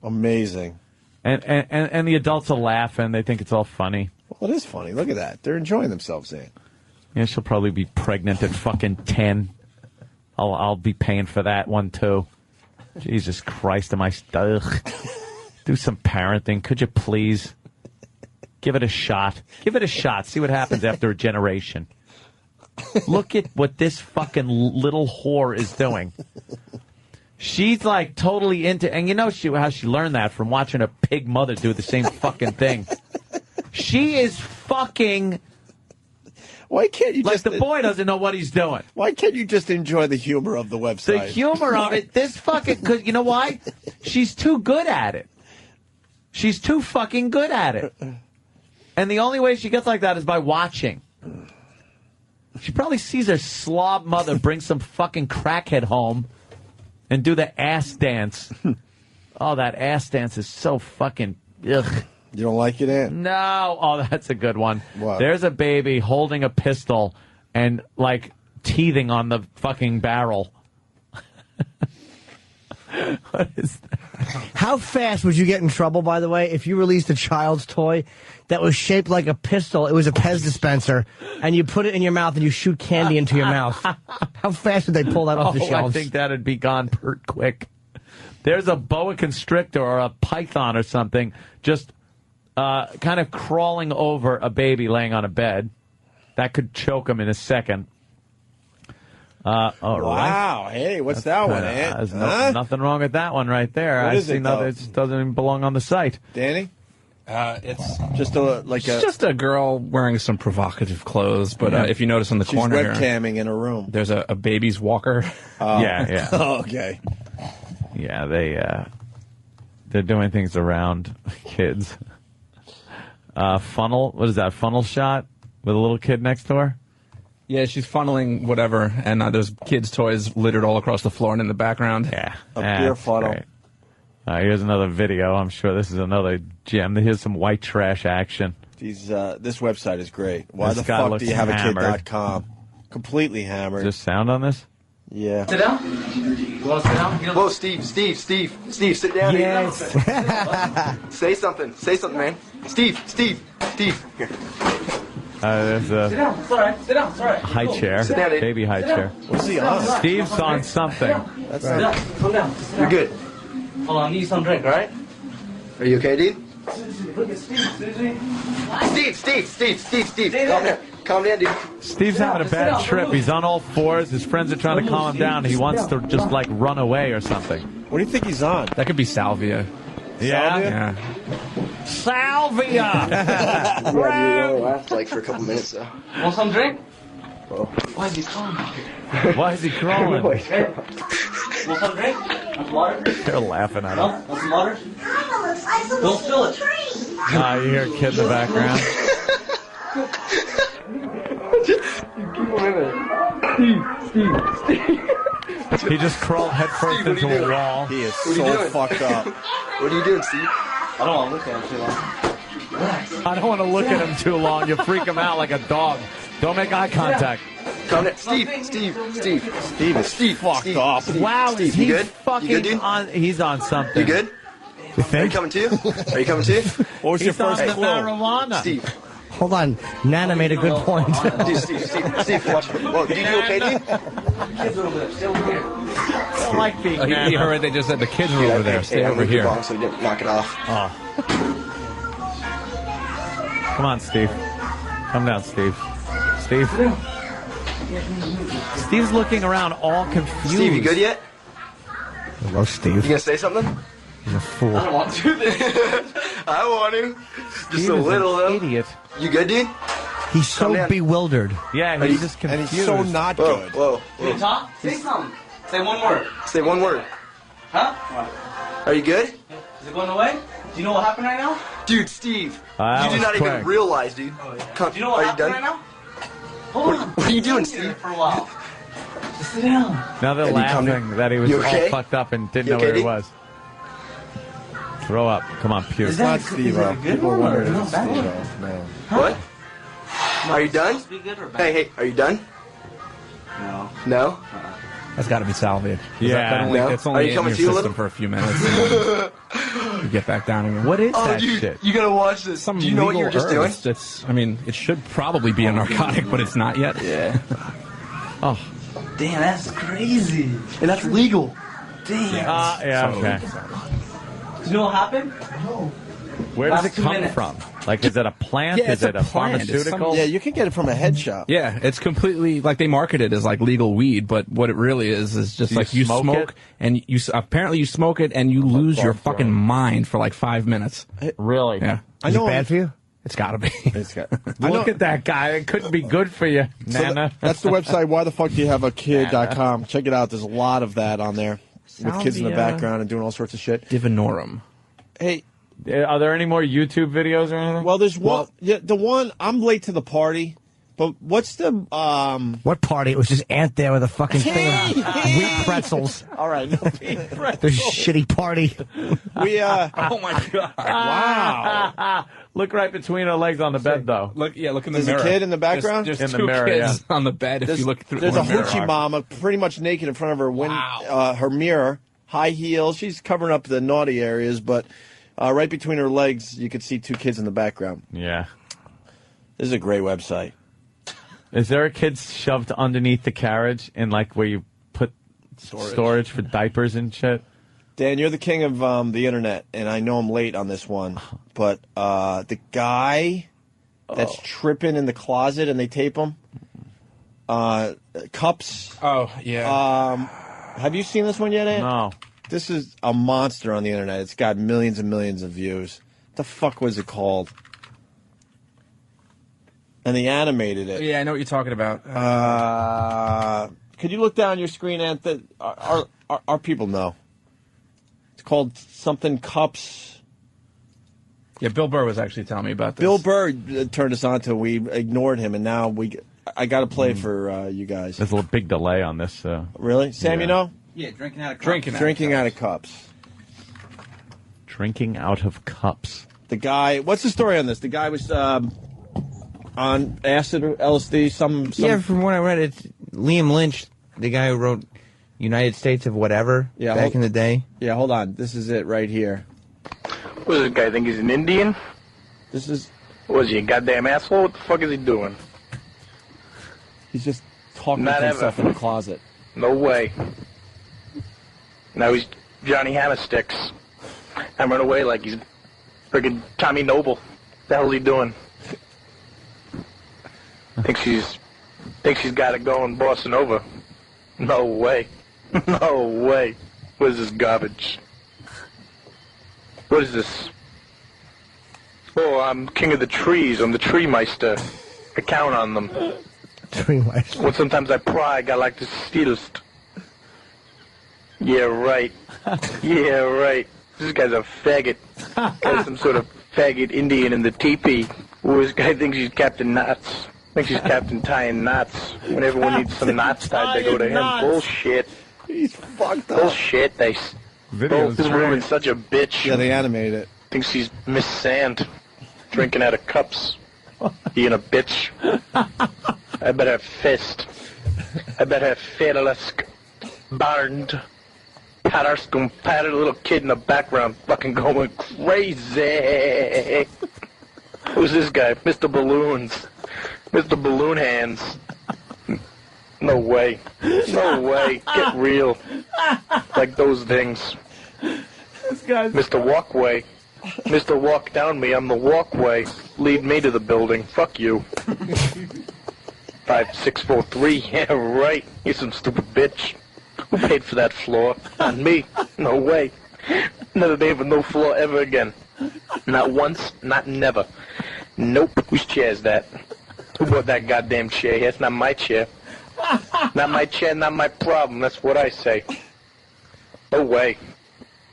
Amazing. And the adults are laughing. They think it's all funny. Well, it is funny. Look at that. They're enjoying themselves, Zane. Yeah, she'll probably be pregnant at fucking 10. I'll be paying for that one, too. Jesus Christ, am I... Ugh. Do some parenting. Could you please? Give it a shot. Give it a shot. See what happens after a generation. Look at what this fucking little whore is doing. She's like totally into, and you know how she learned that from watching her pig mother do the same fucking thing. She is fucking. Why can't you like the boy doesn't know what he's doing? Why can't you just enjoy the humor of the website? The humor of it. This fucking, because you know why? She's too good at it. She's too fucking good at it. And the only way she gets like that is by watching. She probably sees her slob mother bring some fucking crackhead home and do the ass dance. Oh, that ass dance is so fucking... Ugh. You don't like it, Ant? No. Oh, that's a good one. What? There's a baby holding a pistol and, like, teething on the fucking barrel. What is that? How fast would you get in trouble, by the way, if you released a child's toy that was shaped like a pistol? It was a Pez dispenser, and you put it in your mouth and you shoot candy into your mouth. How fast would they pull that off the shelves? I think that'd be gone pert quick. There's a boa constrictor or a python or something just kind of crawling over a baby laying on a bed. That could choke him in a second. All wow. Right. Hey, what's that one, Ant? There's nothing wrong with that one right there. What I is see it, nothing. though? It just doesn't even belong on the site. Danny? It's just just a girl wearing some provocative clothes. But if you notice on the She's corner here, webcamming in a room. there's a baby's walker. Yeah. Oh, okay. Yeah, they're doing things around kids. Funnel. What is that? Funnel shot with a little kid next door. Yeah, she's funneling whatever, and there's kids' toys littered all across the floor and in the background. Yeah, A beer funnel. great. Here's another video. I'm sure this is another gem. Here's some white trash action. This website is great. Why This the guy fuck looks do you have hammered. a kid.com? Completely hammered. Is there sound on this? Yeah. Sit down. You want to sit down? Whoa, Steve, sit down. Yes. Say something, man. Steve. Here. There's a Sit down. It's all right. Sit down. It's all right. high chair, Sit down, Dave. baby high Sit down. chair. What's he on? Steve's on something. That's Sit down. Calm down. Sit You're down. good. Hold on, I need you some drink, all right? Are you okay, dude? Look at Steve. Steve. Calm down, dude. Steve's having a bad trip. He's on all fours. His friends are trying to calm him down. He wants to just like run away or something. What do you think he's on? That could be Salvia. Yeah. Salvia. Yeah, dude, it only lasts like for a couple minutes, though. Want some drink? Why is he crawling? Why is he crawling? Hey, want some drink? Want some water? They're laughing at No? him. Want some water? Don't spill it. You hear a kid in the background. You keep him in there. Steve. He just crawled headfirst Steve, what into are you a doing? wall. He is What are you so doing? fucked up. What are you doing, Steve? I don't want to look at him too long. Relax. I don't want to look at him too long. You freak him out like a dog. Don't make eye contact. Calm down. Steve. Steve is fucked up. Wow, Steve, he's you good? fucking You good, dude? on. He's on something. You good? Are you coming too? Are you coming too? What was your He's on first the clue? marijuana. Steve. Hold on. Nana made a good point. Dude, Steve, watch me. Whoa, dude, you okay, dude? Kids over there. Stay over here. I don't like being He heard they just said the kids were over there. Stay I over moved the here. bong so he didn't knock it off. Oh. Come on, Steve. Come down, Steve. Steve. Steve's looking around all confused. Steve, you good yet? Hello, Steve. You gonna say something? He's a fool. I don't want to. I want to. Just Steve a is little, an though. idiot. You good, dude? He's Calm so down. bewildered. Yeah, he's just And confused. he's so not Whoa, good. whoa. Can you talk? Say something. Say one word. Say one word. Huh? Are you good? Is it going away? Do you know what happened right now? Dude, Steve. That You do was not quick. even realize, dude. Come, Do you know what are you happened done? right now? Hold on. What are you doing, Sit here Steve? For a while. Just sit down. Now they're Eddie, come laughing here. that he was You okay? all fucked up and didn't You know okay, where he Dee? was. Throw up. Come on, puke. Is that- Not Steve-O. Is it a good People are one or wondering if not it's bad one? Steve-O. No. What? Are you done? Supposed to be good or bad? Hey, are you done? No. No? That's got to be Salvia. Yeah. No? It's Are only you in coming your to a system little? for a few minutes. You get back down again. What is Oh, that dude, shit? you gotta watch this. Some Do you know what you were legal just doing? herb. I mean, it should probably be a narcotic, but it's not yet. Yeah. Oh. Damn, that's crazy. And that's legal. Damn. Yeah, okay. You know what happened? Where does Last it 2 come minutes. from? Like, is it a plant? Yeah, is it's it a a plant. It's pharmaceutical? Yeah, you can get it from a head shop. Yeah, it's completely like they market it as like legal weed, but what it really is just You like you smoke smoke it? and you apparently you smoke it and you lose your fucking mind for like 5 minutes. Really? Yeah, I Is it know. bad for you? it's got to be. It's got, Look at that guy. It couldn't be good for you, So Nana. that's the website. Why the fuck do you have a kid.com? Check it out. There's a lot of that on there with kids in the Salvia. background and doing all sorts of shit. Divinorum. Hey, Are there any more YouTube videos or anything? Well, there's one. Yeah, the one, I'm late to the party, but what's the... What party? It was just Ant there with a fucking thing of wheat pretzels. All right, no wheat pretzels. There's a shitty party. We, oh my God. Wow. Look right between her legs on the bed, though. Look in the There's mirror. a kid in the background? There's In the two mirror, kids on the bed if you look through There's a one mirror. hoochie mama pretty much naked in front of her her mirror, high heels. She's covering up the naughty areas, but right between her legs, you could see two kids in the background. Yeah. This is a great website. Is there a kid shoved underneath the carriage in, like, where you put storage for diapers and shit? Dan, you're the king of the internet, and I know I'm late on this one, but the guy that's tripping in the closet and they tape him, cups. Oh, yeah. Have you seen this one yet, Ant? No. This is a monster on the internet. It's got millions and millions of views. What the fuck was it called? And they animated it. Yeah, I know what you're talking about. Could you look down your screen, Ant? Our people know. It's called something Cups. Yeah, Bill Burr was actually telling me about this. Bill Burr turned us on to. We ignored him, and now I got to play for you guys. There's a little big delay on this. Really, Sam? Yeah. You know? Yeah, drinking out of cups. Drinking out of cups. Drinking out of cups. The guy. What's the story on this? The guy was on acid or LSD. Some. Yeah, from what I read, it's Liam Lynch, the guy who wrote United States of Whatever back in the day. Yeah, hold on. This is it right here. What does this guy think he's an Indian? This is... Was he a goddamn asshole? What the fuck is he doing? He's just talking Not to ever. himself in the closet. No way. Now he's Johnny Hammersticks. And run away like he's friggin' Tommy Noble. The hell's he doing? Thinks she's got it going bossing over. No way. No way. What is this garbage? What is this? Oh, I'm king of the trees. I'm the tree meister. I count on them. Tree meister. When sometimes I pride, I like to stealest. Yeah, right. Yeah, right. This guy's a faggot. Guy's some sort of faggot Indian in the teepee. Ooh, this guy thinks he's Captain Knots. Thinks he's Captain Tying Knots. When everyone needs some knots tied, they go to him. Bullshit. He's fucked up. Bullshit. This woman's such a bitch. Yeah, they animated it. Thinks she's Miss Sand. Drinking out of cups. Being a bitch. I bet her fist. I bet her fedelisk. Barned. Pattersk, patted little kid in the background fucking going crazy. Who's this guy? Mr. Balloons. Mr. Balloon Hands. No way. No way. Get real. Like those things. Mr. Walkway. Mr. Walk Down Me, I'm the walkway. Lead me to the building. Fuck you. 5643. Yeah, right. You're some stupid bitch. Who paid for that floor? Not me. No way. Never paid for no floor ever again. Not once, not never. Nope. Whose chair's that? Who bought that goddamn chair? That's not my chair. Not my chair, not my problem. That's what I say. No way.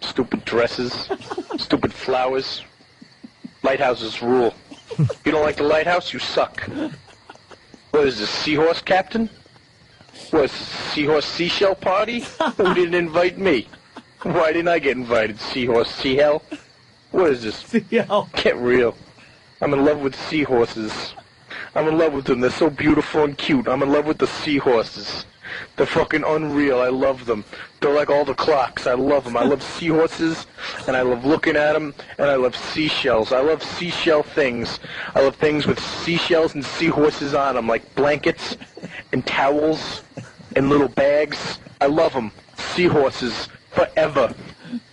Stupid dresses. Stupid flowers. Lighthouses rule. You don't like the lighthouse? You suck. What is this, seahorse captain? What, seahorse seashell party? Who didn't invite me? Why didn't I get invited, seahorse seahell? What is this? Seahell. Get real. I'm in love with seahorses. I'm in love with them. They're so beautiful and cute. I'm in love with the seahorses. They're fucking unreal. I love them. They're like all the clocks. I love them. I love seahorses, and I love looking at them, and I love seashells. I love seashell things. I love things with seashells and seahorses on them, like blankets and towels and little bags. I love them. Seahorses. Forever.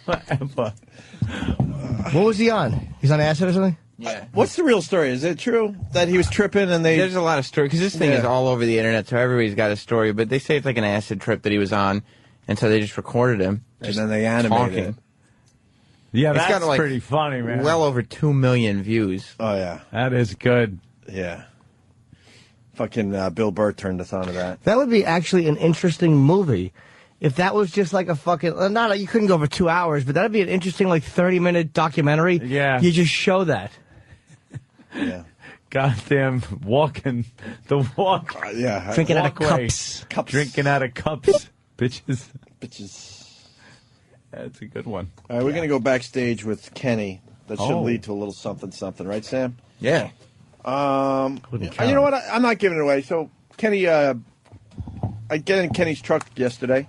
Forever. What was he on? He's on acid or something? Yeah. What's the real story? Is it true that he was tripping and they... There's a lot of stories, because this thing is all over the internet, so everybody's got a story, but they say it's like an acid trip that he was on, and so they just recorded him. And then they animated it. Yeah, It's that's got, like, pretty funny, man. Well over 2 million views. Oh, yeah. That is good. Yeah. Fucking Bill Burr turned us on to that. That would be actually an interesting movie If that was just like a fucking, you couldn't go for 2 hours, but that'd be an interesting, like, 30-minute documentary. Yeah. You just show that. Yeah. Goddamn walking the walk. Yeah. Drinking out of walkway. cups. Drinking out of cups. Bitches. That's a good one. All right, we're going to go backstage with Kenny. That should Oh. lead to a little something, right, Sam? Yeah. You know what? I'm not giving it away. So, Kenny, I get in Kenny's truck yesterday,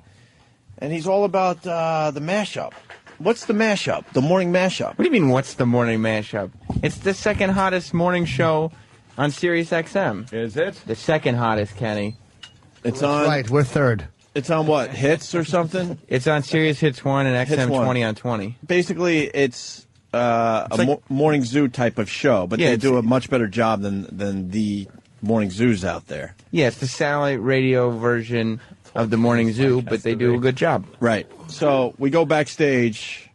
and he's all about the mashup. What's the mashup? The morning mashup. What do you mean, what's the morning mashup? It's the second hottest morning show on SiriusXM. Is it? The second hottest, Kenny. It's on. Right, we're third. It's on what? Hits or something? It's on Sirius Hits 1 and Hits XM 1. 20 on 20. Basically, it's like- morning zoo type of show, but Yeah, they it's- do a much better job than the morning zoos out there. Yeah, it's the satellite radio version of the Morning Zoo, but they do a good job. Right. So we go backstage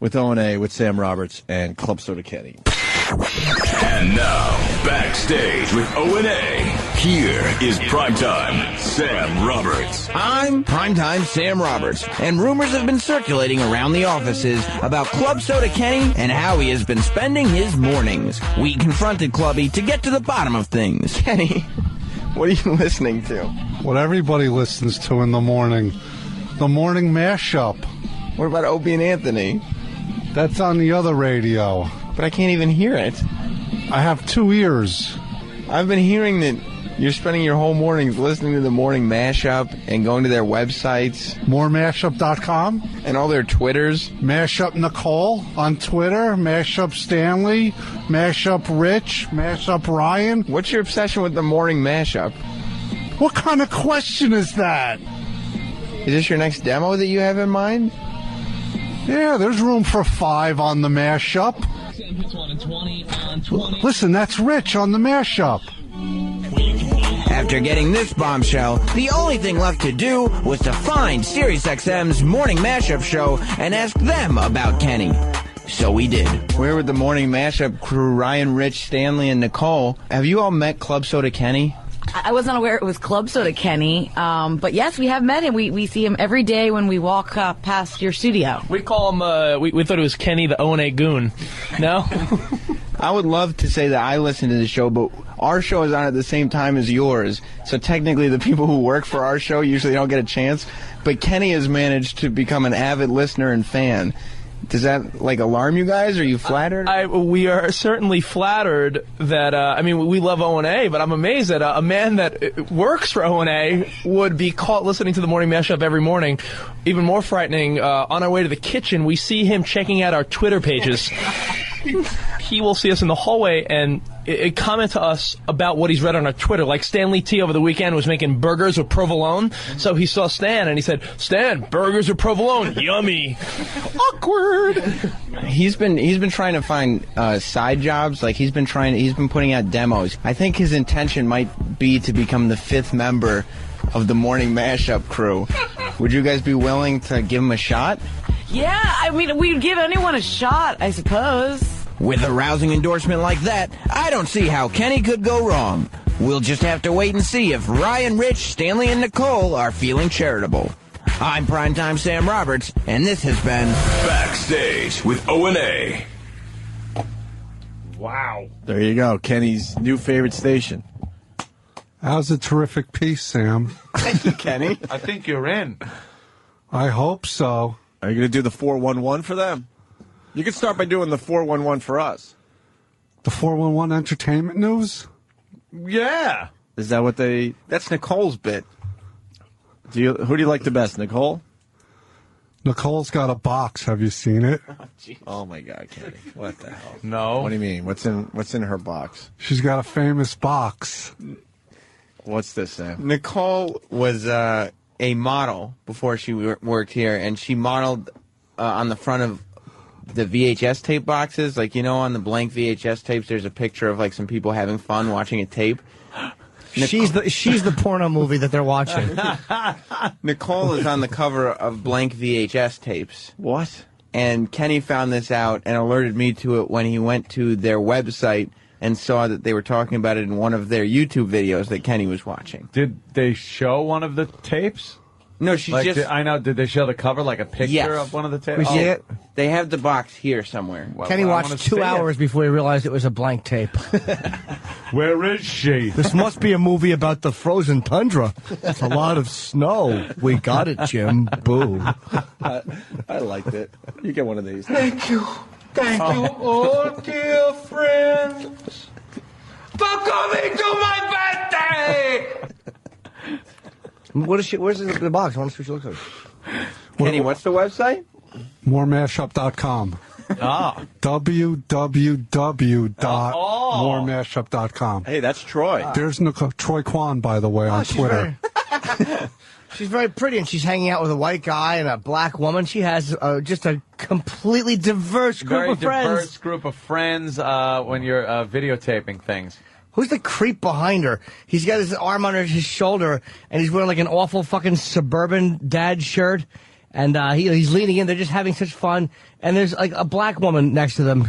with O&A, with Sam Roberts, and Club Soda Kenny. And now, Backstage with O&A. Here is Primetime Sam Roberts. I'm Primetime Sam Roberts, and rumors have been circulating around the offices about Club Soda Kenny and how he has been spending his mornings. We confronted Clubby to get to the bottom of things. Kenny, what are you listening to? What everybody listens to in the morning. The Morning Mashup. What about Opie and Anthony? That's on the other radio. But I can't even hear it. I have 2 ears. I've been hearing that you're spending your whole mornings listening to the Morning Mashup and going to their websites. Moremashup.com. And all their Twitters. Mashup Nicole on Twitter. Mashup Stanley. Mashup Rich. Mashup Ryan. What's your obsession with the Morning Mashup? What kind of question is that? Is this your next demo that you have in mind? Yeah, there's room for 5 on the mashup. Listen, that's Rich on the mashup. After getting this bombshell, the only thing left to do was to find SiriusXM's Morning Mashup show and ask them about Kenny. So we did. We're with the Morning Mashup crew, Ryan, Rich, Stanley, and Nicole. Have you all met Club Soda Kenny? I was not aware it was Club Soda Kenny, but yes, we have met him. We see him every day when we walk past your studio. We call him, we thought it was Kenny the O&A goon. No? I would love to say that I listen to the show, but our show is on at the same time as yours. So technically the people who work for our show usually don't get a chance. But Kenny has managed to become an avid listener and fan. Does that, alarm you guys? Are you flattered? We are certainly flattered that, we love O&A, but I'm amazed that a man that works for O&A would be caught listening to the Morning Mashup every morning. Even more frightening, on our way to the kitchen, we see him checking out our Twitter pages. He will see us in the hallway and comment to us about what he's read on our Twitter. Like Stanley T over the weekend was making burgers with provolone, so he saw Stan and he said, "Stan, burgers with provolone, yummy." Awkward. He's been trying to find side jobs. He's been putting out demos. I think his intention might be to become the 5th member of the Morning Mashup crew. Would you guys be willing to give him a shot? Yeah, we'd give anyone a shot, I suppose. With a rousing endorsement like that, I don't see how Kenny could go wrong. We'll just have to wait and see if Ryan, Rich, Stanley, and Nicole are feeling charitable. I'm Primetime Sam Roberts, and this has been Backstage with O&A. Wow. There you go. Kenny's new favorite station. That was a terrific piece, Sam. Thank you, Kenny. I think you're in. I hope so. Are you going to do the 411 for them? You can start by doing the 411 for us. The 411 Entertainment News? Yeah. Is that what they... That's Nicole's bit. Who do you like the best, Nicole? Nicole's got a box. Have you seen it? Oh my God, Kenny. What the hell? No. What do you mean? What's in her box? She's got a famous box. What's this, Sam? Nicole was a model before she worked here, and she modeled on the front of the VHS tape boxes. On the blank VHS tapes, there's a picture of some people having fun watching a tape. She's the porno movie that they're watching. Nicole is on the cover of blank VHS tapes. What? And Kenny found this out and alerted me to it when he went to their website and saw that they were talking about it in one of their YouTube videos that Kenny was watching. Did they show one of the tapes? No, she's like, just... I know. Did they show the cover, like a picture Yes. of one of the tapes? We see it? They have the box here somewhere. Well, Kenny I watched wanna 2 see hours before he realized it was a blank tape. Where is she? This must be a movie about the frozen tundra. It's a lot of snow. We got it, Jim. Boo. I liked it. You get one of these. Thank you. Thank you, all dear friends, for coming to my birthday. What is she? Where's the box? I want to see what she looks like. Kenny, what's the website? Moremashup.com. www.moremashup.com. Hey, that's Troy. There's Nicole, Troy Kwan, by the way, on Twitter. She's very pretty, and she's hanging out with a white guy and a black woman. She has just a completely diverse group Very of friends. diverse group of friends when you're videotaping things. Who's the creep behind her? He's got his arm under his shoulder, and he's wearing like an awful fucking suburban dad shirt. And he's leaning in. They're just having such fun. And there's like a black woman next to them.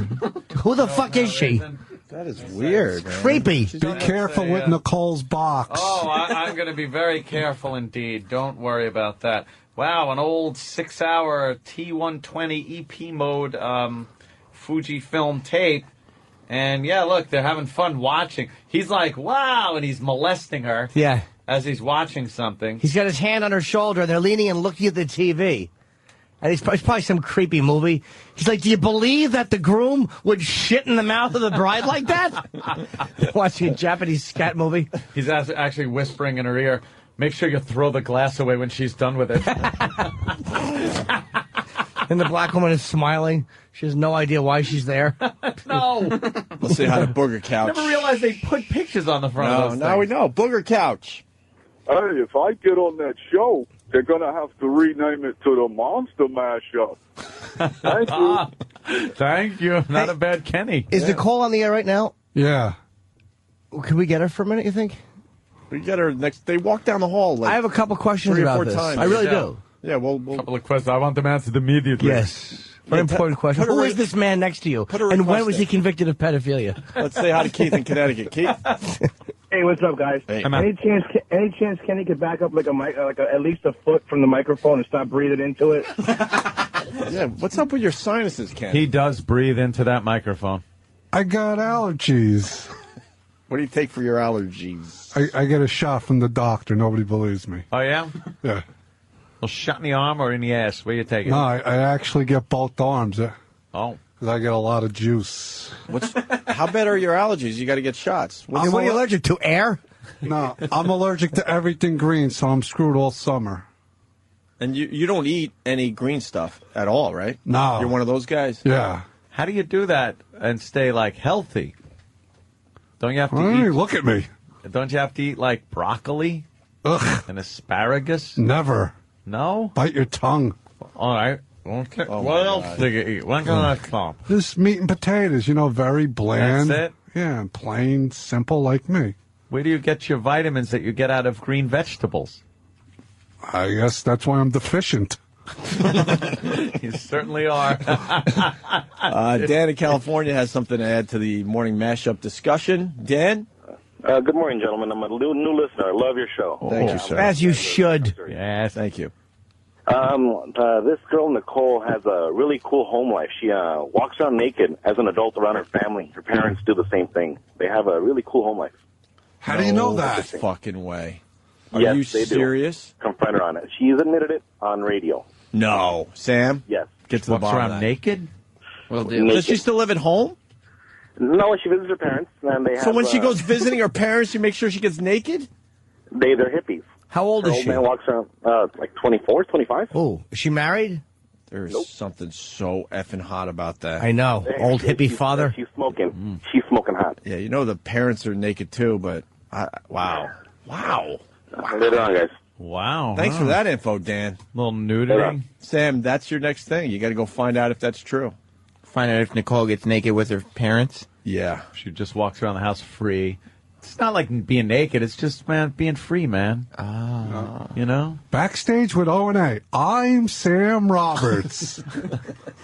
Who the fuck is she? That is weird. Creepy. Be careful with Nicole's box. Oh, I'm going to be very careful indeed. Don't worry about that. Wow, an old 6-hour T120 EP mode Fujifilm tape. And yeah, look, they're having fun watching. He's like, wow, and he's molesting her. Yeah. As he's watching something. He's got his hand on her shoulder, and they're leaning and looking at the TV. And it's probably some creepy movie. He's like, do you believe that the groom would shit in the mouth of the bride like that? Watching a Japanese scat movie. He's actually whispering in her ear, make sure you throw the glass away when she's done with it. And the black woman is smiling. She has no idea why she's there. No. Let's see how to booger couch. Never realized they put pictures on the front of those now things. we know. Booger couch. Hey, if I get on that show, they're going to have to rename it to the Monster Mashup. Thank you. Thank you. Not a bad Kenny. Is Nicole on the air right now? Yeah. Can we get her for a minute, you think? We get her next. They walk down the hall. Like I have a couple questions 3 or about 4 this. times. I really do. Yeah, well, A couple of questions. I want them answered immediately. Yes. An important question. put a Who re- is this man next to you? put a And when request was in. he convicted of pedophilia? Let's say hi to Keith in Connecticut. Keith. Hey, what's up, guys? Hey. Any chance Kenny could back up like at least a foot from the microphone and stop breathing into it? Yeah, what's up with your sinuses, Ken? He does breathe into that microphone. I got allergies. What do you take for your allergies? I get a shot from the doctor. Nobody believes me. Oh, yeah? Yeah. Well, shot in the arm or in the ass? Where you take it? No, I actually get both arms. Oh. Because I get a lot of juice. How bad are your allergies? You got to get shots. What are you allergic to? Air? No, I'm allergic to everything green, so I'm screwed all summer. And you don't eat any green stuff at all, right? No. You're one of those guys? Yeah. How do you do that and stay, like, healthy? Don't you have to Hey, eat... look at me. Don't you have to eat, like, broccoli? Ugh. And asparagus? Never. No? Bite your tongue. All right. Okay. Oh, what my else God. do you eat? What can I stop? Just meat and potatoes, very bland. That's it? Yeah, plain, simple like me. Where do you get your vitamins that you get out of green vegetables? I guess that's why I'm deficient. You certainly are. Dan in California has something to add to the morning mashup discussion. Dan? Good morning, gentlemen. I'm a new listener. I love your show. Thank you, sir. As you should. Yes. Thank you. This girl, Nicole, has a really cool home life. She walks around naked as an adult around her family. Her parents do the same thing. They have a really cool home life. How do you know that? Fucking way. Are Yes, you they do. serious? Confront her on it. She's admitted it on radio. No. Sam? Yes. Get to the Walks bottom around of that. naked? Well, Does she still live at home? No, she visits her parents, and they have. So when she goes visiting her parents, you make sure she gets naked? they're hippies. How old Her is old she? man walks around like 24, 25. Oh, is she married? There's something so effing hot about that. I know. Old hippie father. She's smoking. She's smoking hot. Yeah, the parents are naked too, but wow. Later on, guys. Wow. Thanks for that info, Dan. Little nudity. Sam, that's your next thing. You got to go find out if that's true. Find out if Nicole gets naked with her parents. Yeah. She just walks around the house free. It's not like being naked. It's just, man, being free, man. You know? Backstage with O&A. I'm Sam Roberts.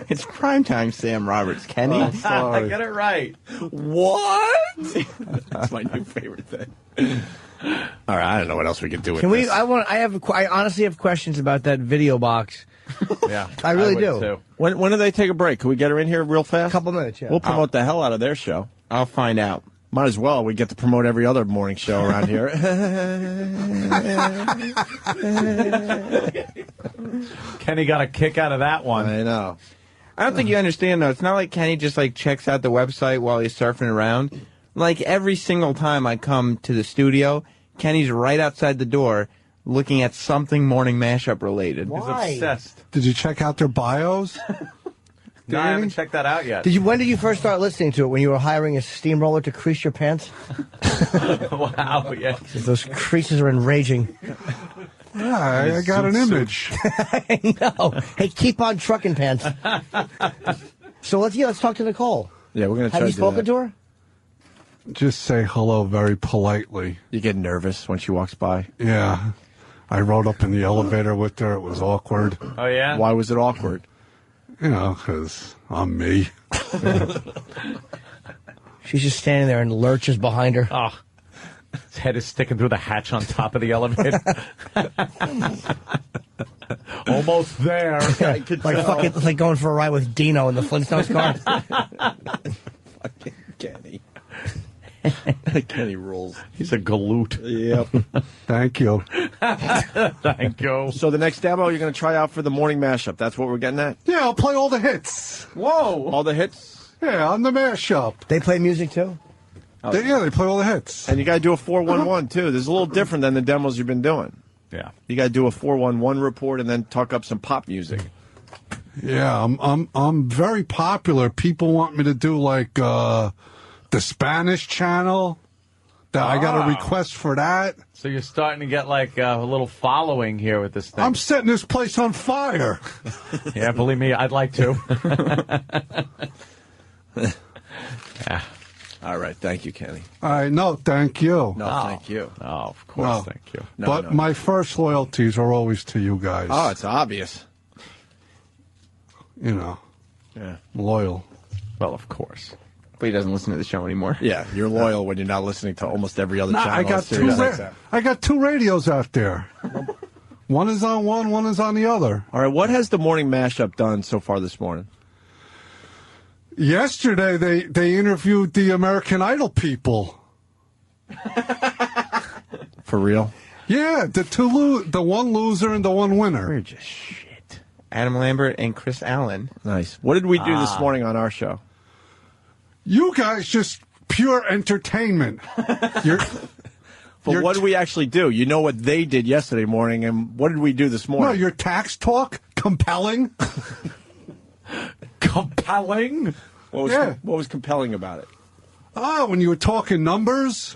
It's primetime Sam Roberts. Kenny? Oh, sorry. Get it right. What? That's my new favorite thing. All right, I don't know what else we can do with Can this. we? I honestly have questions about that video box. Yeah, I really would do. Too. When do they take a break? Can we get her in here real fast? A couple minutes, yeah. We'll promote the hell out of their show. I'll find out. Might as well. We get to promote every other morning show around here. Kenny got a kick out of that one. I know. I don't think you understand, though. It's not like Kenny just, like, checks out the website while he's surfing around. Like, every single time I come to the studio, Kenny's right outside the door looking at something Morning Mashup related. Why? He's obsessed. Did you check out their bios? No, I haven't checked that out yet. When did you first start listening to it? When you were hiring a steamroller to crease your pants? Wow, yeah. Those creases are enraging. Yeah, I got an image. I know. Hey, keep on trucking pants. So let's talk to Nicole. Yeah, we're going to try Have you to do spoken that. to her? Just say hello very politely. You get nervous when she walks by? Yeah. I rode up in the elevator with her. It was awkward. Oh, yeah? Why was it awkward? You know, because I'm me. She's just standing there and lurches behind her. Oh, his head is sticking through the hatch on top of the elevator. Almost there. It's like going for a ride with Dino in the Flintstones car. Fucking Kenny. Kenny rules. He's a galoot. Yep. Thank you. Thank you. So the next demo you're going to try out for the morning mashup. That's what we're getting at? Yeah, I'll play all the hits. Whoa. All the hits? Yeah, on the mashup. They play music, too? They play all the hits. And you got to do a 411, too. This is a little different than the demos you've been doing. Yeah. You got to do a 411 report and then talk up some pop music. Yeah, I'm very popular. People want me to do, like, the Spanish channel. I got a request for that. So you're starting to get like a little following here with this thing. I'm setting this place on fire. Yeah, believe me, I'd like to. Yeah. All right, thank you, Kenny. All right, no, thank you. No, thank you. Oh, of course, thank you. But my first loyalties are always to you guys. Oh, it's obvious. You know. Yeah. Loyal. Well, of course. But he doesn't listen to the show anymore. Yeah, you're loyal when you're not listening to almost every other channel. I got two radios out there. One is on one is on the other. All right, what has the morning mashup done so far this morning? Yesterday, they interviewed the American Idol people. For real? Yeah, the one loser and the one winner. We're just shit. Adam Lambert and Chris Allen. Nice. What did we do this morning on our show? You guys just pure entertainment. But what did we actually do? You know what they did yesterday morning, and what did we do this morning? No, your tax talk, compelling. Compelling? What was compelling about it? Oh, when you were talking numbers.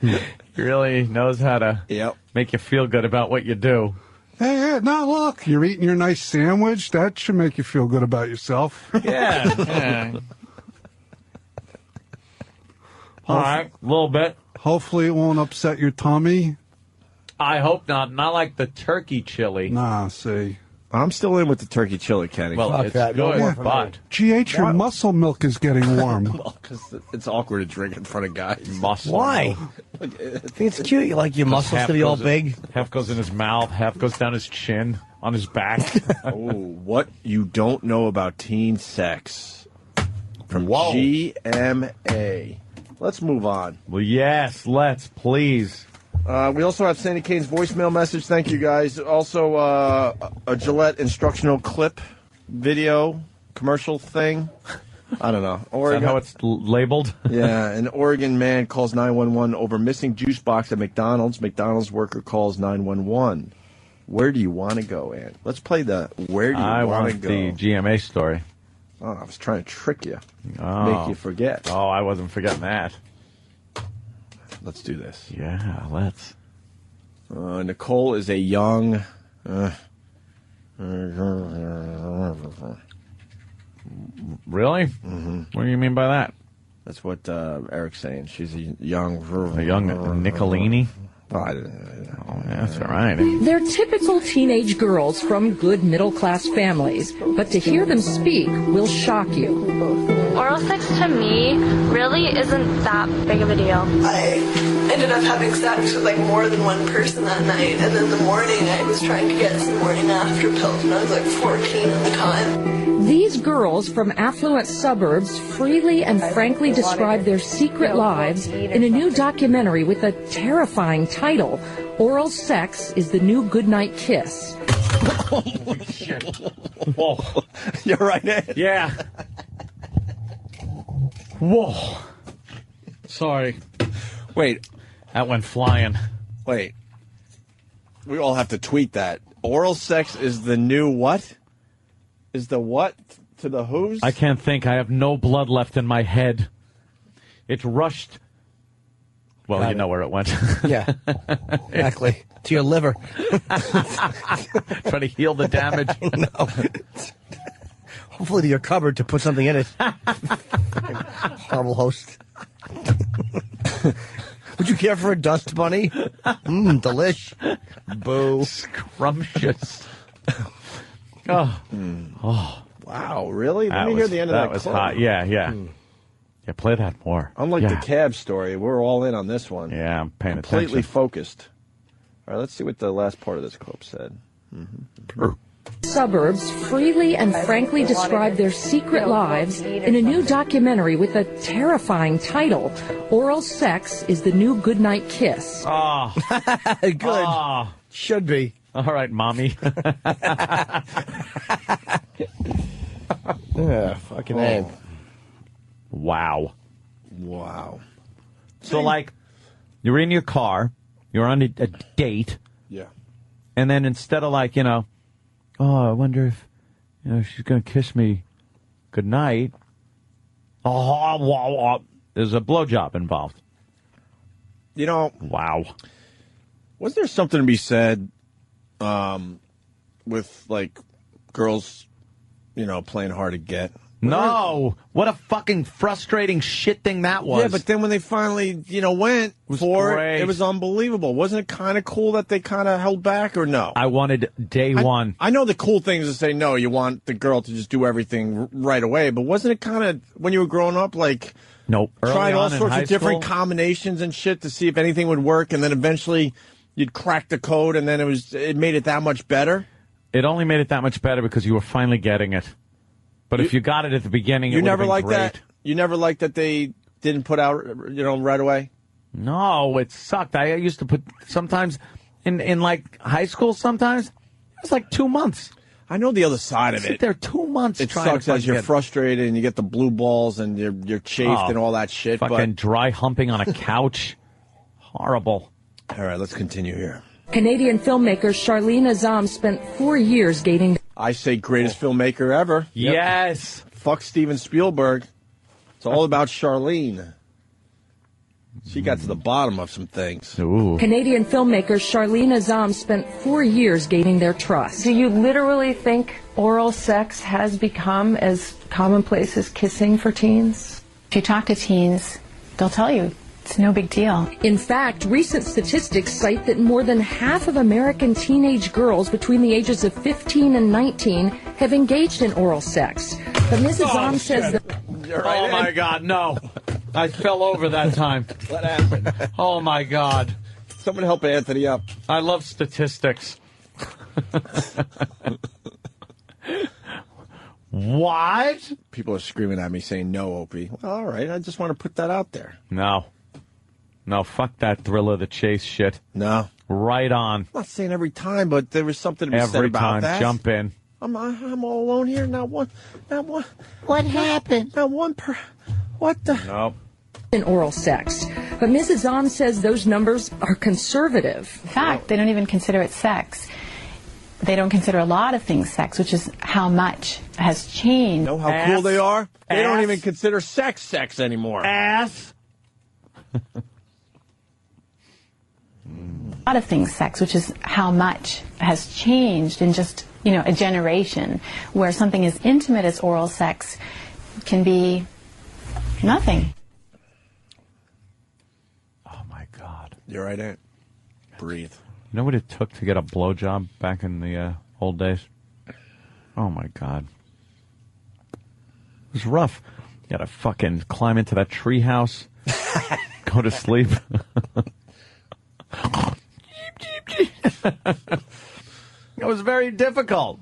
He really knows how to make you feel good about what you do. Hey, now look, you're eating your nice sandwich. That should make you feel good about yourself. Yeah. All right, a little bit. Hopefully it won't upset your tummy. I hope not. Not like the turkey chili. Nah, see. I'm still in with the turkey chili, Kenny. Well, it's good, but... GH, your muscle milk is getting warm. Well, because it's awkward to drink in front of guys. Muscle. Why? I think it's cute. You like your muscles to be all big. Half goes in his mouth, half goes down his chin, on his back. Oh, what you don't know about teen sex. From GMA. Let's move on. Well, yes, let's, please. We also have Sandy Kane's voicemail message. Thank you, guys. Also, a Gillette instructional clip video commercial thing. I don't know. Is that how it's labeled? Yeah, an Oregon man calls 911 over missing juice box at McDonald's. McDonald's worker calls 911. Where do you want to go, Ant? Let's play the where do you want to go. the GMA story. Oh, I was trying to trick you. Oh. Make you forget. Oh, I wasn't forgetting that. Let's do this. Yeah, let's. Nicole is a young... Really? Mm-hmm. What do you mean by that? That's what Eric's saying. She's a young... A young Nicolini? Oh, I don't know. Oh, That's all right. They're typical teenage girls from good middle-class families, but to hear them speak will shock you. Oral sex to me really isn't that big of a deal. I ended up having sex with like more than one person that night, and then in the morning I was trying to get some morning after pills when I was like 14 at the time. These girls from affluent suburbs freely and frankly describe their secret lives in a new documentary with a terrifying title, Oral Sex is the New Goodnight Kiss. Holy shit. Whoa. You're right, Ed. Yeah. Whoa. Sorry. Wait. That went flying. Wait. We all have to tweet that. Oral sex is the new what? Is the what to the who's? I can't think. I have no blood left in my head. It rushed. Well, you know where it went. Yeah. Exactly. To your liver. Try to heal the damage. No. Hopefully to your cupboard to put something in it. Horrible host. Would you care for a dust bunny? Delish. Boo. Scrumptious. Oh. Oh. Wow, really? Let me hear the end of that was clip. hot. Yeah. Yeah, play that more. Unlike the cab story, we're all in on this one. Yeah, I'm paying Completely attention. focused. All right, let's see what the last part of this clip said. Suburbs freely and frankly describe their secret lives in a new documentary with a terrifying title, Oral Sex is the New Goodnight Kiss. Oh. Good. Oh. Should be. All right, mommy. Yeah, fucking A. Wow. Wow. So, like, you're in your car, you're on a date. Yeah. And then instead of like, oh, I wonder if, she's going to kiss me goodnight. Oh, there's a blowjob involved. Wow. Was there something to be said with, like, girls, playing hard to get? No. What a fucking frustrating shit thing that was. Yeah, but then when they finally, went for it, it was unbelievable. Wasn't it kind of cool that they kind of held back, or no? I wanted day one. I know the cool thing is to say, no, you want the girl to just do everything right away, but wasn't it kind of, when you were growing up, like... Nope. Trying all sorts of different combinations and shit to see if anything would work, and then eventually you'd crack the code, and then it made it that much better? It only made it that much better because you were finally getting it. But if you got it at the beginning, it would have been great. That? You never liked that they didn't put out, right away? No, it sucked. I used to put sometimes in like high school. Sometimes it was like 2 months. I know the other side of Sit it. there 2 months. It trying sucks to as you're frustrated and you get the blue balls and you're chafed and all that shit. Fucking dry humping on a couch. Horrible. All right, let's continue here. Canadian filmmaker Charlene Azam spent 4 years dating... I say greatest filmmaker ever. Yes. Fuck Steven Spielberg. It's all about Charlene. She got to the bottom of some things. Ooh. Canadian filmmaker Charlene Azam spent 4 years gaining their trust. Do you literally think oral sex has become as commonplace as kissing for teens? If you talk to teens, they'll tell you it's no big deal. In fact, recent statistics cite that more than half of American teenage girls between the ages of 15 and 19 have engaged in oral sex. But Ms. Azam says that... Oh, my God, no. I fell over that time. What happened? Oh, my God. Someone help Anthony up. I love statistics. What? People are screaming at me saying no, Opie. Well, all right, I just want to put that out there. No, fuck that thrill of the chase shit. No. Right on. I'm not saying every time, but there was something to be said about that. Every time, jump in. I'm all alone here. Not one. What happened? Not one What the? No. In oral sex. But Ms. Azam says those numbers are conservative. In fact, they don't even consider it sex. They don't consider a lot of things sex, which is how much has changed. Know how cool they are? They don't even consider sex anymore. Ass. A lot of things sex, which is how much has changed in just, a generation, where something as intimate as oral sex can be nothing. Oh, my God. You're right, Aunt. Breathe. You know what it took to get a blowjob back in the old days? Oh, my God. It was rough. You had to fucking climb into that tree house, go to sleep. It was very difficult.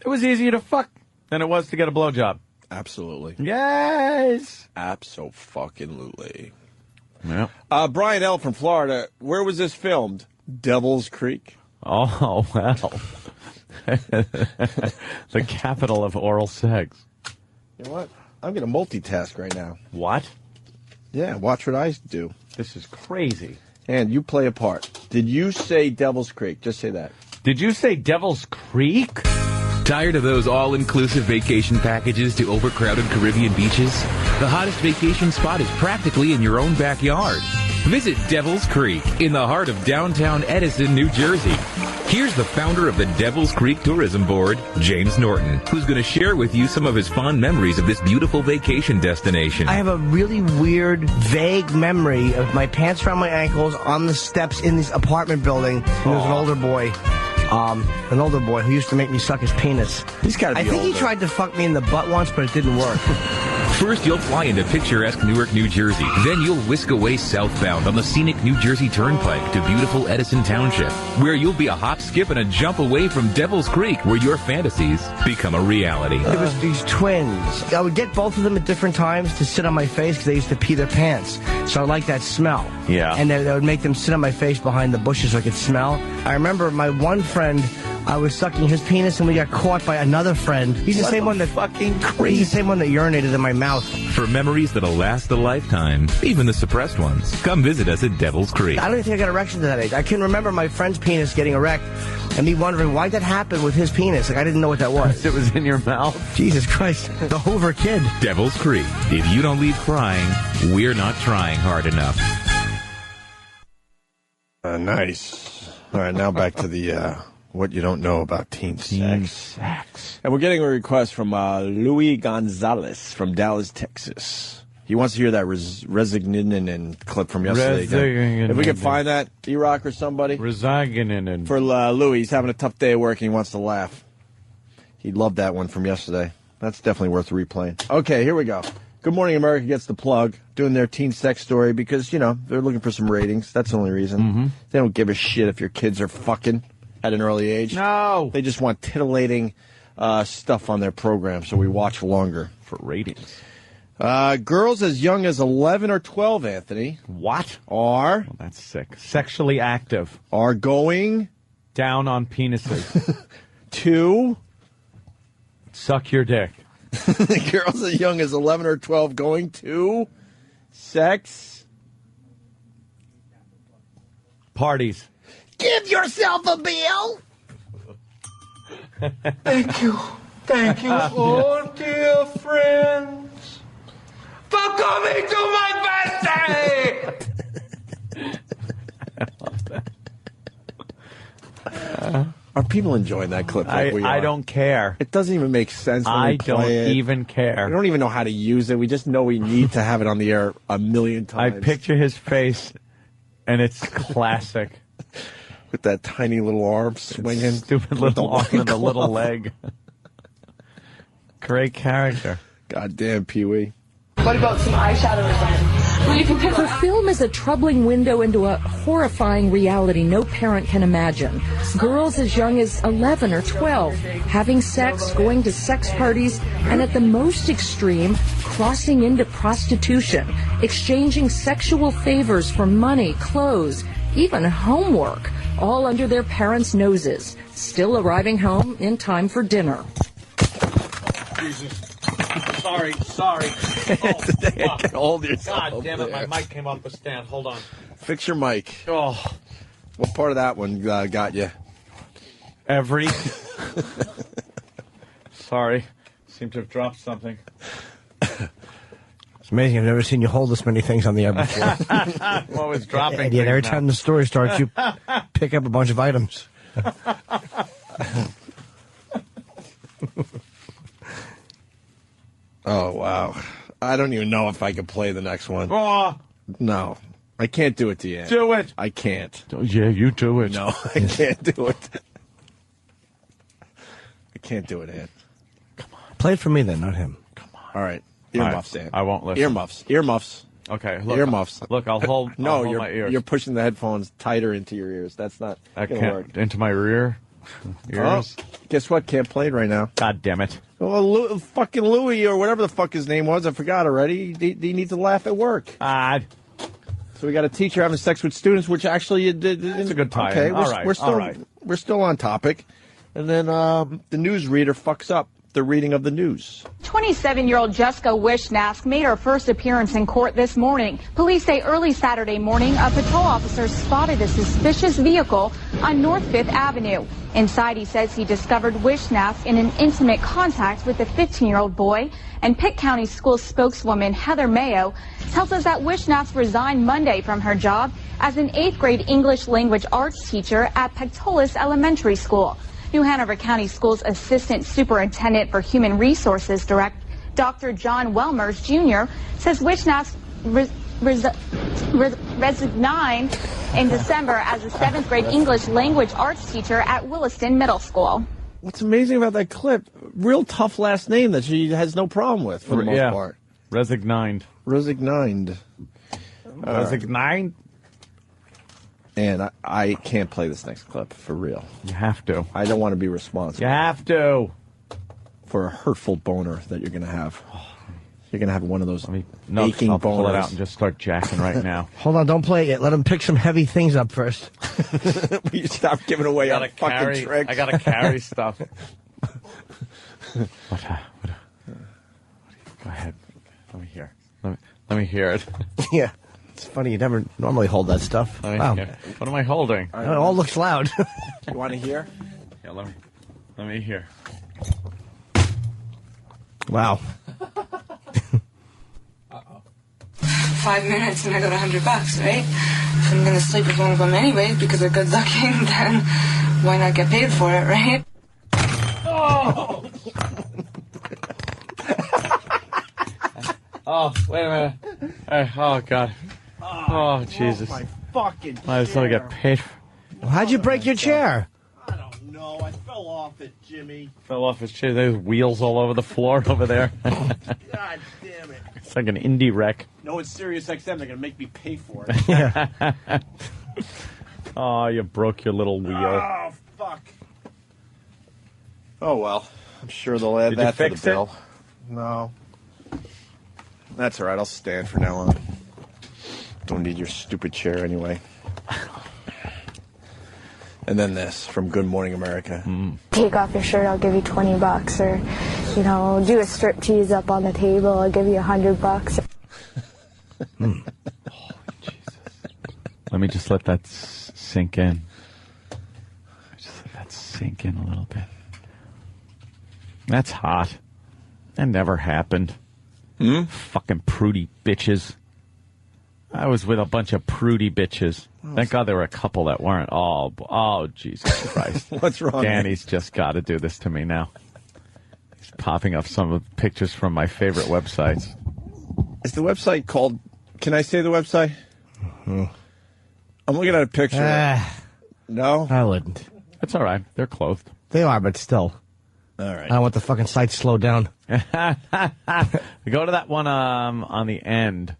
It was easier to fuck than it was to get a blowjob. Absolutely. Yes. Abso-fucking-lutely. Yeah. Brian L. from Florida, where was this filmed? Devil's Creek. Oh, well. The capital of oral sex. You know what? I'm going to multitask right now. What? Yeah, watch what I do. This is crazy. And you play a part. Did you say Devil's Creek? Just say that. Did you say Devil's Creek? Tired of those all-inclusive vacation packages to overcrowded Caribbean beaches? The hottest vacation spot is practically in your own backyard. Visit Devil's Creek in the heart of downtown Edison, New Jersey. Here's the founder of the Devil's Creek Tourism Board, James Norton, who's going to share with you some of his fond memories of this beautiful vacation destination. I have a really weird, vague memory of my pants around my ankles on the steps in this apartment building. And there was an older boy who used to make me suck his penis. He's got to be I think older. he tried to fuck me in the butt once, but it didn't work. First, you'll fly into picturesque Newark, New Jersey. Then you'll whisk away southbound on the scenic New Jersey Turnpike to beautiful Edison Township, where you'll be a hop, skip, and a jump away from Devil's Creek, where your fantasies become a reality. There was these twins. I would get both of them at different times to sit on my face because they used to pee their pants. So I like that smell. Yeah. And they would make them sit on my face behind the bushes so I could smell. I remember my one friend, I was sucking his penis and we got caught by another friend. He's the same one that fucking crazy. He's the same one that urinated in my mouth. For memories that'll last a lifetime, even the suppressed ones, come visit us at Devil's Creek. I don't even think I got erections at that age. I can remember my friend's penis getting erect and me wondering why that happened with his penis. Like, I didn't know what that was. It was in your mouth. Jesus Christ. The Hoover kid. Devil's Creek. If you don't leave crying, we're not trying hard enough. Nice. All right, now back to the what you don't know about teen sex. And we're getting a request from Louis Gonzalez from Dallas, Texas. He wants to hear that Resignin clip from yesterday. If we can find that, E-Rock or somebody. Resignin. For Louis, he's having a tough day at work and he wants to laugh. He loved that one from yesterday. That's definitely worth replaying. Okay, here we go. Good Morning America gets the plug, doing their teen sex story because, you know, they're looking for some ratings. That's the only reason. Mm-hmm. They don't give a shit if your kids are fucking at an early age. No. They just want titillating stuff on their program, so we watch longer. For ratings. Girls as young as 11 or 12, Anthony. What? Are. Well, that's sick. Sexually active. Are going. Down on penises. To. Suck your dick. Girls as young as 11 or 12 going to. Sex. Parties. Give yourself a bill. Thank you. Thank you, oh dear friends, for coming to my birthday! Are people enjoying that clip like we are? I don't care. It doesn't even make sense when we don't play it. even care. We don't even know how to use it. We just know we need to have it on the air a million I times. picture his face, and it's classic. With that tiny little arm swinging. Stupid little arm and a little leg. Great character. Goddamn, Pee-wee. What about some eyeshadow or something? Her film is a troubling window into a horrifying reality no parent can imagine. Girls as young as 11 or 12 having sex, going to sex parties, and at the most extreme, crossing into prostitution, exchanging sexual favors for money, clothes, even homework, all under their parents' noses, still arriving home in time for dinner. Jesus. Sorry. Get hold of yourself. God damn it, my mic came off the stand. Hold on. Fix your mic. Oh. What part of that one got you? Every. Sorry. Seem to have dropped something. It's amazing. I've never seen you hold this many things on the air before. I'm always dropping And yet every things time the story starts, you pick up a bunch of items. Oh, wow. I don't even know if I could play the next one. Oh. No. I can't do it to you. Ant. Do it. I can't. Yeah, you do it. No, I can't do it. I can't do it, Ant. Play it for me then, not him. All right. Earmuffs, Ant. I won't listen. Earmuffs. Okay. Look, Earmuffs. Look, I'll hold. No, I'll hold my ears. you're pushing the headphones tighter into your ears. That's not I gonna can't work. into my rear ears. Oh, guess what? Can't play it right now. God damn it. Well, fucking Louis or whatever the fuck his name was, I forgot already. He needs to laugh at work. So we got a teacher having sex with students, which actually it's a good time. Okay, All right. We're still on topic. And then the newsreader fucks up the reading of the news. 27-year-old Jessica Wishnask made her first appearance in court this morning. Police say early Saturday morning, a patrol officer spotted a suspicious vehicle on North 5th Avenue. Inside, he says he discovered Wishnask in an intimate contact with a 15-year-old boy. And Pitt County School spokeswoman Heather Mayo tells us that Wishnask resigned Monday from her job as an 8th grade English language arts teacher at Pectolis Elementary School. New Hanover County Schools Assistant Superintendent for Human Resources Dr. John Welmers Jr. says Wishnask resigned in December as a 7th grade English language arts teacher at Williston Middle School. What's amazing about that clip, real tough last name that she has no problem with for the most part. Resigned. Resigned. Resigned. And I can't play this next clip for real. You have to. I don't want to be responsible. You have to. For a hurtful boner that you're going to have. You're going to have one of those aching I'll boners. pull it out and just start jacking right now. Hold on, don't play it yet. Let him pick some heavy things up first. Will you stop giving away our fucking tricks? I got to carry stuff. What, go ahead. Let me hear. Let me hear it. Yeah. It's funny, you never normally hold that stuff. Wow. What am I holding? It all looks loud. You want to hear? Yeah, let me hear. Wow. 5 minutes and I got $100, right? If I'm gonna sleep with one of them anyways because they're good looking, then why not get paid for it, right? Oh! Oh, wait a minute. Oh, God. Oh, Jesus. My fucking I just want to get paid. How'd you break your chair? I don't know. I fell off it, Jimmy. Fell off his chair. There's wheels all over the floor over there. God damn it. It's like an indie wreck. No, it's SiriusXM. They're going to make me pay for it. Oh, you broke your little wheel. Oh, fuck. Oh, well. I'm sure they'll add Did that you to fix the bill. No. That's all right. I'll stand from now on. Don't need your stupid chair anyway. And then this from Good Morning America. Take off your shirt, I'll give you $20, or, you know, do a strip tease up on the table, I'll give you $100. Holy Jesus! Let me just let that sink in. Just let that sink in a little bit. That's hot. That never happened. Fucking prudy bitches. I was with a bunch of prudy bitches. Thank God there were a couple that weren't. Oh, Jesus Christ. What's wrong? Danny's just got to do this to me now. He's popping up some of the pictures from my favorite websites. Is the website called... Can I say the website? I'm looking at a picture. No? I wouldn't. It's all right. They're clothed. They are, but still. All right. I don't want the fucking site slowed down. Go to that one on the end.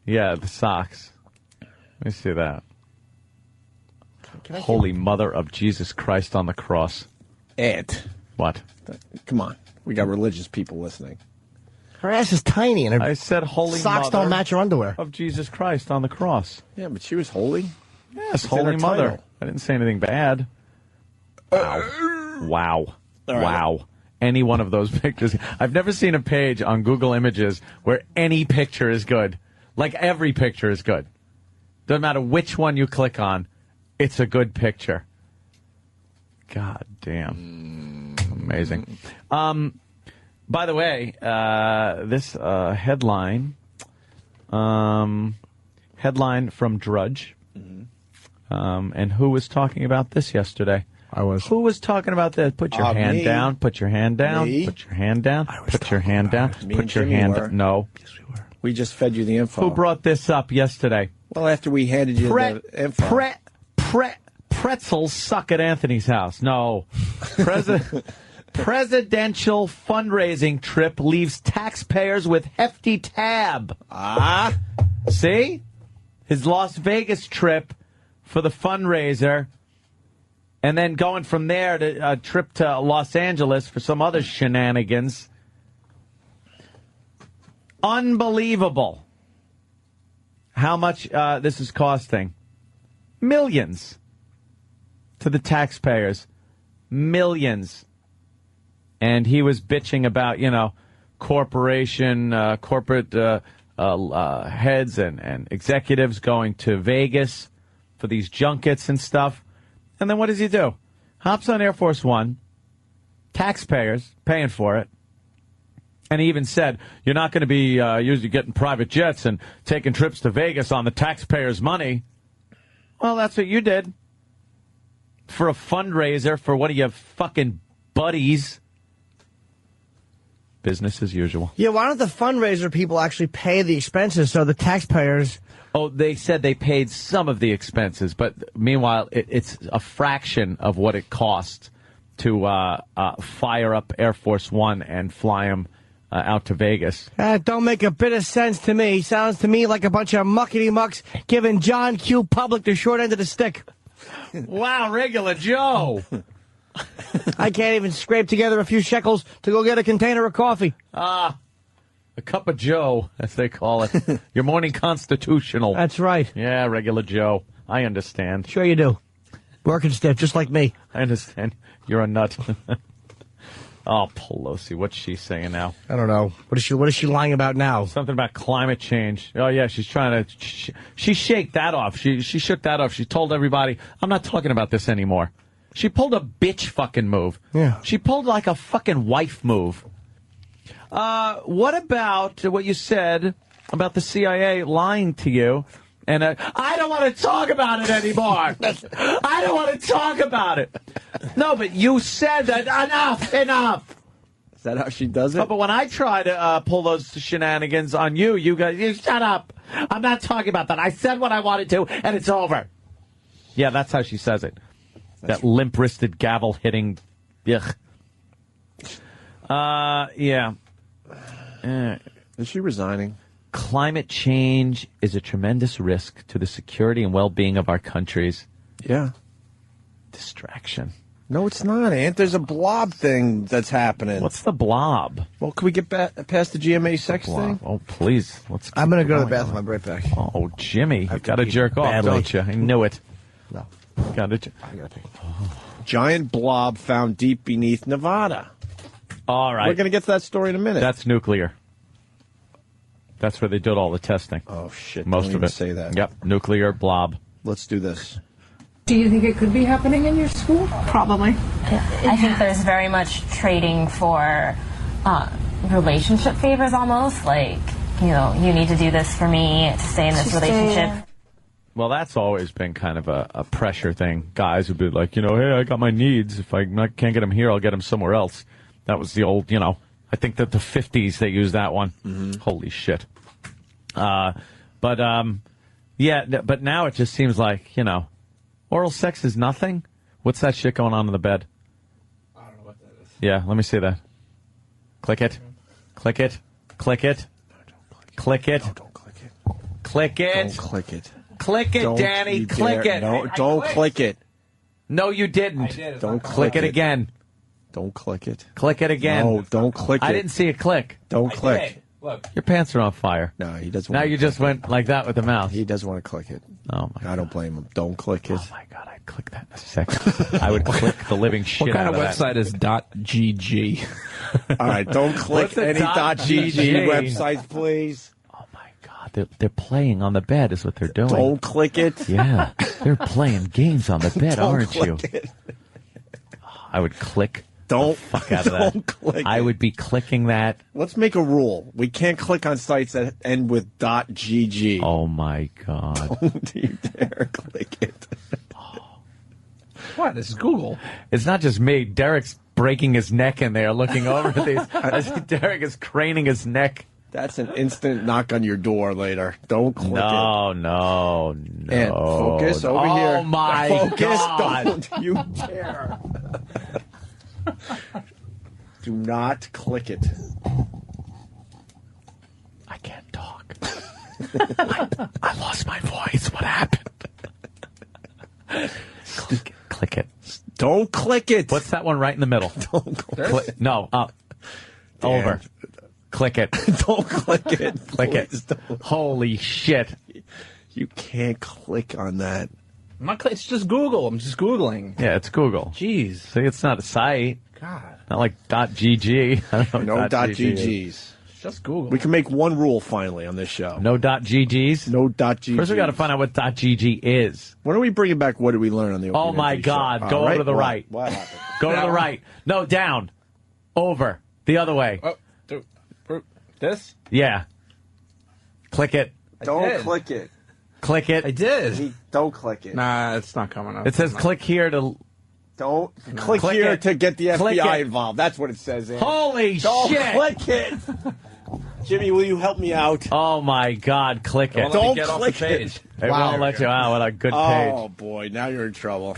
Yeah, the socks. Let me see that. Holy Mother of Jesus Christ on the cross. Ed. What? Come on. We got religious people listening. Her ass is tiny, and her I said Holy socks Mother don't match her underwear. of Jesus Christ on the cross. Yeah, but she was holy. Yes, It's in Holy her Mother. title. I didn't say anything bad. Wow. All right. Wow. Any one of those pictures. I've never seen a page on Google Images where any picture is good. Like every picture is good. Doesn't matter which one you click on, it's a good picture. God damn. Amazing. By the way, this headline from Drudge. And who was talking about this yesterday? I was. Who was talking about this? Put your hand me. down. Put your hand down. Me? Put your hand down. Put your hand down. Me Put and your Jimmy hand were. down. No. We just fed you the info. Who brought this up yesterday? Well, after we handed you the info. Pretzels suck at Anthony's house. No. Presidential fundraising trip leaves taxpayers with hefty tab. See? His Las Vegas trip for the fundraiser, and then going from there to a trip to Los Angeles for some other shenanigans. Unbelievable how much this is costing. Millions to the taxpayers. Millions. And he was bitching about, corporate heads and executives going to Vegas for these junkets and stuff. And then what does he do? Hops on Air Force One, taxpayers paying for it. And he even said, you're not going to be usually getting private jets and taking trips to Vegas on the taxpayers' money. Well, that's what you did. For a fundraiser for one of your fucking buddies. Business as usual. Yeah, why don't the fundraiser people actually pay the expenses so the taxpayers... Oh, they said they paid some of the expenses, but meanwhile, it's a fraction of what it cost to fire up Air Force One and fly them out to Vegas. That don't make a bit of sense to me. Sounds to me like a bunch of muckety-mucks giving John Q. Public the short end of the stick. Wow, regular Joe. I can't even scrape together a few shekels to go get a container of coffee. A cup of Joe, as they call it. Your morning constitutional. That's right. Yeah, regular Joe. I understand. Sure you do. Working stiff, just like me. I understand. You're a nut. Oh, Pelosi, what's she saying now? I don't know. What is she lying about now? Something about climate change. Oh, yeah, she's trying to... She shake that off. She shook that off. She told everybody, I'm not talking about this anymore. She pulled a bitch fucking move. Yeah. She pulled like a fucking wife move. What about what you said about the CIA lying to you? And I don't want to talk about it anymore. I don't want to talk about it. No, but you said that enough. Is that how she does it? Oh, but when I try to pull those shenanigans on you, you guys, you shut up. I'm not talking about that. I said what I wanted to, and it's over. Yeah, that's how she says it. That limp-wristed gavel-hitting. Ugh. Yeah. Is she resigning? Climate change is a tremendous risk to the security and well-being of our countries. Yeah. Distraction. No, it's not, Ant. There's a blob thing that's happening. What's the blob? Well, can we get past the GMA sex thing? Oh, please. I'm going to go to the bathroom. I'll be right back. Oh, Jimmy. You've got to jerk off, don't you? I knew it. No. Got to. Giant blob found deep beneath Nevada. All right. We're going to get to that story in a minute. That's nuclear. That's where they did all the testing. Oh, shit. Most Don't of even it. say that. Yep. Nuclear blob. Let's do this. Do you think it could be happening in your school? Probably. I think there's very much trading for relationship favors almost. Like, you need to do this for me to stay in this relationship. Well, that's always been kind of a pressure thing. Guys would be like, hey, I got my needs. If I can't get them here, I'll get them somewhere else. That was the old, I think that the 50s they used that one. Mm-hmm. Holy shit. Yeah, but now it just seems like, oral sex is nothing. What's that shit going on in the bed? I don't know what that is. Yeah, let me see that. Click it. Click it. Click it. Click it. No, don't click it. Click it. Don't click it. Click it, Danny. Click it. No, don't click it. No, you didn't. Don't click it again. Don't click it. Click it again. No, don't click it. I didn't see a click. Don't click. Look. Your pants are on fire. No, he doesn't. Now you just went like that with the mouse. He doesn't want to click it. Oh my! I don't blame him. Don't click it. Oh my God! I'd click that in a second. I would click the living shit What kind out of of website is .gg? All right, don't click any .gg websites, please. Oh my God! They're playing on the bed is what they're doing. Don't click it. Yeah, they're playing games on the bed, aren't you? It. I would click. Don't fuck out of that. Don't click. I would be clicking that. Let's make a rule. We can't click on sites that end with .gg. Oh my God! Don't you dare click it. What? This is Google. It's not just me. Derek's breaking his neck in there, looking over at these. I see Derek is craning his neck. That's an instant knock on your door later. Don't click it. No. And focus over here. Oh, my God. Don't you dare. Do not click it. I can't talk. I lost my voice. What happened? Click it. Don't click it. What's that one right in the middle? Don't click it. No, up. Over. Click it. Don't click it. Click it. Holy shit. You can't click on that. It's just Google. I'm just Googling. Yeah, it's Google. Jeez. See, it's not a site. God. Not like .gg. I don't know No what .ggs. It's just Google. We can make one rule finally on this show. No .ggs? No .ggs. First, we got to find out what .gg is. When are we bringing back What Did We Learn on the Opie Oh, and my Anthony God. show? Go All over to the right. What happened? Go to the right. No, down. Over. The other way. Oh, this? Yeah. Click it. Don't click it. Click it. I did. Don't click it. Nah, it's not coming up. It says click here to... Don't click here to get the FBI involved. That's what it says. Ann. Holy Don't shit. click it. Jimmy, will you help me out? Oh, my God. Click it. Don't click it. It won't let you out. What a good page. Oh, boy. Now you're in trouble.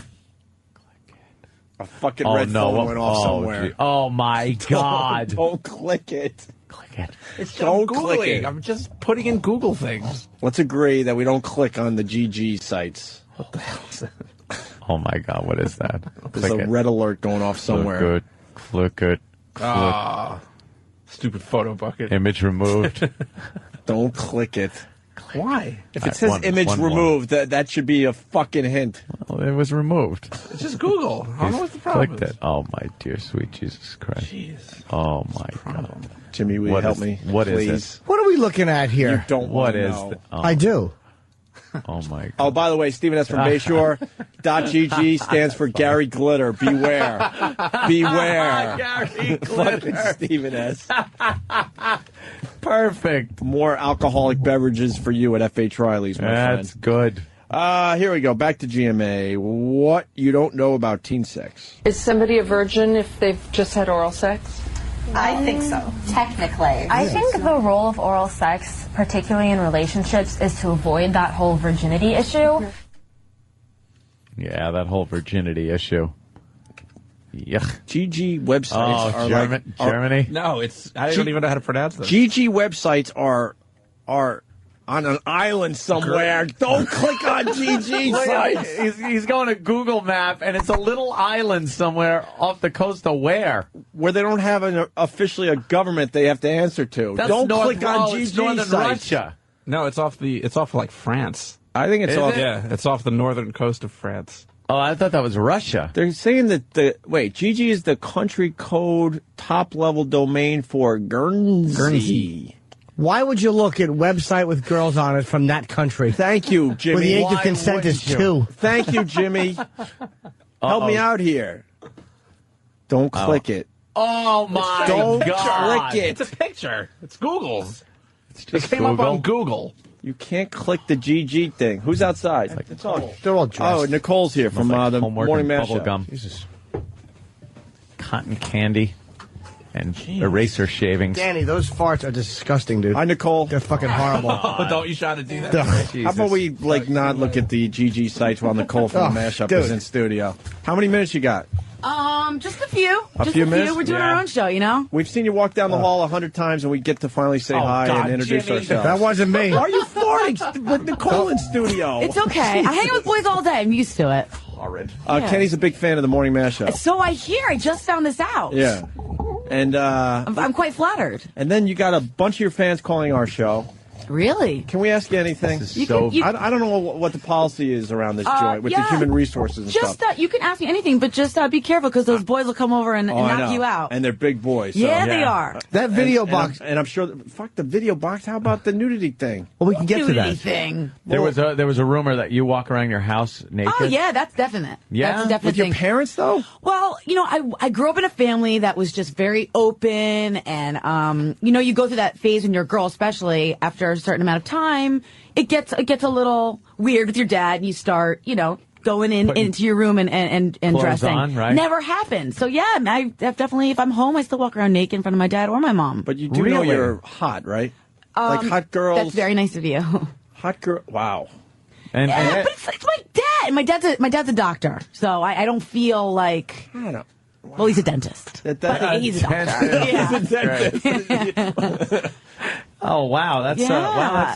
A fucking red phone went off somewhere. Oh, my God. Don't click it. Click it. It's Don't Googling. click it. I'm just putting in Google things. Let's agree that we don't click on the GG sites. What the hell is that? Oh, my God. What is that? There's a red alert going off somewhere. Click it. Ah, stupid photo bucket. Image removed. Don't click it. Why? If it says image removed, that should be a fucking hint. Well, it was removed. It's just Google. I don't know what the problem Clicked is. it. Oh, my dear sweet Jesus Christ. Jeez. Oh, my God. Jimmy, will you help me? What please? is it? What are we looking at here? You don't What want to is know. I do. Oh, my God. Oh, by the way, Stephen S. from Bayshore. .gg stands for Gary Glitter. Beware. Beware. Gary Fucking Stephen S. Perfect. More alcoholic beverages for you at F.H. Riley's, my That's friend. good. Here we go. Back to GMA. What you don't know about teen sex. Is somebody a virgin if they've just had oral sex? I think so. Technically. I think the role of oral sex, particularly in relationships, is to avoid that whole virginity issue. Yeah, that whole virginity issue. Yuck. GG websites are Germany? No, I don't even know how to pronounce this. GG websites are on an island somewhere. Don't click on GG sites. He's going to Google Map, and it's a little island somewhere off the coast of where? Where they don't have officially a government they have to answer to. That's Don't North, click on GG it's northern sites. Russia. No, it's off like France. I think it's Is off. it? Yeah, it's off the northern coast of France. Oh, I thought that was Russia. They're saying that GG is the country code top level domain for Guernsey. Why would you look at website with girls on it from that country? Thank you, Jimmy. Where the age Why of consent is wouldn't you? 2. Thank you, Jimmy. Help me out here. Don't click it. Oh, my Don't God. click it. It's a picture. It's Google's. It's It just came up on Google. You can't click the GG thing. Who's outside? It's all, they're all dressed. Oh, Nicole's here from Smells like the homework Morning and Mashup. bubble gum. Jesus. Cotton candy and eraser shavings. Danny, those farts are disgusting, dude. Hi, Nicole. They're fucking horrible. Oh, don't you try to do that. How about we not look at the GG sites while Nicole from the Mashup is in studio? How many minutes you got? Just a few. A few minutes? We're doing our own show, you know? We've seen you walk down the hall 100 times, and we get to finally say hi God, and introduce Jimmy. ourselves. That wasn't me. Why are you farting with Nicole in studio? It's okay. I hang out with boys all day. I'm used to it. Horrid. Yeah. Kenny's a big fan of the Morning Mashup. So I hear. I just found this out. Yeah. And I'm quite flattered. and then you got a bunch of your fans calling our show. Really? Can we ask you anything? You can- you- I don't know what the policy is around this joint with the yeah. human resources and Just stuff. you can ask me anything, but just be careful because those boys will come over and Oh, I knock know. you out. And they're big boys. So. Yeah, they are. That video box. And I'm sure. Fuck the video box. How about the nudity thing? Well, we can get to Nudity that. thing. There was a rumor that you walk around your house naked. Oh yeah, that's definite. Yeah? That's a definite With your thing. parents, though? Well, I grew up in a family that was just very open, and you go through that phase when you're a girl, especially after a certain amount of time, it gets a little weird with your dad, and you start, going into your room and clothes dressing. on, right? Never happened. So yeah, I definitely, if I'm home, I still walk around naked in front of my dad or my mom. But you do know Really? you're hot, right? Like hot girls. That's very nice of you. Hot girl. Wow. And, Yeah, but it's my dad. My dad's a doctor, so I don't feel like. I don't know. Well, he's a dentist. But he's a doctor. He's a dentist. Oh wow, that's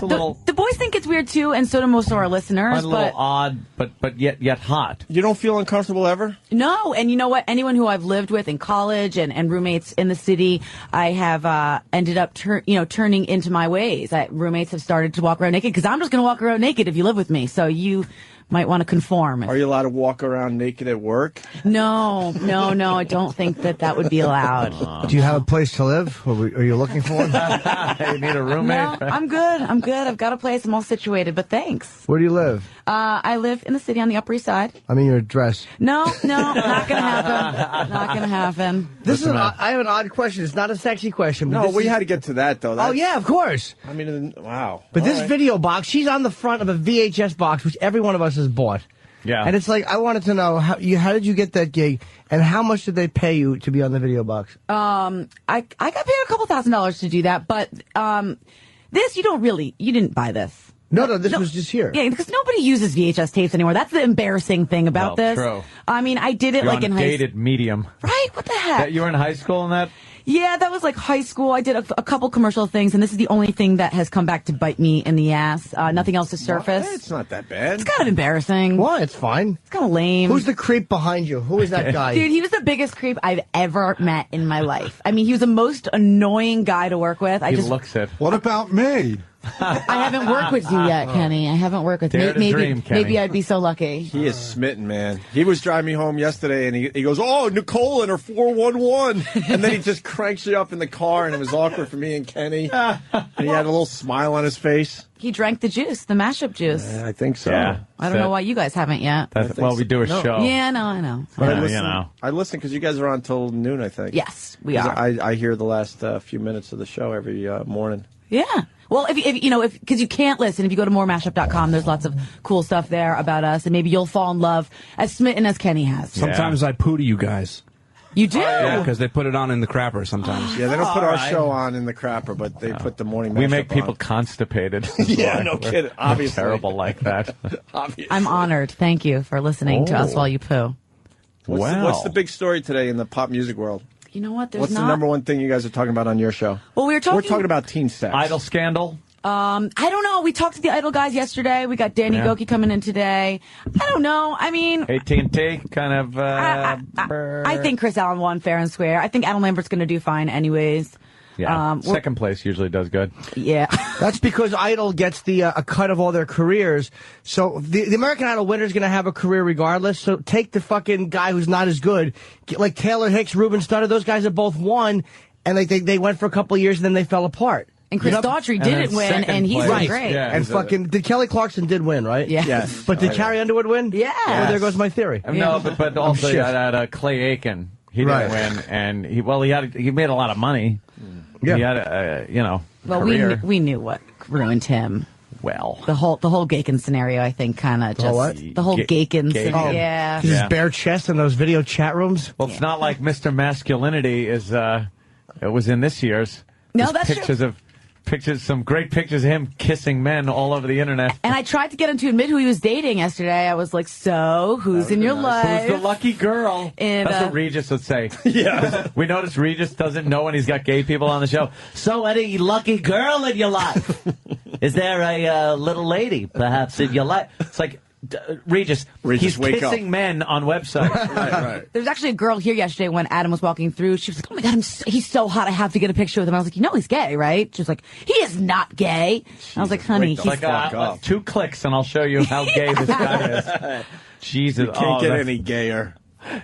a little. The boys think it's weird too, and so do most of our listeners. A little odd, but yet hot. You don't feel uncomfortable ever? No, and you know what? Anyone who I've lived with in college and roommates in the city, I have ended up turning into my ways. Roommates have started to walk around naked because I'm just going to walk around naked if you live with me. So you might want to conform. Are you allowed to walk around naked at work? No, I don't think that would be allowed. Do you have a place to live? Are you looking for one? You need a roommate? No, I'm good. I've got a place. I'm all situated, but thanks. Where do you live? I live in the city on the Upper East Side. I mean, your address. No, not gonna happen. Not gonna happen. I have an odd question. It's not a sexy question. But No, we had to get to that, though. Oh, yeah, of course. I mean, wow. But All this right. video box, she's on the front of a VHS box, which every one of us has bought. Yeah. And it's like, I wanted to know, how did you get that gig, and how much did they pay you to be on the video box? I got paid a couple $1,000s to do that, but this, you didn't buy this. No, this was just here. Yeah, because nobody uses VHS tapes anymore. That's the embarrassing thing about this. True. I mean, I did it You're like on in high dated medium. Right? What the heck? You were in high school in that? Yeah, that was like high school. I did a couple commercial things, and this is the only thing that has come back to bite me in the ass. Nothing else has surfaced. It's not that bad. It's kind of embarrassing. Why? It's fine. It's kind of lame. Who's the creep behind you? Who is that guy? Dude, he was the biggest creep I've ever met in my life. I mean, he was the most annoying guy to work with. He looks it. What about me? I haven't worked with you yet, Kenny. I haven't worked with Dare to dream, Kenny. Maybe I'd be so lucky. He is smitten, man. He was driving me home yesterday, and he goes, "Oh, Nicole and her 411," and then he just cranks you up in the car, and it was awkward for me and Kenny. And he had a little smile on his face. He drank the juice, the mashup juice. Yeah, I think so. Yeah. I don't know why you guys haven't yet. We do a show. Yeah, no, I know. But Yeah, I listen because you guys are on till noon, I think. Yes, we 'Cause are. I hear the last few minutes of the show every morning. Yeah. Well, because you can't listen, if you go to moremashup.com, there's lots of cool stuff there about us, and maybe you'll fall in love as smitten as Kenny has. Sometimes I poo to you guys. You do? Yeah, because they put it on in the crapper sometimes. Yeah, they don't put our show on in the crapper, but they put the morning. We Mashup make people on. constipated. Yeah, no We're kidding. Obviously, terrible like that. Obviously. I'm honored. Thank you for listening to us while you poo. What's the big story today in the pop music world? You know what? What's the number one thing you guys are talking about on your show? Well, we're talking about teen sex. Idol scandal. I don't know. We talked to the Idol guys yesterday. We got Danny Goki coming in today. I don't know. I mean, AT&T kind of. I think Chris Allen won fair and square. I think Adam Lambert's going to do fine anyways. Yeah, second place usually does good. Yeah. That's because Idol gets a cut of all their careers. So the American Idol winner is going to have a career regardless. So take the fucking guy who's not as good. Like Taylor Hicks, Ruben Studdard, those guys have both won. And they went for a couple of years and then they fell apart. And Chris Daughtry didn't win, and he's doing great. Yeah, and did Kelly Clarkson did win, right? Yeah. Yes. But did Carrie Underwood win? Yeah. Well, there goes my theory. No, but also shit. that Clay Aiken, he didn't win, and he made a lot of money. Yeah. He had Well, career. we knew what ruined him. Well, the whole Gaken scenario, I think, kind of just the whole Gaken scenario. Yeah. His bare chest in those video chat rooms. Well, it's not like Mr. Masculinity is. It was in this year's. No, There's that's pictures, some great pictures of him kissing men all over the internet. And I tried to get him to admit who he was dating yesterday. I was like, "So, who's in your life? Who's the lucky girl?" And, that's what Regis would say. Yeah. We noticed Regis doesn't know when he's got gay people on the show. So, any lucky girl in your life? Is there a little lady, perhaps, in your life? It's like, Regis, he's wake kissing up. men on websites. right. There's actually a girl here yesterday when Adam was walking through. She was like, "Oh my God, he's so hot. I have to get a picture with him." I was like, "You know he's gay, right?" She was like, "He is not gay." I was like, "Honey, he's like 2 clicks and I'll show you how gay this guy is." Jesus, You can't get any gayer.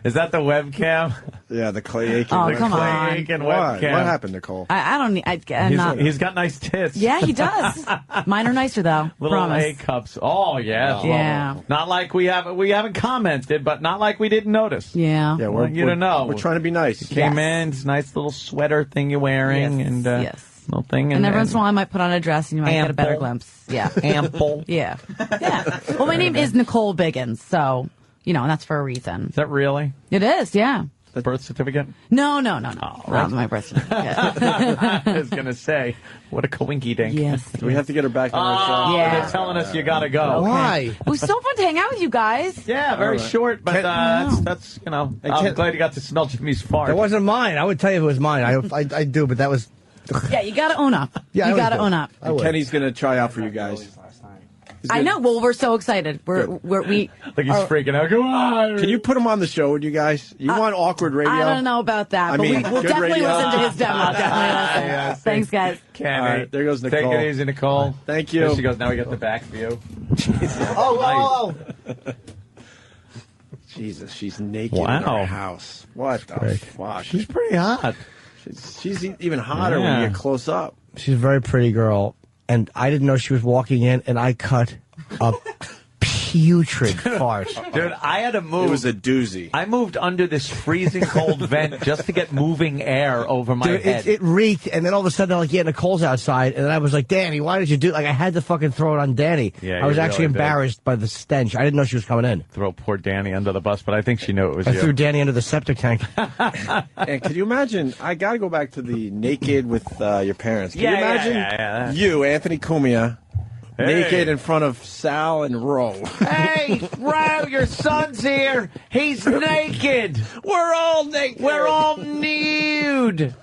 Is that the webcam? Yeah, the Clay Aiken. Oh, come on. Clay Aiken What? webcam. What happened, Nicole? I don't need. I'm not. He's got nice tits. Yeah, he does. Mine are nicer though. Little Promise. A cups. Oh yes. Yeah. Not like we haven't commented, but not like we didn't notice. Yeah. Yeah, Want you to know. We're trying to be nice. Came in, it's a nice little sweater thing you're wearing, Yes, and yes. little thing, And every once in a while, I might put on a dress, and you might get a better Ample. glimpse. Yeah. ample. Yeah. Yeah. Well, my name is Nicole Biggins, so and that's for a reason. Is that really? It is. Yeah. Birth certificate? No. right. My birth certificate. I was going to say, what a coinky dink. Yes. Do we have to get her back on our show? Yeah. They're telling us you got to go. Why? It was so fun to hang out with you guys. Yeah, very short, but that's I'm glad you got to smell Jimmy's fart. It wasn't mine. I would tell you if it was mine. I do, but that was... Yeah, you got to own up. Yeah, you got to own up. And Kenny's going to try out for you guys. I know. Well, we're so excited. We like he's freaking out. Come on. Can you put him on the show with you guys? You want awkward radio? I don't know about that, I but mean, we'll good definitely radio. listen to his demo. Definitely listen. Thanks, guys. Kenny. All right, there goes Nicole. Take it easy, Nicole. Thank you. There she goes. Now we get the back view. Oh. Jesus, she's naked in Wow. her house. What the fuck? She's pretty hot. She's even hotter when you get close up. She's a very pretty girl, and I didn't know she was walking in, and I cut a putrid fart. Dude, I had to move. It was a doozy. I moved under this freezing cold vent just to get moving air over my head. It reeked, and then all of a sudden, they're like, yeah, Nicole's outside, and then I was like, Danny, why did you do it? Like, I had to fucking throw it on Danny. Yeah, I was you actually really did. embarrassed by the stench. I didn't know she was coming in. Throw poor Danny under the bus, but I think she knew it was I you. threw Danny under the septic tank. And can you imagine? I got to go back to the naked with your parents. Can you imagine yeah. you, Anthony Cumia, Hey. naked in front of Sal and Ro? Hey, Ro, your son's here. He's naked. We're all naked. We're all nude.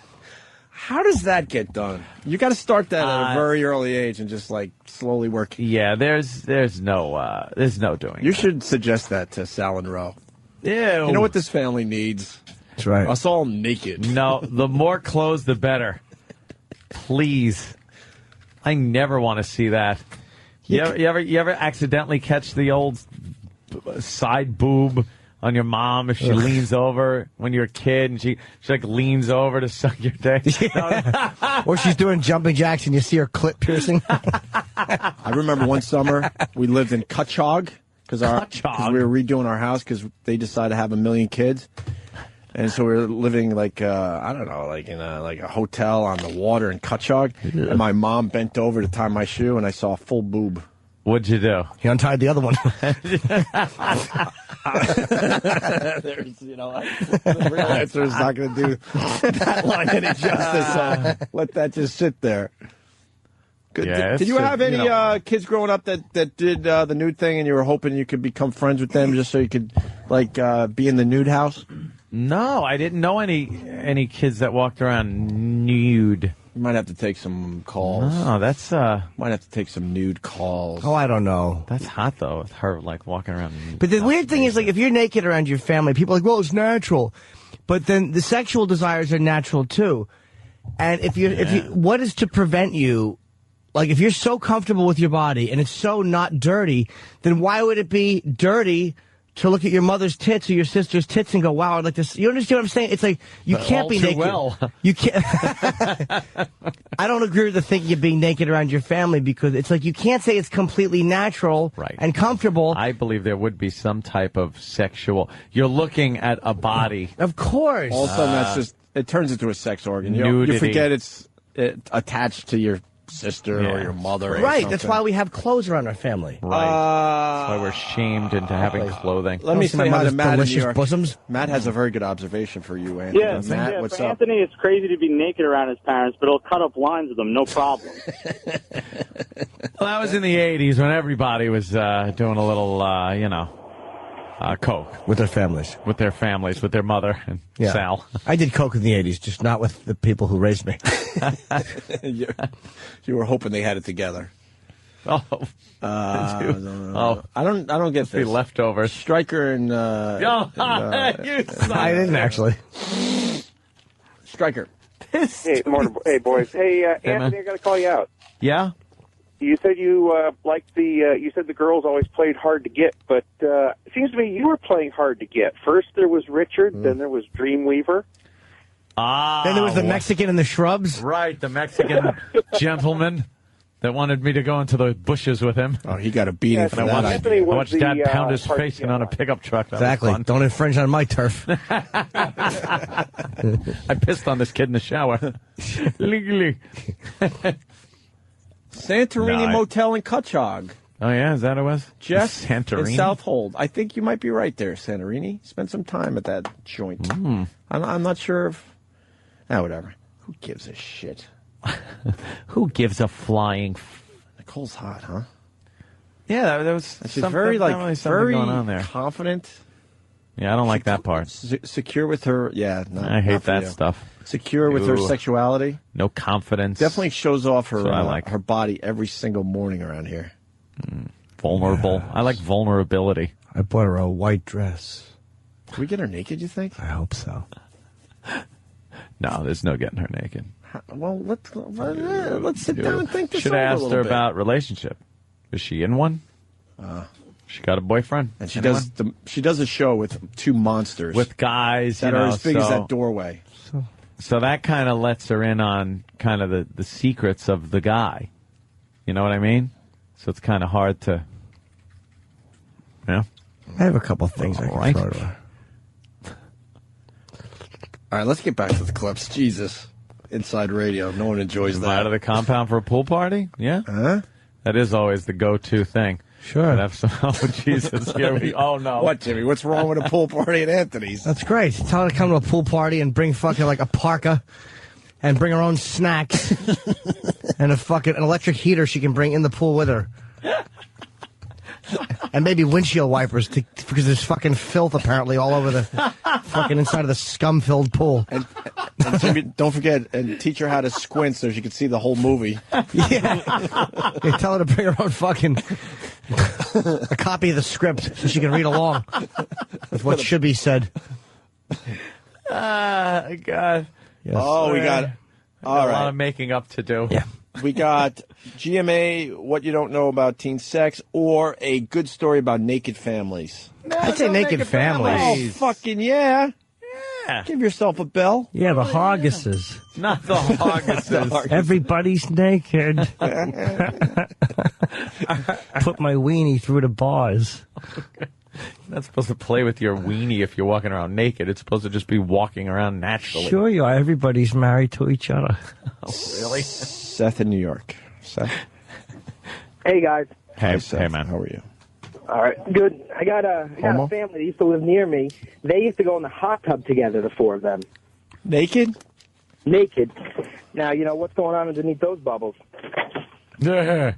How does that get done? You got to start that at a very early age and just like slowly work. Yeah, there's no doing. You should suggest that to Sal and Ro. Yeah. You know what this family needs? That's right. Us all naked. No, the more clothes, the Please. I never want to see that. You ever accidentally catch the old side boob on your mom if she leans over when you're a kid and she like leans over to suck your dick? Or she's doing jumping jacks and you see her clit piercing. I remember one summer we lived in Cutchog because we were redoing our house because they decided to have 1 million kids. And so we were living like I don't know, like in a hotel on the water in Cutchog. Yeah. And my mom bent over to tie my shoe, and I saw a full boob. What'd you do? He untied the other one. There's, the real answer is not going to do that line any justice. So let that just sit there. Good. Yeah, did you have any kids growing up that did the nude thing, and you were hoping you could become friends with them just so you could like be in the nude house? No, I didn't know any kids that walked around nude. You might have to take some calls. Oh, that's might have to take some nude calls. Oh, I don't know. That's hot though, with her like walking around. But the weird thing is, like, if you're naked around your family, people are like, well, it's natural. But then the sexual desires are natural too. And if you, what is to prevent you? Like, if you're so comfortable with your body and it's so not dirty, then why would it be dirty to look at your mother's tits or your sister's tits and go, wow, I'd like to see. You understand what I'm saying? It's like, you can't be naked. Well. You can't. I don't agree with the thinking of being naked around your family because it's like, you can't say it's completely natural and comfortable. I believe there would be some type of sexual. You're looking at a body. Of course. All of a sudden, that's just, it turns into a sex organ. Nudity. You forget it's attached to your sister or your mother. Right. That's why we have clothes around our family. Right. That's why we're shamed into having clothing. Let me say hi to Matt in New York. Bosoms. Matt has a very good observation for you, Anthony. Yeah, Matt, what's for up? Anthony, it's crazy to be naked around his parents, but he'll cut up lines with them, no problem. Well, that was in the 80s when everybody was doing a little, coke. With their families. With their families, with their mother and Sal. I did coke in the 80s, just not with the people who raised me. You were hoping they had it together. Oh. I don't get this. Leftovers. Stryker and I didn't actually. Stryker. Hey, boys. Hey, Anthony, I got to call you out. Yeah? You said you liked you said the girls always played hard to get, but it seems to me you were playing hard to get. First there was Richard, then there was Dreamweaver. Then there was the Mexican in the shrubs. Right, the Mexican gentleman that wanted me to go into the bushes with him. Oh, he got a beating for that idea. I watched Dad pound his face in on a pickup truck. That Exactly. was fun. Don't infringe on my turf. I pissed on this kid in the shower. Legally. Santorini Motel in Cutchog. Oh, yeah? Is that what it was? Jeff Santorini? in Southold. I think you might be right there, Santorini. Spent some time at that joint. I'm not sure if... whatever. Who gives a shit? Who gives a flying... Nicole's hot, huh? Yeah, that was She's very, definitely something very going on there. confident. Yeah, I don't like that part. Secure with her... Yeah, I hate that stuff. Secure with her Ooh. sexuality. No confidence. Definitely shows off her I like. her body every single morning around here. Vulnerable. Yes. I like vulnerability. I bought her a white dress. Can we get her naked, you think? I hope so. No, there's no getting her naked. Well, let's sit down and think this Should over have a asked little her bit. about relationship. Is she in one? She got a boyfriend. And she Anyone? she does a show with two monsters. With guys that you are know, as big as so- that doorway. So that kind of lets her in on kind of the secrets of the guy. You know what I mean? So it's kind of hard to... Yeah. I have a couple of things I can throw to her. All right, let's get back to the clips. Jesus. Inside radio. No one enjoys that. Out of the compound for a pool party? Yeah. Huh? That is always the go-to thing. Sure. Have some, oh, Jesus. Here we, oh, no. What, Jimmy? What's wrong with a pool party at Anthony's? That's great. Tell her to come to a pool party and bring fucking like a parka and bring her own snacks and a fucking an electric heater she can bring in the pool with her. And maybe windshield wipers because there's fucking filth apparently all over the fucking inside of the scum-filled pool. And Jimmy, don't forget, and teach her how to squint so she can see the whole movie. Yeah. They tell her to bring her own fucking a copy of the script so she can read along with what should be said. God. Yes. Oh, we got... All A right. lot of making up to do. Yeah. We got GMA, What You Don't Know About Teen Sex, or a good story about naked families. I'd say naked families. Oh, fucking yeah. Yeah. Give yourself a bell. Yeah, the Hoggises. Not the Hoggises. Everybody's naked. Put my weenie through the bars. You're not supposed to play with your weenie if you're walking around naked. It's supposed to just be walking around naturally. Sure you are. Everybody's married to each other. Oh, really? Seth in New York. Seth. Hey, guys. Hey, Seth. hey, man. How are you? All right, good. I got a Homo? family that used to live near me. They used to go in the hot tub together, the four of them. Naked? Naked. Now, you know, what's going on underneath those bubbles? Yeah.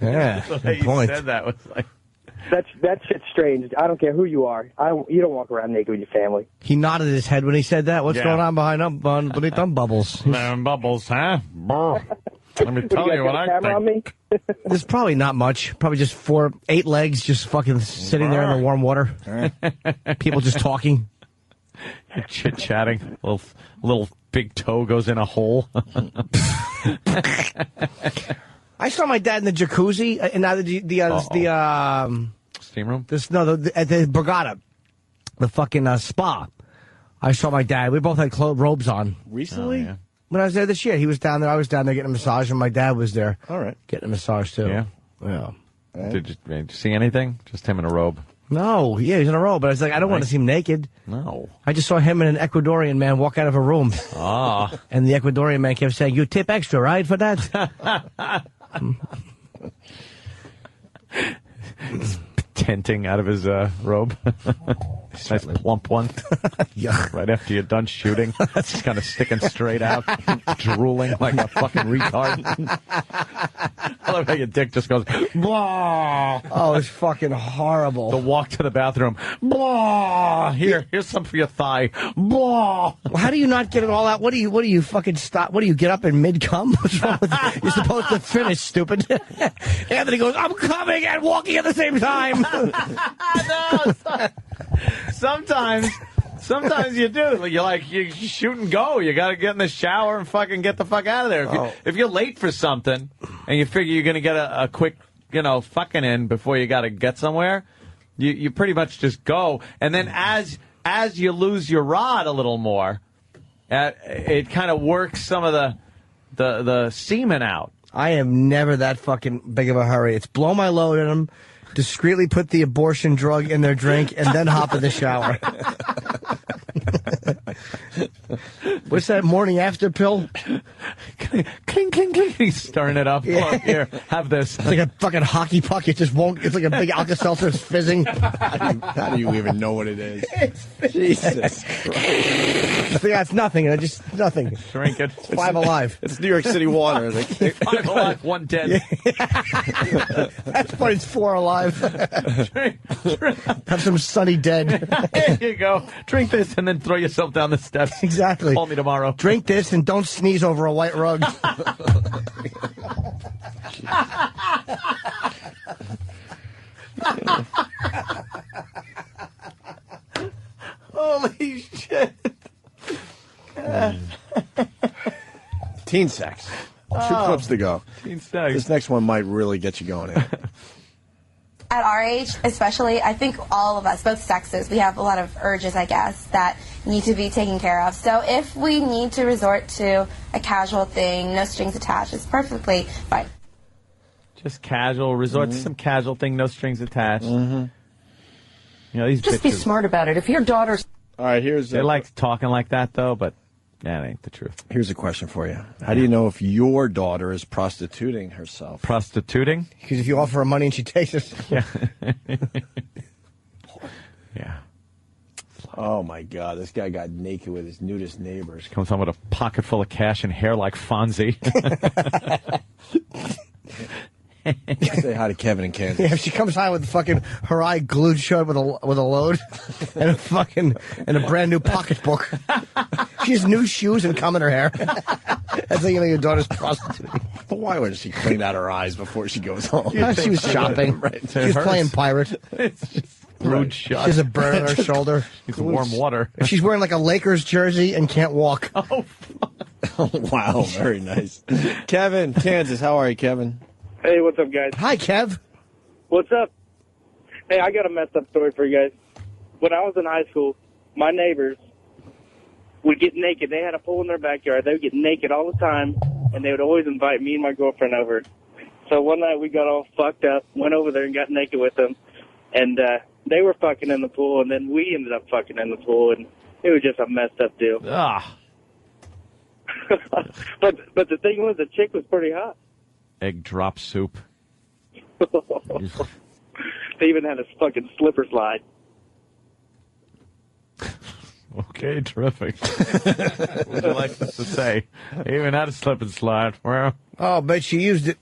Yeah, The way good you point. said that was like... That shit's strange. I don't care who you are. You don't walk around naked with your family. He nodded his head when he said that. What's Yeah. going on beneath them bubbles? Them bubbles, huh? Brr. Let me tell you what I camera on think. me? There's probably not much. Probably just 8 legs just fucking sitting there in the warm water. People just talking. Chit-chatting. Little big toe goes in a hole. I saw my dad in the jacuzzi and now the steam room. At the Borgata, the fucking spa. I saw my dad. We both had robes on Recently? Oh, yeah. when I was there this year. He was down there. I was down there getting a massage, and my dad was there. All right. Getting a massage too. Yeah. Yeah. Did you see anything? Just him in a robe. No, yeah, he's in a robe, but I was like, I don't want to see him naked. No. I just saw him and an Ecuadorian man walk out of a room. Ah. And the Ecuadorian man kept saying, "You tip extra, right, for that?" Tenting out of his robe. Nice plump one. Yeah. Right after you're done shooting. Just kind of sticking straight out. Drooling like a fucking retard. I love how your dick just goes, blah. Oh, it's fucking horrible. The walk to the bathroom. Blah. Here's some for your thigh. Blah. Well, how do you not get it all out? What do you fucking stop? What do you get up in mid-cum? What's wrong with you? You're supposed to finish, stupid. Anthony goes, "I'm coming and walking at the same time." No, sometimes you do. You're like, you shoot and go. You got to get in the shower and fucking get the fuck out of there. If you're late for something and you figure you're going to get a quick, fucking in before you got to get somewhere, you pretty much just go. And then as you lose your rod a little more, it kind of works some of the semen out. I am never that fucking big of a hurry. It's blow my load in them, discreetly put the abortion drug in their drink, and then hop in the shower. What's that morning after pill? cling, cling, cling, cling. He's stirring it up. Yeah. Oh, here, have this. It's like a fucking hockey puck. It just won't. It's like a big Alka-Seltzer. It's fizzing. How do you even know what it is? Jesus Christ. Yeah, it's nothing. Just nothing. Drink it. It's Five Alive. It's New York City water. Like, Five Alive, 110. That's why it's 4 Alive. Have some Sunny Dead. There you go. Drink this and then throw yourself down the steps. Exactly. Call me tomorrow. Drink this and don't sneeze over a white rug. Holy shit. teen sex. 2 clips to go. Teen sex. This next one might really get you going. At our age, especially, I think all of us, both sexes, we have a lot of urges, I guess, that need to be taken care of. So if we need to resort to a casual thing, no strings attached, it's perfectly fine. Just casual. Resort to some casual thing, no strings attached. You know, these Just be bitches, smart about it. If your daughter's... All right, here's... they like talking like that, though, but that ain't the truth. Here's a question for you. How do you know if your daughter is prostituting herself? Prostituting? Because if you offer her money and she takes it. Yeah. Yeah. Oh, my God. This guy got naked with his nudist neighbors. Comes home with a pocket full of cash and hair like Fonzie. Say hi to Kevin and Kansas. Yeah, if she comes high with fucking her eye glued shut with a load and a fucking and a brand new pocketbook. She has new shoes and cum in her hair. That's how you know your daughter's prostituting. But why wouldn't she clean out her eyes before she goes home? She was shopping. Right. She was playing pirate. It's just glued shut. She has a burn on her shoulder. It's warm water. She's wearing like a Lakers jersey and can't walk. Oh, wow. Very nice. Kevin, Kansas. How are you, Kevin? Hey, what's up, guys? Hi, Kev. What's up? Hey, I got a messed up story for you guys. When I was in high school, my neighbors would get naked. They had a pool in their backyard. They would get naked all the time, and they would always invite me and my girlfriend over. So one night we got all fucked up, went over there and got naked with them, and they were fucking in the pool, and then we ended up fucking in the pool, and it was just a messed up deal. Ah. But the thing was, the chick was pretty hot. Egg drop soup. They even had a fucking slipper slide. Okay, terrific. What would you like us to say? He even had a slip and slide. Well, oh, but she used it.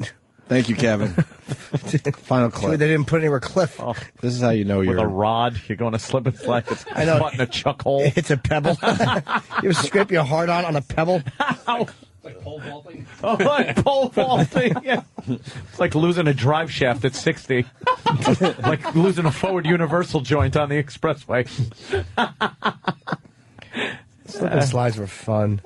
Thank you, Kevin. Final clip. They didn't put it anywhere cliff. Oh, this is how you know with you're... a rod, you're going to slip and slide. It's I know. caught in a chuck hole. It's a pebble. You ever scrape your heart on a pebble? Ow. Like pole vaulting? Oh, like pole vaulting, yeah. It's like losing a drive shaft at 60. Like losing a forward universal joint on the expressway. Slip and slides were fun.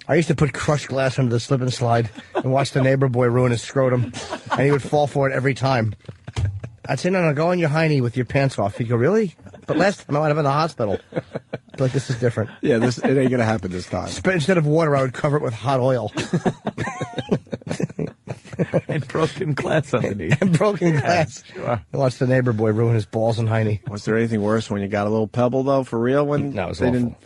I used to put crushed glass under the slip and slide and watch the neighbor boy ruin his scrotum, and he would fall for it every time. I'd say, no, go on your hiney with your pants off. He'd go, really? But last time I went up in the hospital. I'd be like, this is different. Yeah, it ain't going to happen this time. Instead of water, I would cover it with hot oil. And broken glass underneath. And broken glass. Yeah, sure. I watched the neighbor boy ruin his balls and hiney. Was there anything worse when you got a little pebble, though, for real? When No, it was they awful. didn't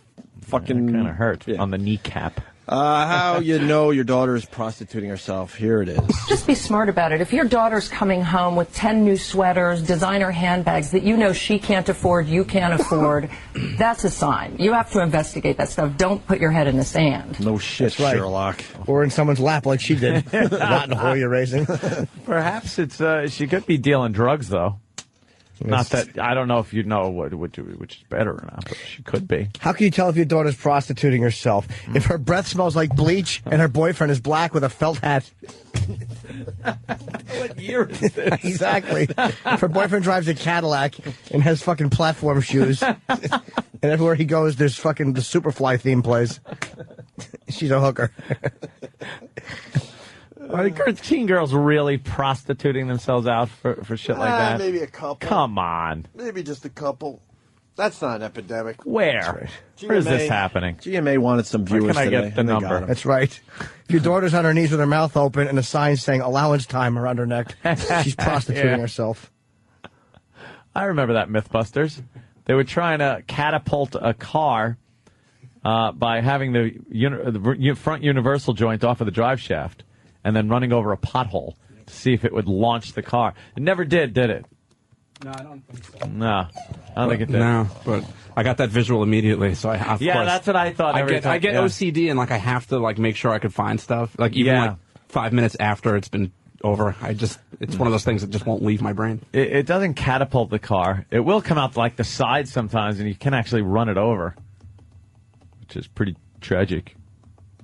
fucking... Kind of hurt on the kneecap. How you know your daughter is prostituting herself. Here it is. Just be smart about it. If your daughter's coming home with 10 new sweaters, designer handbags that you know she can't afford, you can't afford, that's a sign. You have to investigate that stuff. Don't put your head in the sand. No shit, That's right. Sherlock. Or in someone's lap like she did. Not in the hole you're raising. Perhaps it's she could be dealing drugs, though. Not that I don't know if you know which is better or not, but she could be. How can you tell if your daughter's prostituting herself? If her breath smells like bleach and her boyfriend is black with a felt hat. What year is this? Exactly. If her boyfriend drives a Cadillac and has fucking platform shoes, and everywhere he goes, there's fucking the Superfly theme plays. She's a hooker. Are teen girls really prostituting themselves out for shit like that? Maybe a couple. Come on. Maybe just a couple. That's not an epidemic. Where? Right. Where is this happening? GMA wanted some viewers Where can I today, get the and they number? got 'em. That's right. If your daughter's on her knees with her mouth open and a sign saying allowance time around her neck, she's prostituting Yeah. herself. I remember that, Mythbusters. They were trying to catapult a car by having the front universal joint off of the drive shaft and then running over a pothole to see if it would launch the car. It never did it? No, I don't think so. No, I don't think it did. No, but I got that visual immediately, so of course, that's what I thought. I get OCD, and like I have to like make sure I could find stuff. Like even like 5 minutes after it's been over, it's one of those things that just won't leave my brain. It doesn't catapult the car. It will come out like the side sometimes, and you can actually run it over, which is pretty tragic.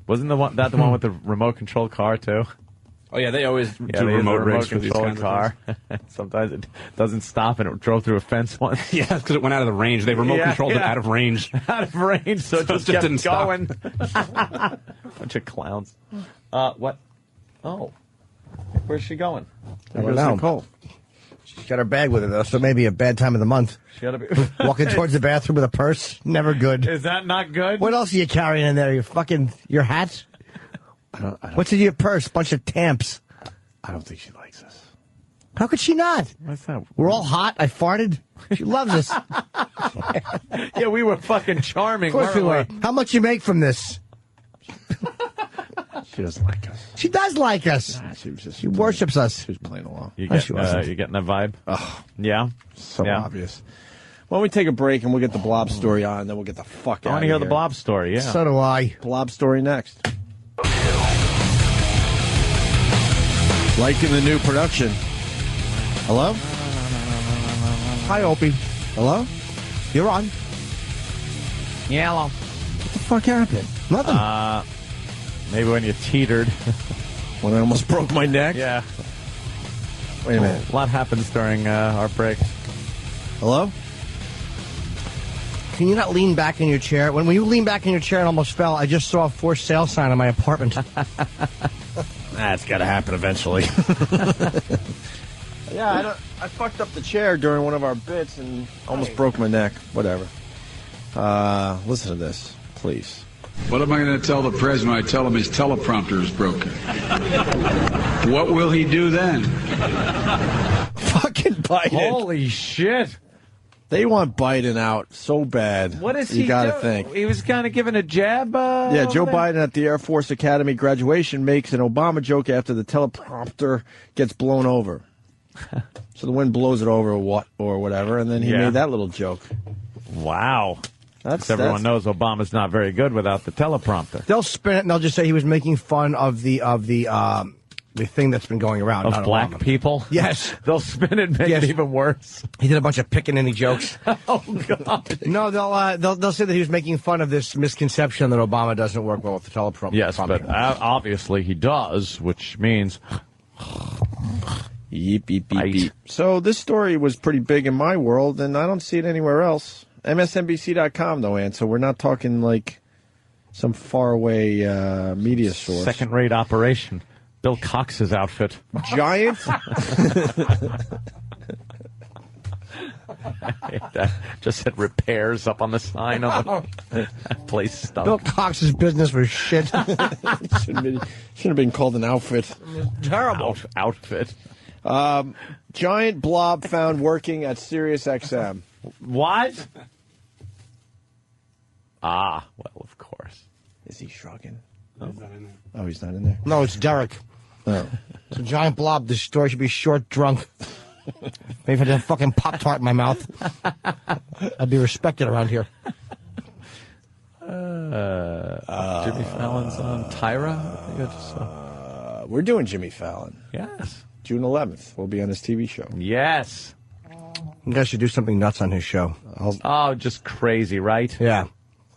Wasn't the one with the remote control car too? Oh yeah, they always do remote rigs for these kinds car. of things. Sometimes it doesn't stop, and it drove through a fence once. Yeah, because it went out of the range. They remote controlled it out of range. Out of range, so it just kept didn't going. Bunch of clowns. What? Oh, where's she going? There goes Nicole. She's got her bag with her, though, so maybe a bad time of the month. She gotta be walking towards the bathroom with a purse. Never good. Is that not good? What else are you carrying in there? Your hat? What's in your purse? Bunch of tamps. I don't think she likes us. How could she not? What's that? We're all hot. I farted. She loves us. Yeah, we were fucking charming. Of course we were. How much you make from this? She doesn't like us. She does like us. She worships us. She was playing along. You getting that vibe? Oh, yeah. So obvious. Why don't we take a break and we'll get the blob story on, and then we'll get the fuck out of here. I want to hear the blob story, yeah. So do I. Blob story next. Liking the new production. Hello? Hi, Opie. Hello? You're on. Yellow. What the fuck happened? Nothing. Maybe when you teetered. When I almost broke my neck? Yeah. Wait a minute. A lot happens during our break. Hello? Can you not lean back in your chair? When you lean back in your chair and almost fell, I just saw a for sale sign on my apartment. That's got to happen eventually. Yeah, I fucked up the chair during one of our bits and almost broke my neck. Whatever. Listen to this, please. What am I going to tell the president when I tell him his teleprompter is broken? What will he do then? Fucking Biden. Holy shit. They want Biden out so bad. What is he You got to doing? think. He was kind of giving a jab. Yeah, Joe over there? Biden at the Air Force Academy graduation makes an Obama joke after the teleprompter gets blown over. So the wind blows it over or whatever, and then he made that little joke. Wow. Everyone knows Obama's not very good without the teleprompter. They'll spin it and they'll just say he was making fun of the thing that's been going around. Of black people? Yes. They'll spin it and make it even worse. He did a bunch of pickaninny jokes. Oh, God. No, they'll say that he was making fun of this misconception that Obama doesn't work well with the teleprompter. Yes, but obviously he does, which means... Yeep, yeep, yeep, yeep. So this story was pretty big in my world, and I don't see it anywhere else. MSNBC.com, though, Ann, so we're not talking like some faraway media source. Second-rate operation. Bill Cox's outfit. Giant? Just said repairs up on the sign on the place stuff. Bill Cox's business was shit. Shouldn't have been called an outfit. Terrible. Outfit. Giant blob found working at SiriusXM. What? Well, of course. Is he shrugging? He's not in there. Oh, he's not in there? No, it's Derek. Oh. It's a giant blob. This story should be short drunk. Maybe if I had a fucking Pop-Tart in my mouth, I'd be respected around here. Jimmy Fallon's on Tyra? I think I just saw. We're doing Jimmy Fallon. Yes. June 11th. We'll be on his TV show. Yes. You guys should do something nuts on his show. Just crazy, right? Yeah.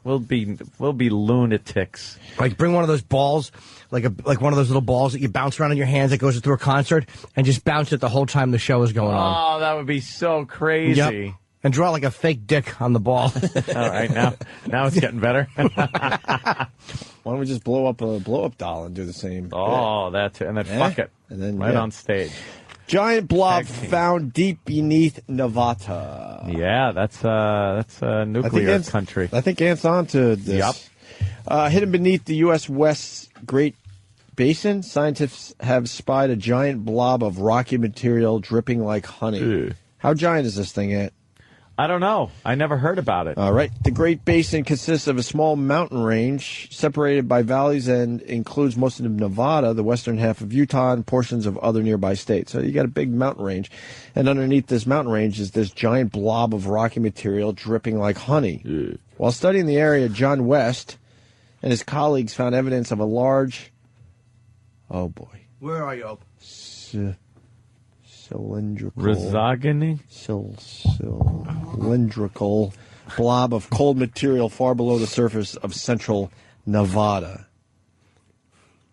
We'll be lunatics. Like bring one of those balls, like one of those little balls that you bounce around in your hands that goes through a concert, and just bounce it the whole time the show is going on. Oh, that would be so crazy. Yep. And draw like a fake dick on the ball. All right, now it's getting better. Why don't we just blow up a blow-up doll and do the same? Oh, that's it. And then fuck it. And then on stage. Giant blob found deep beneath Nevada. Yeah, that's a nuclear country. I think Ant's on to this. Yep. Hidden beneath the U.S. West's Great Basin, scientists have spied a giant blob of rocky material dripping like honey. Ew. How giant is this thing, Ant? I don't know. I never heard about it. All right. The Great Basin consists of a small mountain range separated by valleys and includes most of Nevada, the western half of Utah, and portions of other nearby states. So you got a big mountain range. And underneath this mountain range is this giant blob of rocky material dripping like honey. Yeah. While studying the area, John West and his colleagues found evidence of a large... Oh, boy. Where are you? Cylindrical... Rhizogeny? Cylindrical blob of cold material far below the surface of central Nevada.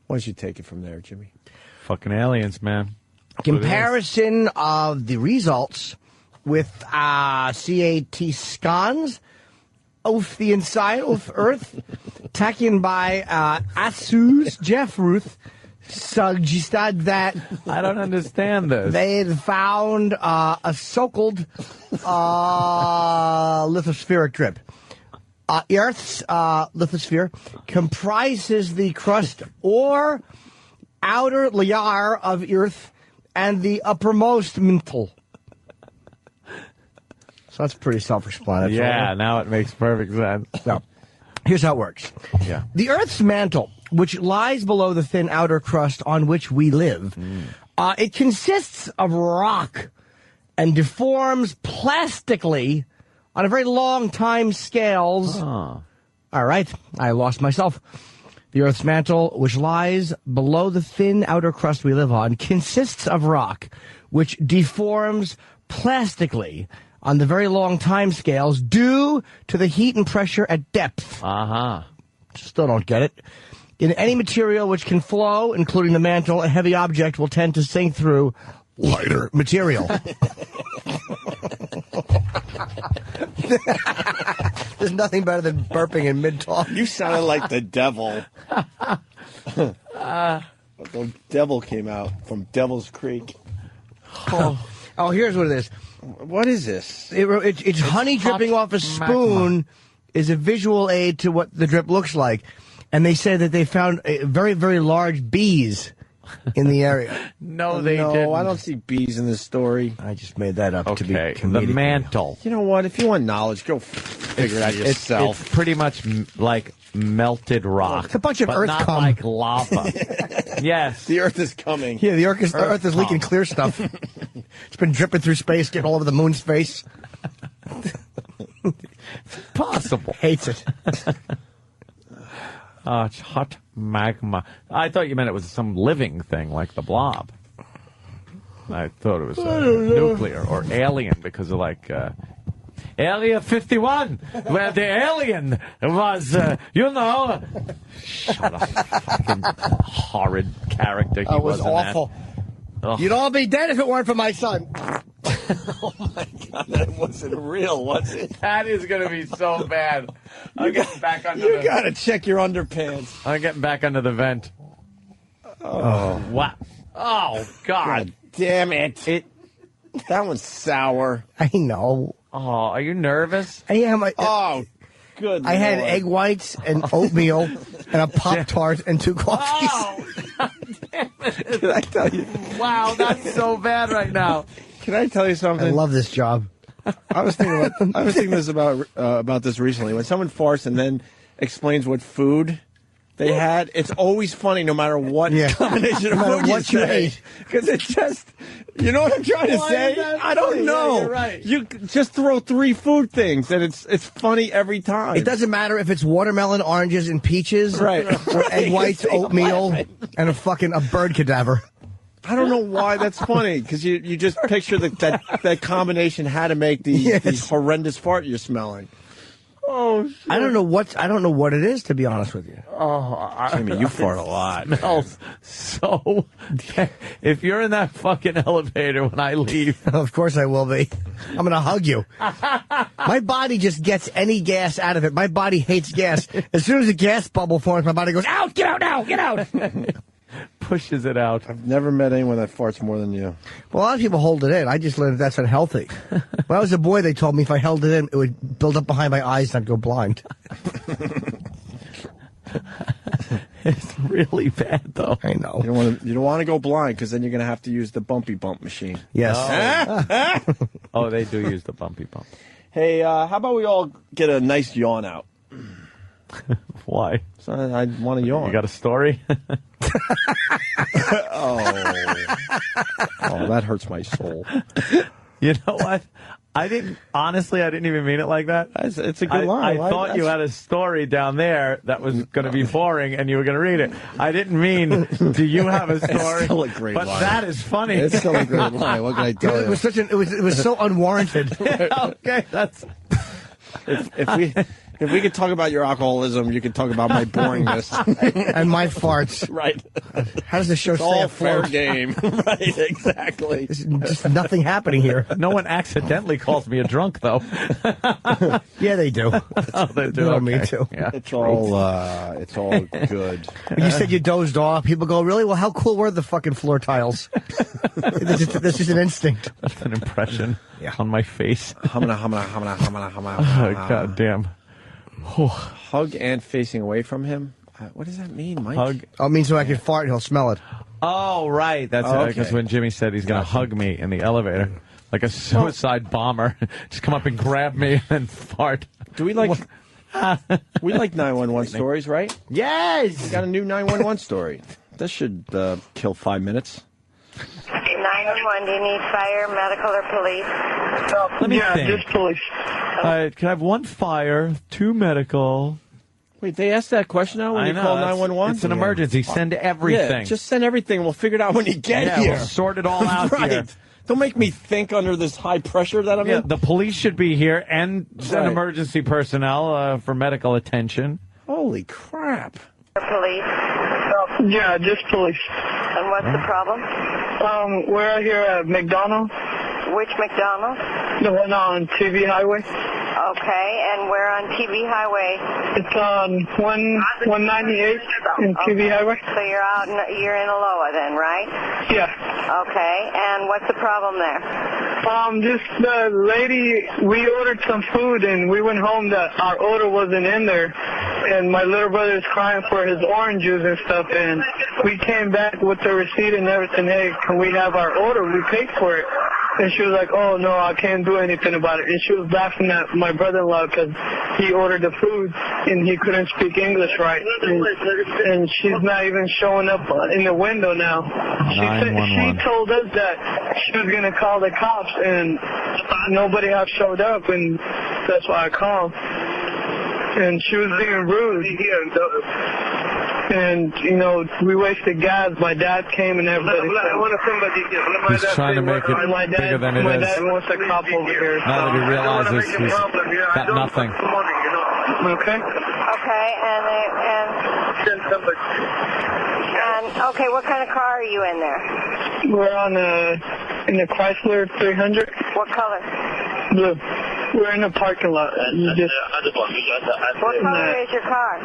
Why don't you take it from there, Jimmy? Fucking aliens, man. Comparison of the results with CAT scans of the inside of Earth taken by Asus Jeff Ruth suggested that I don't understand this. They had found a so-called lithospheric drip. Earth's lithosphere comprises the crust or outer layer of Earth and the uppermost mantle. So that's pretty self-explanatory. Yeah, now it makes perfect sense. So, here's how it works. Yeah. The Earth's mantle, which lies below the thin outer crust on which we live, it consists of rock and deforms plastically on a very long time scales. All right, I lost myself. The Earth's mantle, which lies below the thin outer crust we live on, consists of rock, which deforms plastically on the very long time scales due to the heat and pressure at depth. Still don't get it. In any material which can flow, including the mantle, a heavy object will tend to sink through lighter material. There's nothing better than burping in mid-talk. You sounded like the devil. The devil came out from Devil's Creek. Oh, here's what it is. What is this? It's honey dripping off a spoon is a visual aid to what the drip looks like. And they say that they found very, very large bees in the area. No, they didn't. I don't see bees in this story. I just made that up to be The comedic. mantle. You know what? If you want knowledge, go figure it out yourself. It's pretty much like melted rock. It's a bunch of but earth not cum. like lava. Yes. The Earth is coming. Yeah, the Earth is leaking clear stuff. It's been dripping through space, getting all over the moon's face. Possible. Hates it. It's hot magma. I thought you meant it was some living thing like the blob. I thought it was nuclear or alien because of like Area 51, where the alien was, Shut up, fucking horrid character he That was in that. awful. Ugh. You'd all be dead if it weren't for my son. Oh my God, that wasn't real, was it? That is going to be so bad. I'm getting back under You gotta check your underpants. I'm getting back under the vent. Oh, What? Oh, God. damn it! That one's sour. I know. Oh, are you nervous? I am. Oh, good. I had Lord. egg whites and oatmeal and a Pop-Tart and 2 coffees. Oh, Can I tell you? wow, that's so bad right now. Can I tell you something? I love this job. I was thinking this about this recently. When someone farts and then explains what food they had, it's always funny no matter what combination of No matter food what you you say. ate. Because it's just, you know what I'm trying to Why say? is that I don't funny? know. Yeah, you're right. You just throw 3 food things and it's funny every time. It doesn't matter if it's watermelon, oranges, and peaches, Right. or egg whites, Right. oatmeal, and a bird cadaver. I don't know why that's funny, because you just picture that combination had to make the horrendous fart you're smelling. Oh, shit. I don't know what it is, to be honest with you. Oh, Jimmy, you fart a lot. Smells so. If you're in that fucking elevator when I leave, Of course I will be. I'm going to hug you. My body just gets any gas out of it. My body hates gas. As soon as a gas bubble forms, my body goes, out, get out now, get out. pushes it out. I've never met anyone that farts more than you. Well, a lot of people hold it in. I just learned that's unhealthy. When I was a boy, they told me if I held it in, it would build up behind my eyes and I'd go blind. It's really bad, though. I know. You don't want to go blind, because then you're going to have to use the bumpy bump machine. Yes. Oh, they do use the bumpy bump. Hey, how about we all get a nice yawn out? Why? So I want to yawn. You got a story? Oh, that hurts my soul. You know what? I didn't even mean it like that. It's a good line. I thought you had a story down there that was going to be boring and you were going to read it. I didn't mean, do you have a story? It's still a great but line. That is funny. It's still a great line. What can I tell you? It was so unwarranted. Okay, that's... If we could talk about your alcoholism, you could talk about my boringness. And my farts. Right. How does the show stay all afloat? fair game. Right, exactly. There's just nothing happening here. No one accidentally calls me a drunk, though. Yeah, they do. Oh, they do. No, Okay. me too. Yeah. It's all good. When you said you dozed off, people go, really? Well, how cool were the fucking floor tiles? That's just an instinct. That's an impression on my face. Oh, God damn. Hug and facing away from him. What does that mean, Mike? Hug. Oh, it means so I can fart and he'll smell it. Oh, right. That's because when Jimmy said he's going to hug me in the elevator, like a suicide bomber, just come up and grab me and fart. Do we like... we like 911 stories, right? Yes! We got a new 911 story. This should kill 5 minutes. 911, do you need fire, medical, or police? Let me think. just police. Can I have 1 fire, 2 medical? Wait, they asked that question now when you call 911? It's an emergency. Send everything. Yeah, just send everything. We'll figure it out when you get here. We'll sort it all out right. here. Don't make me think under this high pressure that I'm in. The police should be here and send emergency personnel for medical attention. Holy crap. Police? Yeah, just police. And what's the problem? We're here at McDonald. Which McDonald? The one on TV Highway. Okay, and where on TV Highway? It's on 198 in TV Highway. So you're in Aloha then, right? Yeah. Okay, and what's the problem there? Just the lady, we ordered some food and we went home that our order wasn't in there. And my little brother is crying for his orange juice and stuff. And we came back with the receipt and everything. Hey, can we have our order? We paid for it. And she was like, oh, no, I can't do anything about it. And she was laughing at my brother-in-law because he ordered the food and he couldn't speak English right. And she's not even showing up in the window now. She told us that she was going to call the cops and nobody have showed up, and that's why I called. And she was being rude. And, you know, we wasted gas. My dad came and everybody. He's trying to make it bigger than it is. My dad wants a cop over here. Now that he realizes he's got nothing. Okay. Okay, and okay, what kind of car are you in there? We're on in the Chrysler 300. What color? Blue. We're in the parking lot. What color is your car?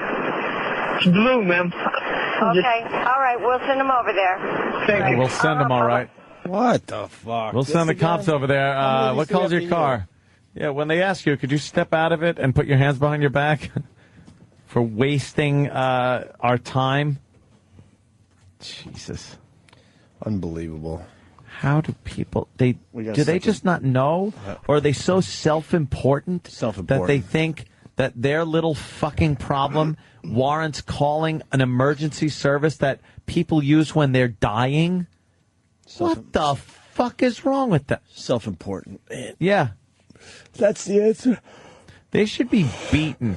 It's blue, ma'am. Okay, all right, we'll send them over there. Thank you. We'll send them all right. What the fuck? We'll send the cops over there. What color's your car? Yeah, when they ask you, could you step out of it and put your hands behind your back for wasting our time? Jesus. Unbelievable. How do people, do they just not know? Or are they so self-important that they think that their little fucking problem warrants calling an emergency service that people use when they're dying? What the fuck is wrong with that? Self-important. Yeah. That's the answer. They should be beaten.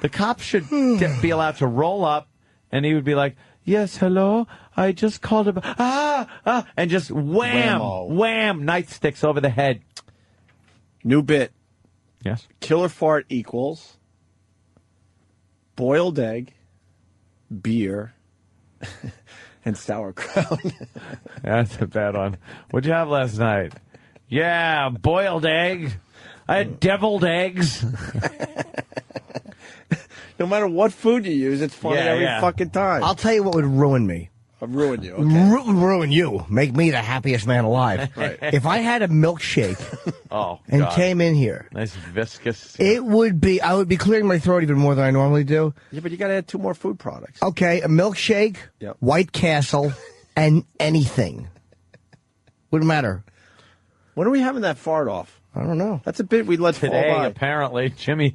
The cops should be allowed to roll up, and he would be like, yes, hello, I just called about, and just wham, wham, nightsticks over the head. New bit. Yes. Killer fart equals boiled egg, beer, and sauerkraut. That's a bad one. What'd you have last night? Yeah, boiled egg. I had deviled eggs. No matter what food you use, it's funny every fucking time. I'll tell you what would ruin me. Ruin you. Okay. Ruin you. Make me the happiest man alive. Right. If I had a milkshake and came in here. Nice viscous. I would be clearing my throat even more than I normally do. Yeah, but you got to add 2 more food products. Okay, a milkshake, White Castle, and anything. Wouldn't matter. When are we having that fart off? I don't know. That's a bit we let fall Today, by. apparently. Jimmy's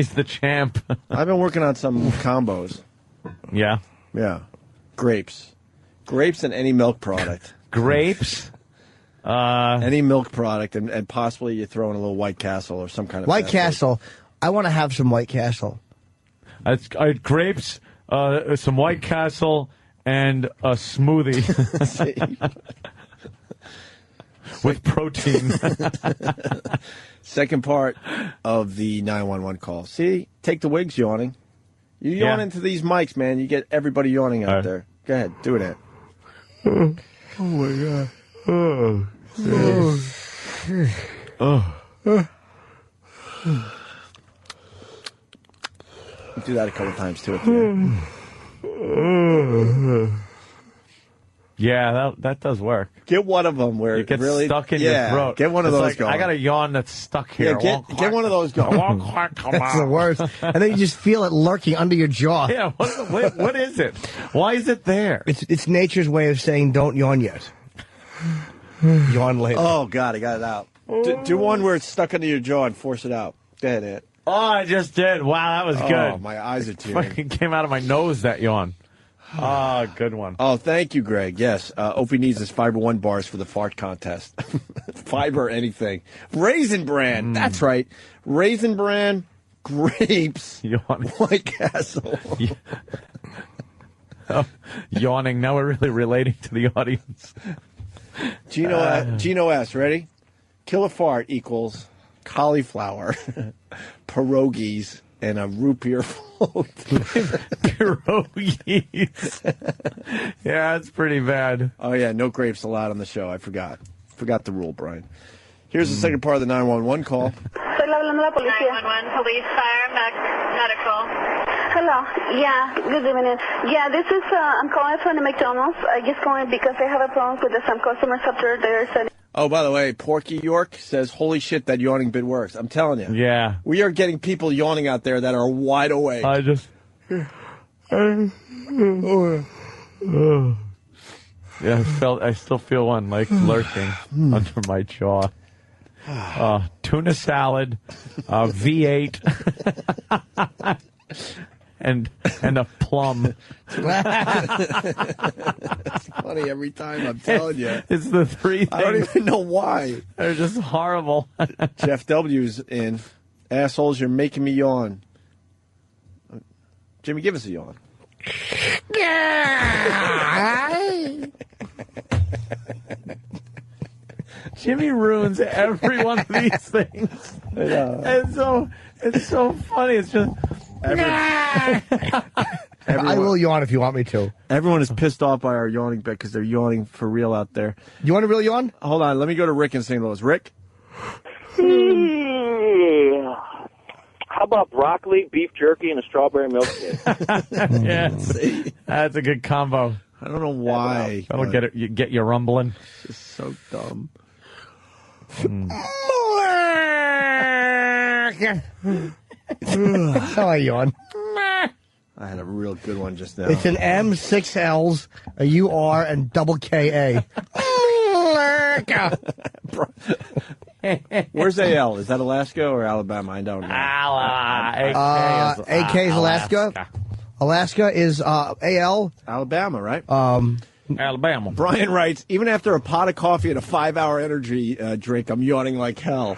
the champ. I've been working on some combos. Yeah. Yeah. Grapes and any milk product. Grapes? Any milk product, and possibly you throw in a little White Castle or some kind of White fast Castle. I want to have some White Castle. Grapes, some White Castle, and a smoothie. With protein. Second part of the 911 call. See? Take the wigs yawning. You yawn into these mics, man. You get everybody yawning out there. Go ahead. Do it. Oh, my God. Do that a couple times, too. At the end. Yeah, that does work. Get one of them where it gets really stuck in your throat. Get one of those going. I got a yawn that's stuck here. Yeah, get one of those going. That's the worst. And then you just feel it lurking under your jaw. Yeah, what is it? Why is it there? It's nature's way of saying don't yawn yet. Yawn later. Oh, God, I got it out. Do one where it's stuck under your jaw and force it out. Go ahead, Ant. Oh, I just did. Wow, that was good. Oh, my eyes are tearing. Fucking came out of my nose, that yawn. Ah, good one. Oh, thank you, Greg. Yes, Opie needs his Fiber One bars for the fart contest. Fiber anything. Raisin Bran. That's right. Raisin Bran, grapes, White Castle. Yawning. Now we're really relating to the audience. Gino S. Ready? Kill a fart equals cauliflower, pierogies, and a root beer float. Pierogies. Yeah, it's pretty bad. Oh, yeah, no grapes allowed on the show. I forgot. Forgot the rule, Brian. Here's the second part of the 911 call. 911, police, fire, medical. Hello. Yeah, good evening. Yeah, this is, I'm calling from the McDonald's. I just calling because I have a problem with some customers after they're sending. Oh, by the way, Porky York says, holy shit, that yawning bit works. I'm telling you. Yeah. We are getting people yawning out there that are wide awake. I just... Yeah, I still feel one, like, lurking under my jaw. Tuna salad, V8, and a plum. It's funny every time, I'm telling you. It's the three things. I don't even know why. They're just horrible. Jeff W's in. Assholes, you're making me yawn. Jimmy, give us a yawn. Jimmy ruins every one of these things. It's so funny. It's just... I will yawn if you want me to. Everyone is pissed off by our yawning bit because they're yawning for real out there. You want a real yawn? Hold on. Let me go to Rick in St. Louis. Rick? How about broccoli, beef jerky, and a strawberry milkshake? Yes. That's a good combo. I don't know why. That'll get you rumbling. It's so dumb. How I yawn. I had a real good one just now. It's an M, 6 L's, a UR, and double KA. Where's AL? Is that Alaska or Alabama? I don't know. AK is Alaska. Alaska is AL. Alabama, right? Alabama. Brian writes, even after a pot of coffee and a 5-hour energy drink, I'm yawning like hell.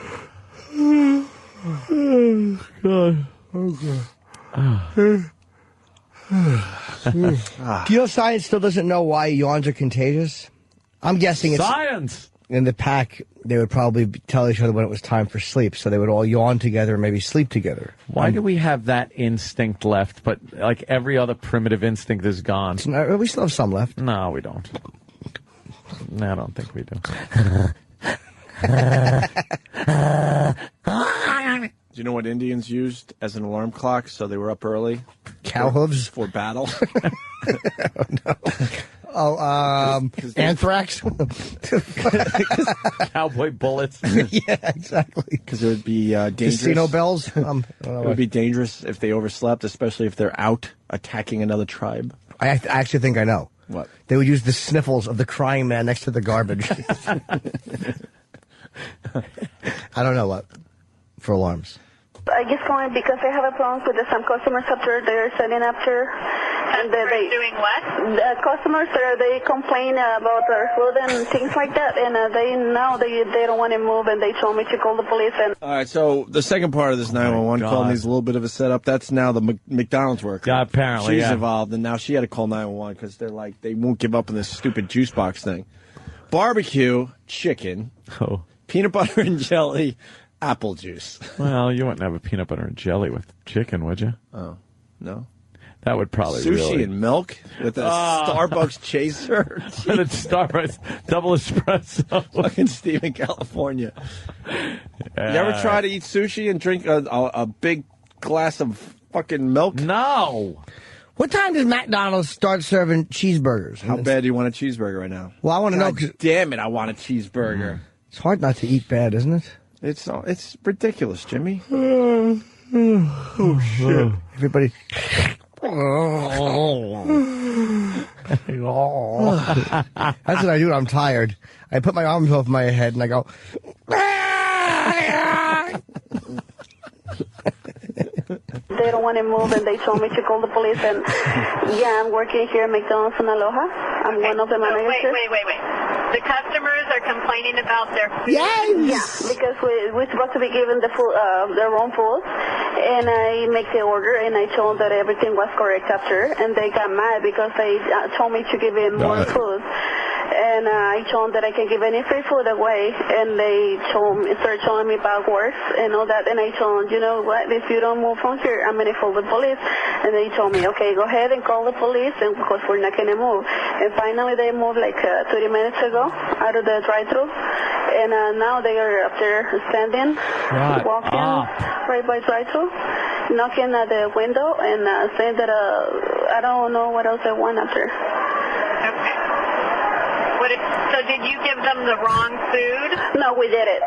Oh, God. Oh, God. Do you know science still doesn't know why yawns are contagious? I'm guessing it's... Science! In the pack, they would probably tell each other when it was time for sleep, so they would all yawn together and maybe sleep together. Why do we have that instinct left, but like every other primitive instinct is gone? We still have some left. No, we don't. No, I don't think we do. Do you know what Indians used as an alarm clock so they were up early? Cow hooves? For battle. Anthrax? Cowboy bullets. Yeah, exactly. Because it would be dangerous. Casino bells? It would be dangerous if they overslept, especially if they're out attacking another tribe. I actually think I know. What? They would use the sniffles of the crying man next to the garbage. I don't know what. For alarms. I just going because I have a problem with some customers after they're selling after. And they doing what? The customers, they complain about their food and things like that. And they don't want to move, and they told me to call the police. And all right, so the second part of this 911 call needs a little bit of a setup. That's now the McDonald's worker. Yeah, apparently, She's involved, and now she had to call 911 because they're like, they won't give up on this stupid juice box thing. Barbecue, chicken, peanut butter and jelly, apple juice. Well, you wouldn't have a peanut butter and jelly with chicken, would you? Oh, no. That would probably sushi and milk with a Starbucks chaser. With a Starbucks double espresso. Fucking Steve in California. You ever try to eat sushi and drink a big glass of fucking milk? No. What time does McDonald's start serving cheeseburgers? How bad do you want a cheeseburger right now? Well, I want to know. God damn it, I want a cheeseburger. It's hard not to eat bad, isn't it? It's ridiculous, Jimmy. Oh, shit. Everybody. That's what I do when I'm tired. I put my arms over my head and I go. they don't want to move, and they told me to call the police. And I'm working here at McDonald's in Aloha. I'm one of the managers. Wait. The customers are complaining about their food? Yes! Yeah, because we're supposed to be given the food, their own food. And I make the order, and I told them that everything was correct after. And they got mad because they told me to give in more food. And I told them that I can give any free food away. And they started telling me about works and all that. And I told them, you know what, if you don't move from here, I'm going to call the police. And they told me, okay, go ahead and call the police, and because we're not going to move. And finally, they moved like 30 minutes ago out of the drive-thru. And now they are up there standing, walking right by drive-thru, knocking at the window and saying that I don't know what else I want after. Okay. So did you give them the wrong food? No, we did it.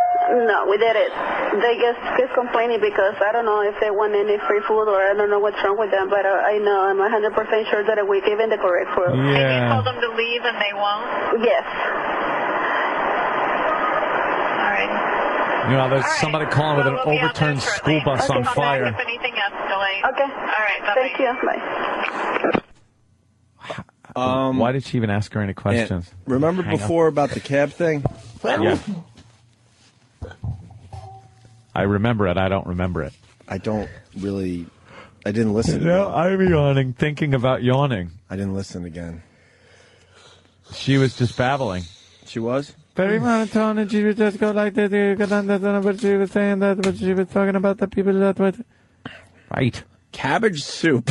They just complaining because I don't know if they want any free food or I don't know what's wrong with them, but I know I'm 100% sure that we given the correct food. Yeah. And you told them to leave and they won't? Yes. All right. You know, there's somebody calling with an overturned school bus on fire. If anything escalates. Okay. All right. Bye-bye. Thank you. Bye. Why did she even ask her any questions? Remember before about the cab thing? Yeah. I remember it. I don't remember it. I didn't listen. No, I'm yawning, thinking about yawning. I didn't listen again. She was just babbling. She was? Very monotone, and she would just go like this. But she was saying that, but she was talking about the people that would. Right. Cabbage soup.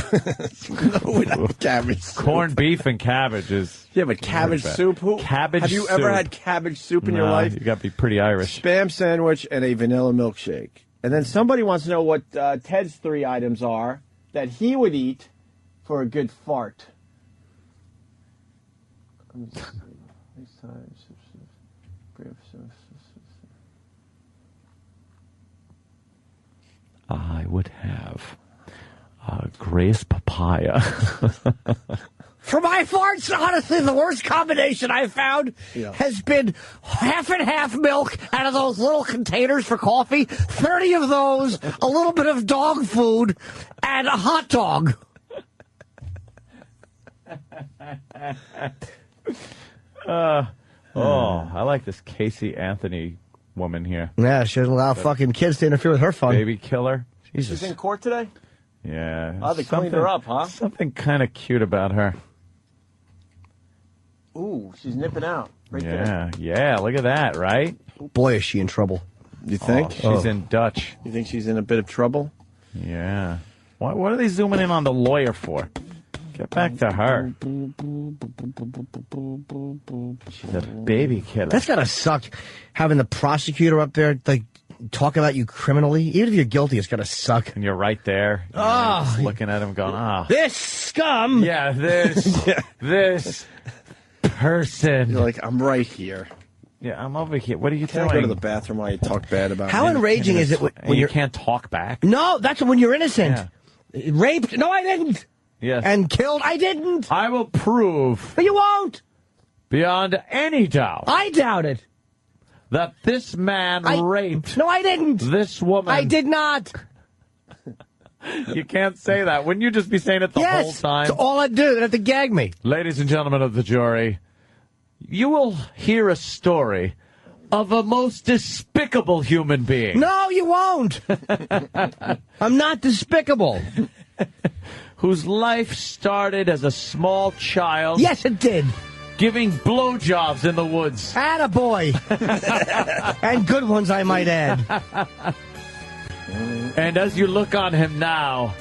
No, we don't have cabbage soup. Corned beef and cabbage is. Yeah, but cabbage soup? Have you ever had cabbage soup in your life? You got to be pretty Irish. Spam sandwich and a vanilla milkshake. And then somebody wants to know what Ted's 3 items are that he would eat for a good fart. I would have Grace papaya. For my farts, honestly, the worst combination I've found has been half and half milk out of those little containers for coffee, 30 of those, a little bit of dog food, and a hot dog. I like this Casey Anthony woman here. Yeah, she doesn't allow fucking kids to interfere with her fun. Baby killer. Jesus. She's in court today? Yeah. Oh, they cleaned her up, huh? Something kind of cute about her. Ooh, she's nipping out. Right there. Yeah, look at that, right? Boy, is she in trouble. You think? She's in Dutch. You think she's in a bit of trouble? Yeah. What are they zooming in on the lawyer for? Get back to her. She's a baby killer. That's gotta suck, having the prosecutor up there, like, talk about you criminally. Even if you're guilty, it's gotta suck. And you're right there. Just looking at him going, this scum! Yeah, this person. You're like, I'm right here. Yeah, I'm over here. What are you doing? Can I go to the bathroom while you talk bad about me? How enraging is it when you can't talk back? No, that's when you're innocent. Yeah. Raped? No, I didn't. Yes. And killed? I didn't. I will prove. But you won't. Beyond any doubt. I doubt it. that this man raped. No, I didn't. This woman. I did not. You can't say that. Wouldn't you just be saying it the whole time? That's all I do. They have to gag me. Ladies and gentlemen of the jury, you will hear a story of a most despicable human being. No, you won't. I'm not despicable. Whose life started as a small child. Yes, it did. Giving blowjobs in the woods. Attaboy. And good ones, I might add. And as you look on him now,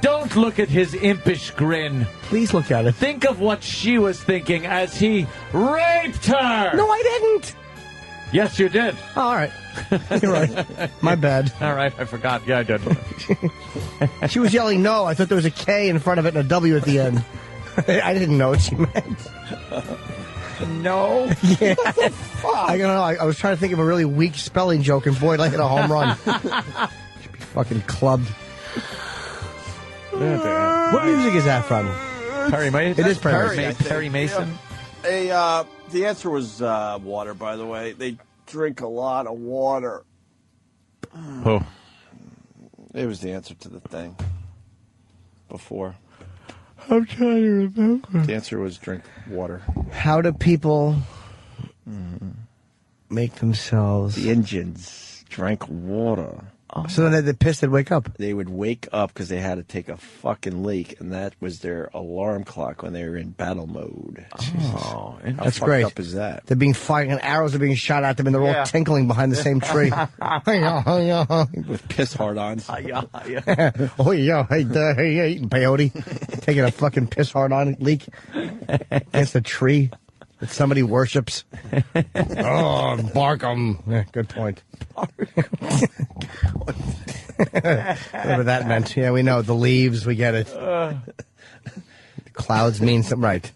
don't look at his impish grin. Please look at it. Think of what she was thinking as he raped her. No, I didn't. Yes, you did. Oh, all right. You're right. My bad. All right, I forgot. Yeah, I did. She was yelling no. I thought there was a K in front of it and a W at the end. I didn't know what she meant. No? Yeah. What the fuck? I don't know. I was trying to think of a really weak spelling joke, and boy, like it a home run. Should be fucking clubbed. What music is that from? Perry Mason. It is Perry. Perry Mason. The answer was water, by the way. They drink a lot of water. Who? It was the answer to the thing before. I'm trying to remember. The answer was drink water. How do people make themselves... The Indians drank water. So then they'd piss, they'd wake up. They would wake up because they had to take a fucking leak, and that was their alarm clock when they were in battle mode. Oh, that's How great. fucked up is that? They're being fired, and arrows are being shot at them, and they're all tinkling behind the same tree. With piss hard-ons. Oh, yeah. Hey, eating peyote. Taking a fucking piss hard-on leak against a tree that somebody worships. Oh, bark 'em. Yeah, good point. Whatever that meant. Yeah, we know. The leaves, we get it. The clouds mean something, right.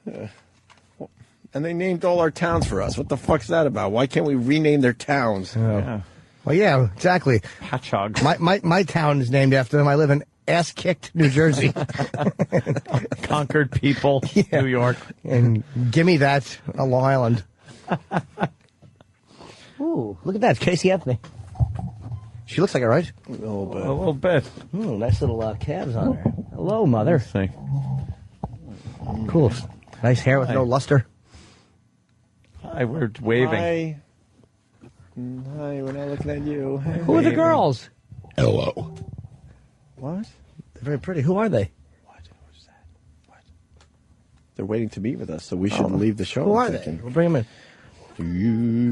And they named all our towns for us. What the fuck's that about? Why can't we rename their towns? Yeah. Well, yeah, exactly. Patchogue. My town is named after them. I live in ass-kicked New Jersey. Conquered people, New York. And gimme that, Long Island. Ooh, look at that. It's Casey Anthony. She looks like it, right? A little bit. A little bit. Ooh, nice little calves on her. Hello, mother. See. Cool. Nice hair with no luster. Hi, we're waving. Hi, we're not looking at you. Hi, Who are the girls? Hello. What? They're very pretty. Who are they? What's that? What? They're waiting to meet with us, so we should leave the show. Who are they? We'll bring them in.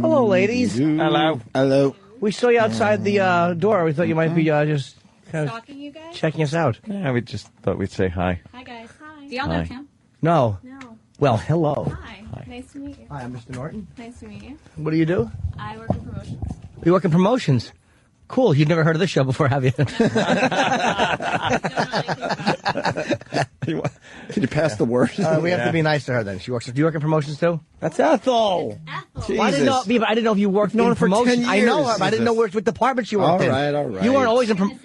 Hello, ladies. Hello. Hello. We saw you outside the door. We thought you might be just kind of Stalking you guys? checking us out. Yeah, we just thought we'd say hi. Hi, guys. Hi. Do y'all know him? No. No. Well, hello. Hi. Nice to meet you. Hi, I'm Mr. Norton. Nice to meet you. What do you do? I work in promotions. You work in promotions. Cool. You've never heard of this show before, have you? Can you pass the word? We have to be nice to her then. She works. Do you work in promotions too? That's Ethel. Well, I didn't know. But I didn't know if you worked Known in her for 10 promotions. I know her, years. but I didn't know what department you worked in. All right. You weren't always in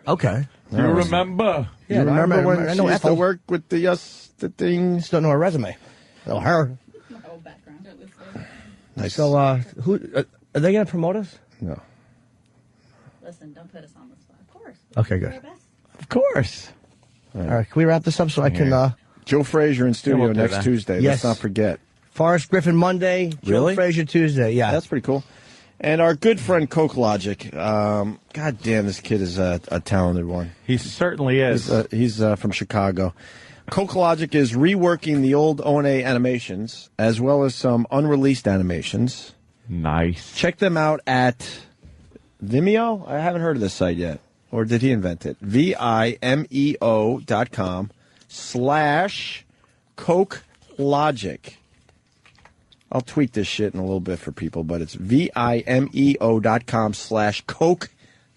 Okay. Do you remember? Yeah, remember when I she know used to Ethel. work with the thing? Just don't know her resume. Know her. My whole background. Nice. So, who are they going to promote us? No. Listen, don't put us on the spot. Of course. Okay, good. Of course. All right, can we wrap this up so I can... Joe Frazier in studio we'll do next that. Tuesday. Yes. Let's not forget. Forrest Griffin Monday. Really? Joe Frazier Tuesday. Yeah. That's pretty cool. And our good friend Coke Logic. God damn, this kid is a talented one. He certainly is. He's from Chicago. Coke Logic is reworking the old O&A animations as well as some unreleased animations. Nice. Check them out at Vimeo. I haven't heard of this site yet. Or did he invent it? Vimeo.com/Coke Logic. I'll tweet this shit in a little bit for people, but it's Vimeo.com/Coke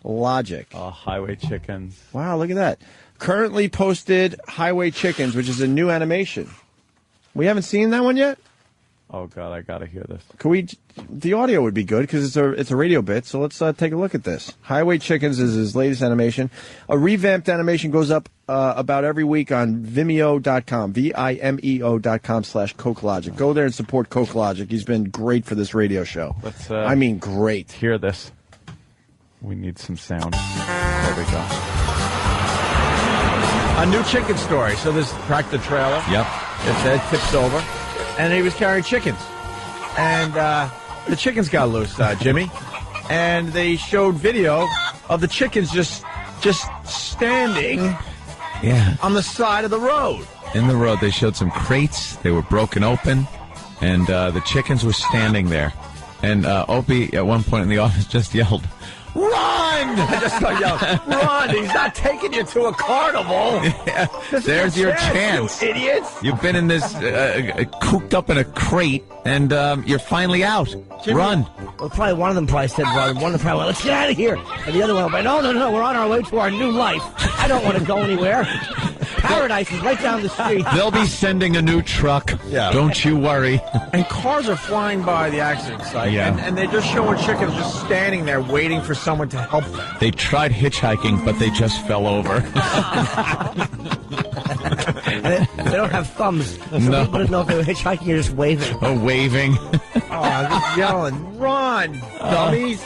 Logic. Oh, Highway Chickens. Wow, look at that. Currently posted Highway Chickens, which is a new animation. We haven't seen that one yet? Oh God, I gotta hear this. Can we? The audio would be good because it's a radio bit. So let's take a look at this. Highway Chickens is his latest animation. A revamped animation goes up about every week on Vimeo.com, Vimeo.com/CokeLogic. Go there and support Coke Logic. He's been great for this radio show. I mean, great. Hear this. We need some sound. There we go. A new chicken story. So this cracked the trailer. Yep. It tips over. And he was carrying chickens. And the chickens got loose, Jimmy. And they showed video of the chickens just standing on the side of the road. In the road, they showed some crates. They were broken open. And the chickens were standing there. And Opie, at one point in the office, just yelled, "Run!" I just started yelling, "Run! He's not taking you to a carnival." Yeah. There's your chance. You idiots. You've been in this, cooped up in a crate, and you're finally out. Jimmy, run. Well, probably one of them probably said run. One of them probably went, "Let's get out of here." And the other one went, no, we're on our way to our new life. I don't want to go anywhere. Paradise is right down the street. They'll be sending a new truck. Yeah. Don't you worry. And cars are flying by the accident site, and they're just showing chickens just standing there waiting for someone to help them. They tried hitchhiking, but they just fell over. They don't have thumbs, so No. people didn't know if they were hitchhiking or just waving. Oh, waving. Just yelling, "Run, dummies!"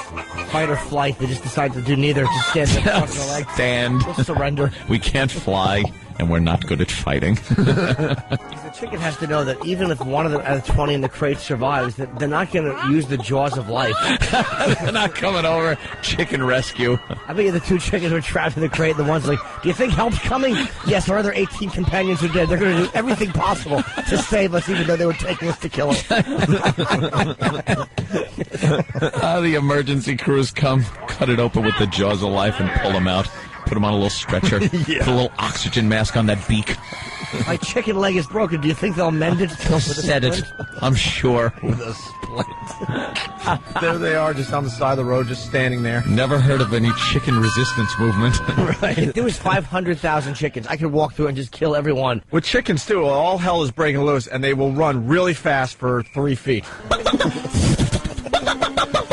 Fight or flight. They just decided to do neither. Just stand there, crossing their legs. Stand. We'll surrender. We can't fly, and we're not good at fighting. The chicken has to know that even if one of the out of 20 in the crate survives, that they're not going to use the jaws of life. They're not coming over. Chicken rescue. I bet you the two chickens were trapped in the crate. The one's like, "Do you think help's coming?" "Yes, our other 18 companions are dead. They're going to do everything possible to save us, even though they were taking us to kill us." The emergency crews come, cut it open with the jaws of life, and pull them out. Put them on a little stretcher. Yeah. Put a little oxygen mask on that beak. My chicken leg is broken. Do you think they'll mend it? Said it. I'm sure. With a splint. There they are, just on the side of the road, just standing there. Never heard of any chicken resistance movement. Right. If there was 500,000 chickens, I could walk through and just kill everyone. With chickens, too, all hell is breaking loose, and they will run really fast for 3 feet.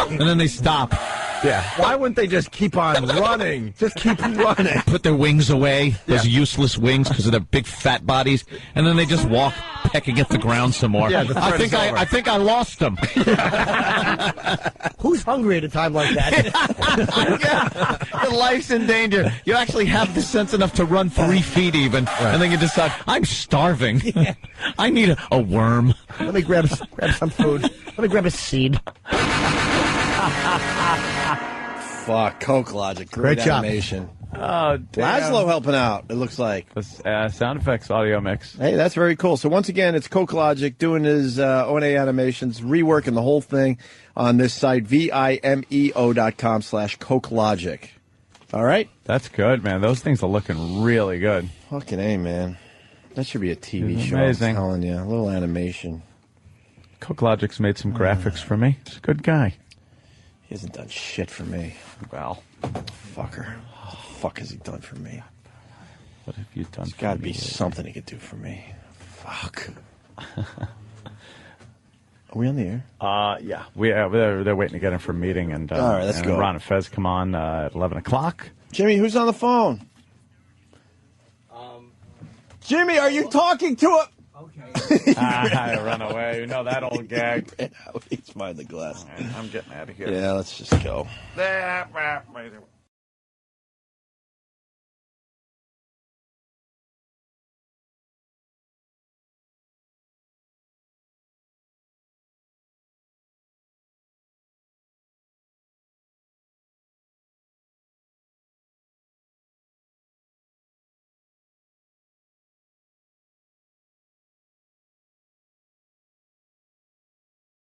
And then they stop. Yeah. Why wouldn't they just keep on running? Just keep running. Put their wings away, those useless wings, because of their big fat bodies, and then they just walk, pecking at the ground some more. Yeah, I think I lost them. Who's hungry at a time like that? Yeah. Your life's in danger. You actually have the sense enough to run 3 feet even, and then you decide, I'm starving. Yeah. I need a worm. Let me grab some food. Let me grab a seed. Fuck, Coke Logic. Great job. animation. Oh, damn. Laszlo helping out, it looks like. Sound effects audio mix. Hey, that's very cool. So once again, it's Coke Logic doing his O&A animations, reworking the whole thing on this site, Vimeo.com/Coke Logic. All right? That's good, man. Those things are looking really good. Fucking A, man. That should be a TV It's show. amazing. I'm telling you. A little animation. Coke Logic's made some graphics for me. He's a good guy. He hasn't done shit for me. Well, fucker. What the fuck has he done for me? What have you done? There's got to be something he could do for me. Fuck. Are we on the air? Yeah. They're waiting to get him for a meeting, and all right, let's go. Ron and Fez come on at 11 o'clock. Jimmy, who's on the phone? Jimmy, are you talking to him? I run away. You know that old gag. He's behind the glass. Right, I'm getting out of here. Yeah, let's just go.